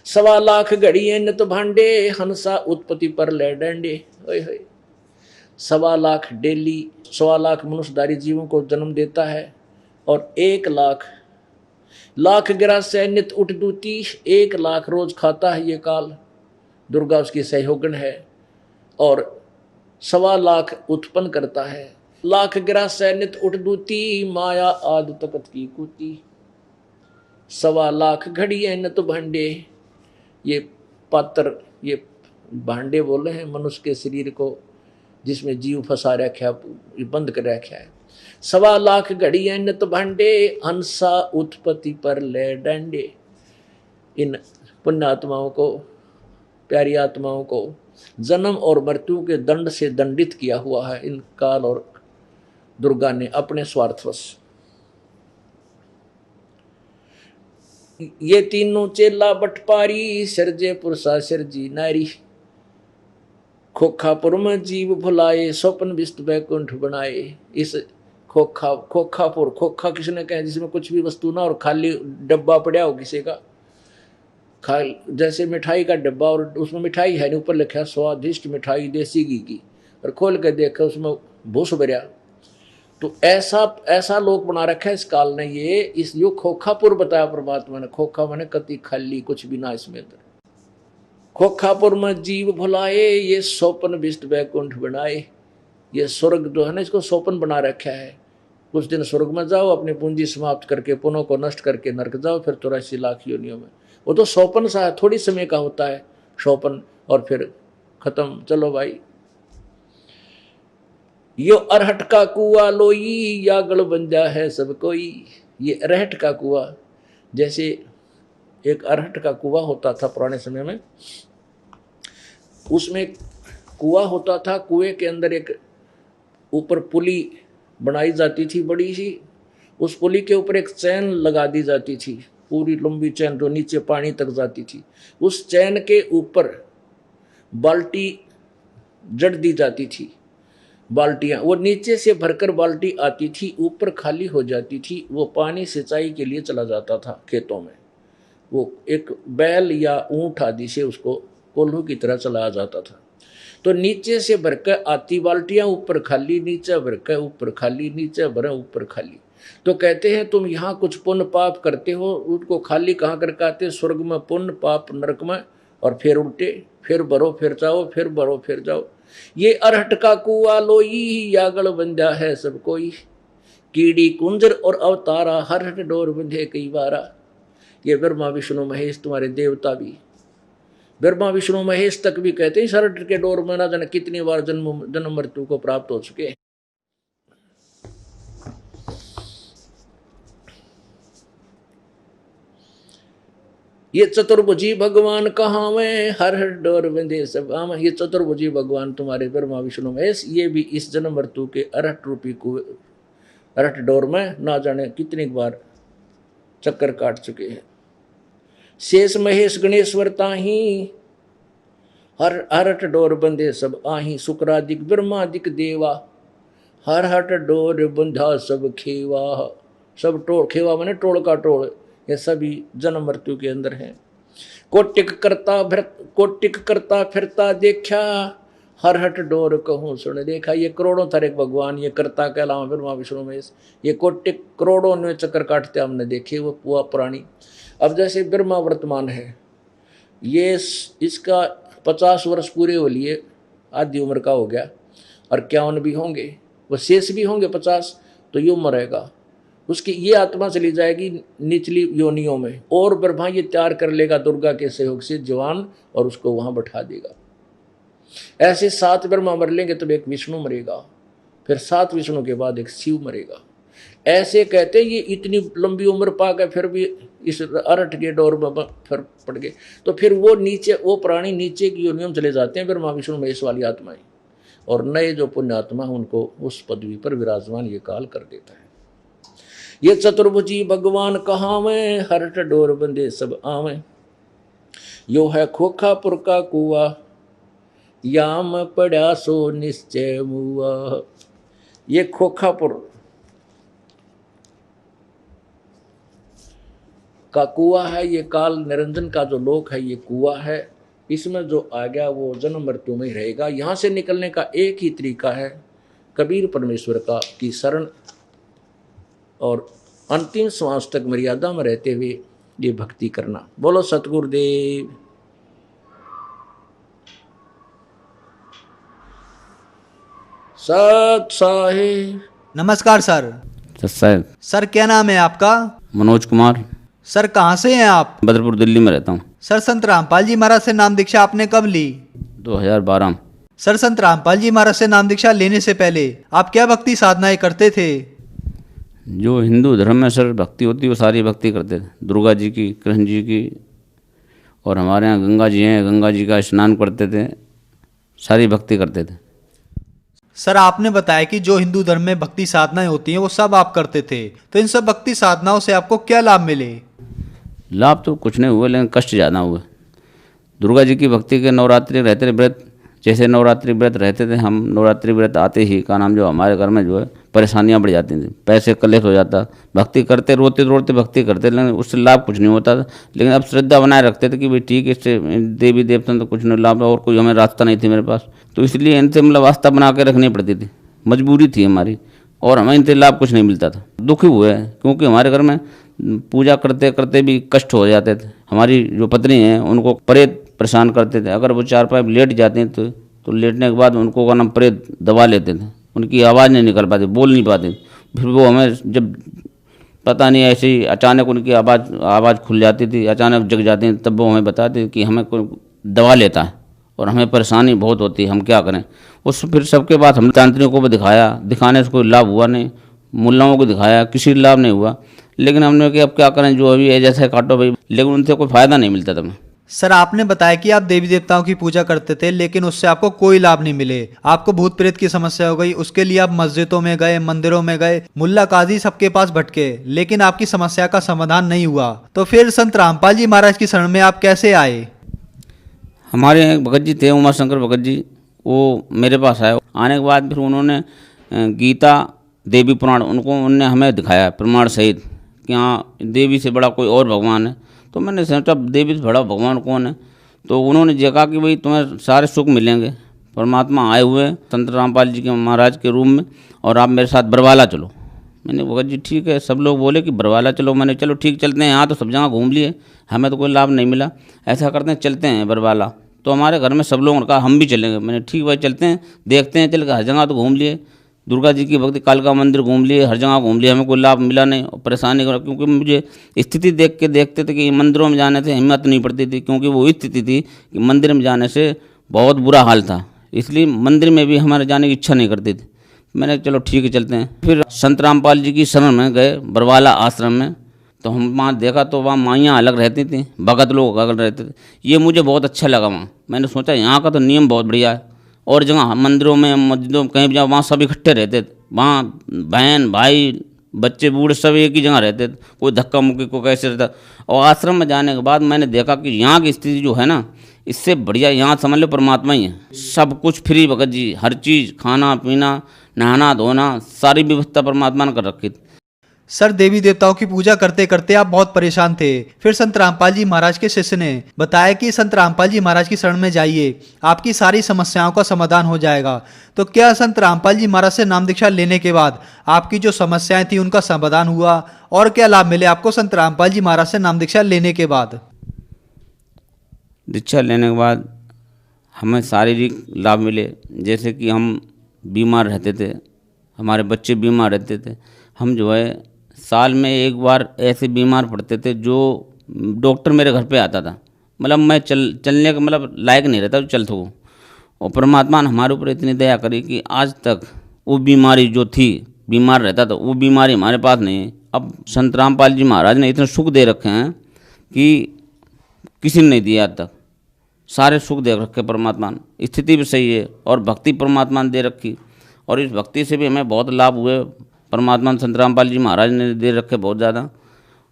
[SPEAKER 1] 1.25 लाख घड़िए नित भांडे, हंसा उत्पत्ति पर ले डंडे। 1.25 लाख डेली 1.25 लाख मनुष्यधारी जीवों को जन्म देता है और 1 लाख गिरा से नित उठ दूती। 1 लाख रोज खाता है ये काल, दुर्गा उसकी सहयोगन है, और 1.25 लाख उत्पन्न करता है। लाख गिरा से नित उठ दूती, माया आद तकत की कुती। 1.25 लाख घड़ी है न तो भांडे, ये पात्र, ये भांडे बोल रहे हैं मनुष्य के शरीर को जिसमें जीव फंसा रखा, बंद कर रखा है। 1.25 लाख घड़ी है न तो भांडे, हंसा उत्पत्ति पर ले डंडे। इन पुण्यात्माओं को, प्यारी आत्माओं को जन्म और मृत्यु के दंड से दंडित किया हुआ है इन काल और दुर्गा ने अपने स्वार्थवश। ये तीनों चेला बटपारी, सिरजे पुरुषा सिरजी नारी। खोखापुर में जीव भुलाए, स्वप्न विष्ट बैकुंठ बनाए। इस खोखापुर, खोखा किसने कहा? जिसमें कुछ भी वस्तु ना और खाली डब्बा पड़ा हो किसी का, जैसे मिठाई का डब्बा और उसमें मिठाई है नहीं, ऊपर लिखा स्वादिष्ट मिठाई देसी घी की, और खोल के देखा उसमें भूस भरिया। तो ऐसा लोक बना रखा है इस काल ने। ये इस जो खोखापुर बताया परमात्मा ने, खोखा माने कति खाली, कुछ भी ना इसमें अंदर। खोखापुर में जीव भुलाए, ये स्वप्न विष्ट बैकुंठ बनाए। ये स्वर्ग जो है ना, इसको स्वप्न बना रखा है। कुछ दिन स्वर्ग में जाओ, अपनी पूंजी समाप्त करके, पुनों को नष्ट करके नरक जाओ, फिर 84 लाख योनियों में। वो तो स्वप्न सा है, थोड़ी समय का होता है स्वप्न, और फिर खत्म। चलो भाई, यो अरहट का कुआ लोई, या गल बंजा है सब कोई। ये अरहट का कुआ, जैसे एक अरहट का कुआ होता था पुराने समय में, उसमें कुआ होता था, कुएं के अंदर एक ऊपर पुली बनाई जाती थी बड़ी सी, उस पुली के ऊपर एक चैन लगा दी जाती थी, पूरी लंबी चैन जो नीचे पानी तक जाती थी। उस चैन के ऊपर बाल्टी जड़ दी जाती थी, बाल्टियां, वो नीचे से भरकर बाल्टी आती थी, ऊपर खाली हो जाती थी। वो पानी सिंचाई के लिए चला जाता था खेतों में। वो एक बैल या ऊंट आदि से उसको कोल्हू की तरह चलाया जाता था। तो नीचे से भरकर आती बाल्टियां, ऊपर खाली, नीचे भरकर ऊपर खाली, नीचे भरे ऊपर खाली। तो कहते हैं तुम यहाँ कुछ पुण्य पाप करते हो, उनको खाली कहाँ करके आते? स्वर्ग में पुण्य, पाप नरक में, और फिर उल्टे, फिर भरो फिर जाओ, फिर भरो फिर जाओ। ये अरहट का कुआ लोई, यागड़ बंधा है सब कोई। कीड़ी कुंजर और अवतारा, हरहट डोर बंधे कई बारा। ये ब्रह्मा विष्णु महेश तुम्हारे देवता भी, ब्रह्मा विष्णु महेश तक भी कहते हैं हरहट के डोर में ना जाने कितनी बार जन्म मृत्यु को प्राप्त हो चुके हैं। ये चतुर्भुजी भगवान कहाँ में, हर हर डोर बंधे सब आम। ये चतुर्भुजी भगवान तुम्हारे ब्रह्मा विष्णु महेश, ये भी इस जन्म मृत्यु के अरहट रूपी कुएं, अरहट डोर में ना जाने कितनी बार चक्कर काट चुके हैं। शेष महेश गणेश्वर ताही, हर हरट डोर बंधे सब आही। शुक्रादिक ब्रह्मादिक देवा, हर हट डोर बंधा सब खेवा। सब टोल, खेवा माने टोल का टोल, ये सभी जन्म मृत्यु के अंदर हैं। कोटिक करता फिरता देखा, हर हट डोर कहूँ सुन देखा। ये करोड़ों तरह भगवान, ये करता के अलावा ब्रह्मा विष्णु महेश, ये कोटिक करोड़ों ने चक्कर काटते हमने देखे, वो पुआ पुरानी। अब जैसे ब्रह्मा वर्तमान है, ये इसका 50 वर्ष पूरे हो लिए, आधी उम्र का हो गया, और 51 भी होंगे, वो शेष भी होंगे 50, तो ये मरेगा। उसकी ये आत्मा चली जाएगी निचली योनियों में, और ब्रह्मा ये तैयार कर लेगा दुर्गा के सहयोग से जवान, और उसको वहां बैठा देगा। ऐसे 7 ब्रह्मा मर लेंगे तब एक विष्णु मरेगा, फिर 7 विष्णु के बाद एक शिव मरेगा। ऐसे कहते ये इतनी लंबी उम्र पा गए, फिर भी इस अरठ के डोर में फिर पड़ गए। तो फिर वो नीचे, वो प्राणी नीचे की योनियों में चले जाते हैं, ब्रह्मा विष्णु महेश वाली आत्माएं, और नए जो पुण्यात्मा उनको उस पदवी पर विराजमान ये काल कर देता है। ये चतुर्भुजी भगवान कहाँ में, हरट डोर बंदे सब आवे। यो है खोखापुर का कुआ, याम पड़ा सो निश्चय मुआ। ये खोखापुर का कुआ है, ये काल निरंजन का जो लोक है, ये कुआ है। इसमें जो आ गया वो जन्म मृत्यु में ही रहेगा। यहाँ से निकलने का एक ही तरीका है, कबीर परमेश्वर का की शरण, और अंतिम श्वास तक मर्यादा में रहते हुए ये भक्ति करना। बोलो सतगुरुदेव। सत साहिब।
[SPEAKER 2] नमस्कार सर।
[SPEAKER 3] साहब।
[SPEAKER 2] सर क्या नाम है आपका?
[SPEAKER 3] मनोज कुमार।
[SPEAKER 2] सर कहाँ से हैं आप?
[SPEAKER 3] बदरपुर दिल्ली में रहता हूँ।
[SPEAKER 2] सर संत रामपाल जी महाराज से नाम दीक्षा आपने कब ली?
[SPEAKER 3] 2012।
[SPEAKER 2] सर संत रामपाल जी महाराज से नाम दीक्षा लेने से पहले आप क्या भक्ति साधनाएं करते थे?
[SPEAKER 3] जो हिंदू धर्म में सर भक्ति होती है वो सारी भक्ति करते थे, दुर्गा जी की, कृष्ण जी की, और हमारे यहाँ गंगा जी हैं, गंगा जी का स्नान करते थे, सारी भक्ति करते थे।
[SPEAKER 2] सर आपने बताया कि जो हिंदू धर्म में भक्ति साधनाएं होती हैं वो सब आप करते थे, तो इन सब भक्ति साधनाओं से आपको क्या लाभ मिले?
[SPEAKER 3] लाभ तो कुछ नहीं हुए, लेकिन कष्ट ज़्यादा हुए। दुर्गा जी की भक्ति के नवरात्रि रहते व्रत जैसे नवरात्रि व्रत रहते थे, हम नवरात्रि व्रत आते ही का नाम जो हमारे घर में जो है परेशानियां बढ़ जाती थी, पैसे कलेश हो जाता, भक्ति करते रोते रोते भक्ति करते, लेकिन उससे लाभ कुछ नहीं होता था। लेकिन अब श्रद्धा बनाए रखते थे कि भाई ठीक है, इससे देवी देवता तो कुछ नहीं लाभ, और कोई हमें रास्ता नहीं थी मेरे पास, तो इसलिए इनसे मतलब वास्ता बना के रखनी पड़ती थी, मजबूरी थी हमारी, और हमें इनसे लाभ कुछ नहीं मिलता था। दुखी हुए क्योंकि हमारे घर में पूजा करते करते भी कष्ट हो जाते थे। हमारी जो पत्नी है उनको प्रेत परेशान करते थे, अगर वो चारपाई लेट जाते हैं तो लेटने के बाद उनको का नाम प्रेत दबा लेते थे, उनकी आवाज़ नहीं निकल पाती, बोल नहीं पाते। फिर वो हमें जब पता नहीं ऐसे ही अचानक उनकी आवाज़ खुल जाती थी, अचानक जग जाती थी, तब वो हमें बताते कि हमें कोई दबा लेता है और हमें परेशानी बहुत होती है, हम क्या करें। उस फिर सबके बाद हम तांत्रिकों को भी दिखाया, दिखाने से कोई लाभ हुआ नहीं, मुल्लाओं को दिखाया, किसी लाभ नहीं हुआ। लेकिन हमने कि अब क्या करें, जो अभी है जैसे काटो भाई, लेकिन उनसे कोई फ़ायदा नहीं मिलता था हमें।
[SPEAKER 2] सर आपने बताया कि आप देवी देवताओं की पूजा करते थे लेकिन उससे आपको कोई लाभ नहीं मिले, आपको भूत प्रेत की समस्या हो गई, उसके लिए आप मस्जिदों में गए, मंदिरों में गए, मुल्ला काजी सबके पास भटके, लेकिन आपकी समस्या का समाधान नहीं हुआ। तो फिर संत रामपाल जी महाराज की शरण में आप कैसे आए?
[SPEAKER 3] हमारे एक भगत जी थे, उमा शंकर भगत जी, वो मेरे पास आए। आने के बाद फिर उन्होंने गीता देवी पुराण उनने हमें दिखाया प्रमाण सहित कि हाँ देवी से बड़ा कोई और भगवान है। तो मैंने सोचा देवी से बड़ा भगवान कौन है, तो उन्होंने ये कहा कि भाई तुम्हें सारे सुख मिलेंगे, परमात्मा आए हुए हैं संत रामपाल जी के महाराज के रूम में, और आप मेरे साथ बरवाला चलो। मैंने भगत जी ठीक है, सब लोग बोले कि बरवाला चलो, मैंने चलो ठीक चलते हैं, यहाँ तो सब जगह घूम लिए, हमें तो कोई लाभ नहीं मिला, ऐसा करते हैं चलते हैं बरवाला। तो हमारे घर में सब लोगों ने कहा हम भी चलेंगे। मैंने ठीक भाई चलते हैं, देखते हैं, चल के हर जगह तो घूम लिए, दुर्गा जी की भक्ति, कालका मंदिर घूम लिए, हर जगह घूम लिए, हमें कोई लाभ मिला नहीं और परेशानी, क्योंकि मुझे स्थिति देख के देखते थे कि मंदिरों में जाने से हिम्मत नहीं पड़ती थी, क्योंकि वो स्थिति थी कि मंदिर में जाने से बहुत बुरा हाल था, इसलिए मंदिर में भी हमारे जाने की इच्छा नहीं करती थी। मैंने चलो ठीक है चलते हैं। फिर संत रामपाल जी की शरण में गए बरवाला आश्रम में, तो हम वहाँ देखा तो वहाँ माइयाँ अलग रहती थी, भगत लोग अलग रहते थे, ये मुझे बहुत अच्छा लगा वहाँ। मैंने सोचा यहाँ का तो नियम बहुत बढ़िया है, और जगह मंदिरों में मस्जिदों में कहीं भी जाओ वहाँ सब इकट्ठे रहते थे, वहाँ बहन भाई बच्चे बूढ़े सब एक ही जगह रहते थे, कोई धक्का मुक्की को कैसे रहता। और आश्रम में जाने के बाद मैंने देखा कि यहाँ की स्थिति जो है ना, इससे बढ़िया यहाँ समझ लो परमात्मा ही है, सब कुछ फ्री भगत जी, हर चीज़ खाना पीना नहाना धोना सारी व्यवस्था परमात्मा ने कर रखी थी।
[SPEAKER 2] सर देवी देवताओं की पूजा करते करते आप बहुत परेशान थे, फिर संत रामपाल जी महाराज के शिष्य ने बताया कि संत रामपाल जी महाराज की शरण में जाइए, आपकी सारी समस्याओं का समाधान हो जाएगा। तो क्या संत रामपाल जी महाराज से नाम दीक्षा लेने के बाद आपकी जो समस्याएं थी उनका समाधान हुआ, और क्या लाभ मिले आपको संत रामपाल जी महाराज से नाम दीक्षा लेने के बाद?
[SPEAKER 3] दीक्षा लेने के बाद हमें शारीरिक लाभ मिले, जैसे कि हम बीमार रहते थे, हमारे बच्चे बीमार रहते थे, हम जो है साल में एक बार ऐसे बीमार पड़ते थे जो डॉक्टर मेरे घर पे आता था, मतलब मैं चलने का मतलब लायक नहीं रहता तो चलता हूँ। और परमात्मा ने हमारे ऊपर इतनी दया करी कि आज तक वो बीमारी जो थी, बीमार रहता था, वो बीमारी हमारे पास नहीं है। अब संत रामपाल जी महाराज ने इतने सुख दे रखे हैं कि किसी ने नहीं दिया आज तक, सारे सुख दे रखे परमात्मा ने, स्थिति भी सही है और भक्ति परमात्मा ने दे रखी, और इस भक्ति से भी हमें बहुत लाभ हुए। परमात्मा संत रामपाल जी महाराज ने दे रखे बहुत ज़्यादा।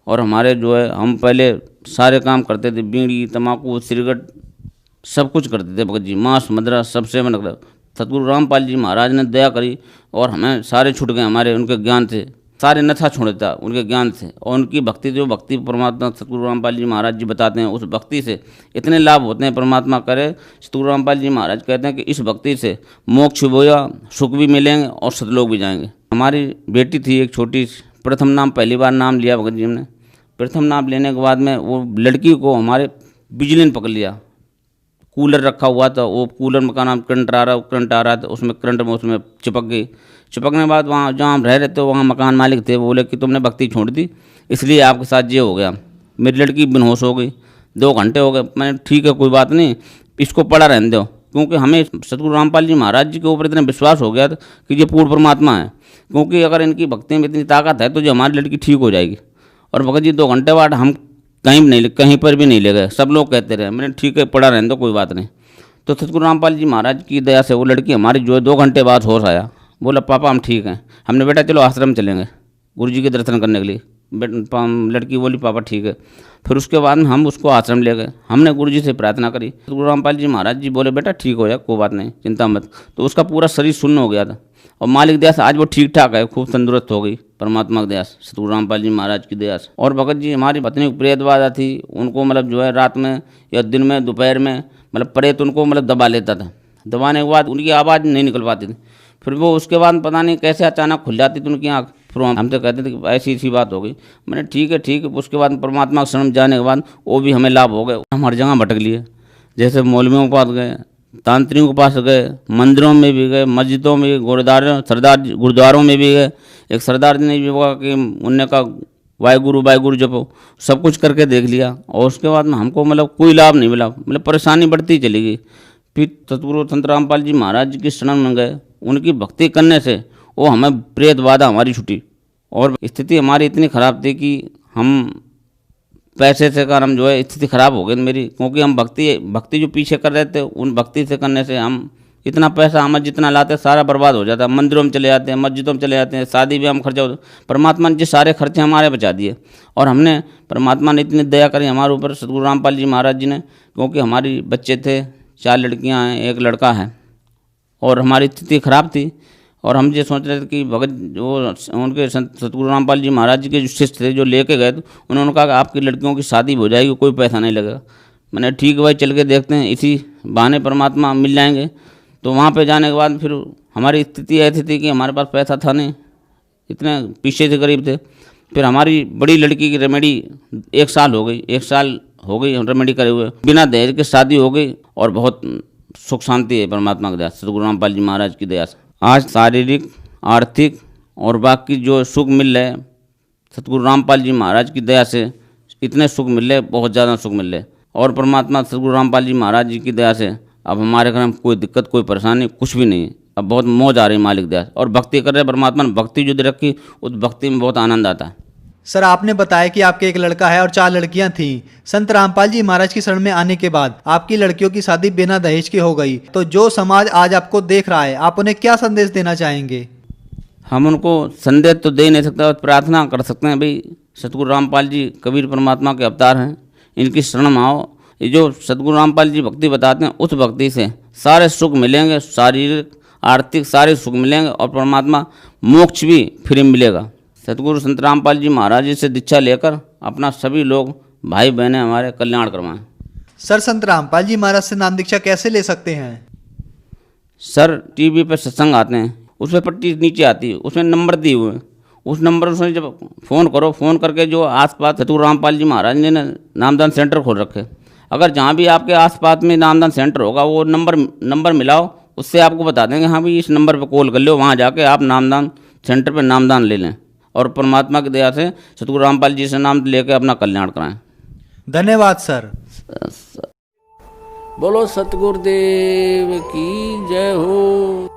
[SPEAKER 3] और हमारे जो है हम पहले सारे काम करते थे, बीड़ी तम्बाकू सिगरेट सब कुछ करते थे भगत जी, मांस मदिरा सबसे मतलब सतगुरु रामपाल जी महाराज ने दया करी और हमें सारे छूट गए हमारे उनके ज्ञान से, सारे नथा छोड़ता उनके ज्ञान से। और उनकी भक्ति जो भक्ति परमात्मा सतगुरु रामपाल जी महाराज जी बताते हैं, उस भक्ति से इतने लाभ होते हैं। परमात्मा करे, सतगुरु रामपाल जी महाराज कहते हैं कि इस भक्ति से मोक्ष होगा, सुख भी मिलेंगे और सतलोक भी जाएंगे। हमारी बेटी थी एक छोटी, प्रथम नाम पहली बार नाम लिया भगत जी ने। प्रथम नाम लेने के बाद में वो लड़की को हमारे बिजली ने पकड़ लिया, कूलर रखा हुआ था, वो कूलर में का नाम करंट आ रहा था, उसमें करंट में उसमें चिपक गई। चिपकने के बाद वहाँ जहाँ हम रह रहे थे वहाँ मकान मालिक थे, वो बोले कि तुमने भक्ति छोड़ दी इसलिए आपके साथ ये हो गया। मेरी लड़की बेहोश हो गई, 2 घंटे हो गए। मैंने ठीक है कोई बात नहीं, इसको पड़ा रहने दो, क्योंकि हमें सतगुरु रामपाल जी महाराज जी के ऊपर इतना विश्वास हो गया था कि ये पूर्ण परमात्मा है, क्योंकि अगर इनकी भक्ति में इतनी ताकत है तो जो हमारी लड़की ठीक हो जाएगी। और भगत जी 2 घंटे बाद हम कहीं पर भी नहीं ले गए, सब लोग कहते रहे। मैंने ठीक है पड़ा रहने दो कोई बात नहीं। तो सतगुरु रामपाल जी महाराज की दया से वो लड़की हमारी जो है 2 घंटे बाद होश आया, बोला पापा हम ठीक हैं। हमने बेटा चलो आश्रम चलेंगे गुरु जी के दर्शन करने के लिए। लड़की बोली पापा ठीक है। फिर उसके बाद में हम उसको आश्रम ले गए। हमने गुरु जी से प्रार्थना करी। गुरु रामपाल जी महाराज जी बोले बेटा ठीक हो जाए, कोई बात नहीं, चिंता मत। तो उसका पूरा शरीर शून्य हो गया था और मालिक दया से आज वो ठीक ठाक है, खूब तंदुरुस्त हो गई परमात्मा की दया से, सतगुरु रामपाल जी महाराज की दया से। और भगत जी हमारी पत्नी को प्रेत बाधा थी, उनको मतलब जो है रात में या दिन में दोपहर में मतलब प्रेत उनको मतलब दबा लेता था। दबाने के बाद उनकी आवाज़ नहीं निकल पाती थी। फिर वो उसके बाद पता नहीं कैसे अचानक खुल जाती थी उनकी आँख। फिर हमसे कहते थे कि ऐसी ऐसी बात हो गई। मैंने ठीक है। उसके बाद परमात्मा के शरण जाने के बाद वो भी हमें लाभ हो गए। हम हर जगह भटक लिए, जैसे मौलवियों के पास गए, तांत्रिकों के पास गए, मंदिरों में भी गए, मस्जिदों में, गुरुद्वारों में भी गए। एक सरदार जी ने भी बोला कि उनने कहा वाहिगुरु जपो, सब कुछ करके देख लिया और उसके बाद में हमको मतलब कोई लाभ नहीं मिला, मतलब परेशानी बढ़ती चली गई। फिर सतगुरु संत रामपाल जी महाराज जी की शरण में गए। उनकी भक्ति करने से वो हमें प्रेत बाधा हमारी छुटी और स्थिति हमारी इतनी ख़राब थी कि हम पैसे से कर हम जो है स्थिति ख़राब हो गई मेरी, क्योंकि हम भक्ति जो पीछे कर रहे थे उन भक्ति से करने से हम इतना पैसा हमें जितना लाते सारा बर्बाद हो जाता। मंदिरों में चले जाते हैं, मस्जिदों में चले जाते हैं, शादी में हम खर्चा होता। परमात्मा ने जो सारे खर्चे हमारे बचा दिए और हमने परमात्मा ने इतनी दया करी हमारे ऊपर सतगुरु रामपाल जी महाराज जी ने, क्योंकि हमारी बच्चे थे, 4 लड़कियां हैं, 1 लड़का है और हमारी स्थिति खराब थी। और हम ये सोच रहे थे कि भगत जो उनके सतगुरु रामपाल जी महाराज जी के जो शिष्य थे जो लेके गए थे, उन्होंने कहा कि आपकी लड़कियों की शादी हो जाएगी, कोई पैसा नहीं लगेगा। मैंने ठीक है भाई, चल के देखते हैं, इसी बहाने परमात्मा मिल जाएंगे। तो वहाँ पे जाने के बाद फिर हमारी स्थिति ऐसी थी कि हमारे पास पैसा था नहीं, इतने पीछे से गरीब थे। फिर हमारी बड़ी लड़की की रेमेडी 1 साल हो गई रेमेडी करे हुए, बिना दहेज के शादी हो गई और बहुत सुख शांति है परमात्मा की दया से, सतगुरु रामपाल जी महाराज की दया से। आज शारीरिक, आर्थिक और बाकी जो सुख मिल रहे सतगुरु रामपाल जी महाराज की दया से, इतने सुख मिल रहे, बहुत ज़्यादा सुख मिल रहे। और परमात्मा सतगुरु रामपाल जी महाराज जी की दया से अब हमारे घर में कोई दिक्कत, कोई परेशानी, कुछ भी नहीं। अब बहुत मौज आ रही मालिक दया से। और भक्ति कर रहे परमात्मा ने भक्ति जो दे रखी, उस भक्ति में बहुत आनंद आता है।
[SPEAKER 2] सर आपने बताया कि आपके 1 लड़का है और 4 लड़कियां थीं। संत रामपाल जी महाराज की शरण में आने के बाद आपकी लड़कियों की शादी बिना दहेज की हो गई। तो जो समाज आज आपको देख रहा है, आप उन्हें क्या संदेश देना चाहेंगे?
[SPEAKER 3] हम उनको संदेश तो दे नहीं सकते और प्रार्थना कर सकते हैं, भाई सतगुरु रामपाल जी कबीर परमात्मा के अवतार हैं, इनकी शरण में आओ। ये जो सतगुरु रामपाल जी भक्ति बताते हैं, उस भक्ति से सारे सुख मिलेंगे, शारीरिक, आर्थिक सारे सुख मिलेंगे और परमात्मा मोक्ष भी फ्री मिलेगा। सतगुरु संत रामपाल जी महाराज जी से दीक्षा लेकर अपना सभी लोग भाई बहनें हमारे कल्याण करवाएं।
[SPEAKER 2] सर संत रामपाल जी महाराज से नाम दीक्षा कैसे ले सकते हैं?
[SPEAKER 3] सर टीवी पर सत्संग आते हैं, उसमें पट्टी नीचे आती है, उसमें नंबर दिए हुए हैं, उस नंबर से जब फ़ोन करो, फ़ोन करके जो आसपास सतगुरु रामपाल जी महाराज ने नामदान सेंटर खोल रखे, अगर जहाँ भी आपके आसपास में नामदान सेंटर होगा वो नंबर मिलाओ, उससे आपको बता देंगे हाँ भाई इस नंबर पर कॉल कर लो, वहाँ जाके आप नामदान सेंटर पर नामदान ले लें और परमात्मा की दया से सतगुरु रामपाल जी से नाम लेकर अपना कल्याण कराएं।
[SPEAKER 2] धन्यवाद सर।
[SPEAKER 1] बोलो सतगुरुदेव की जय हो।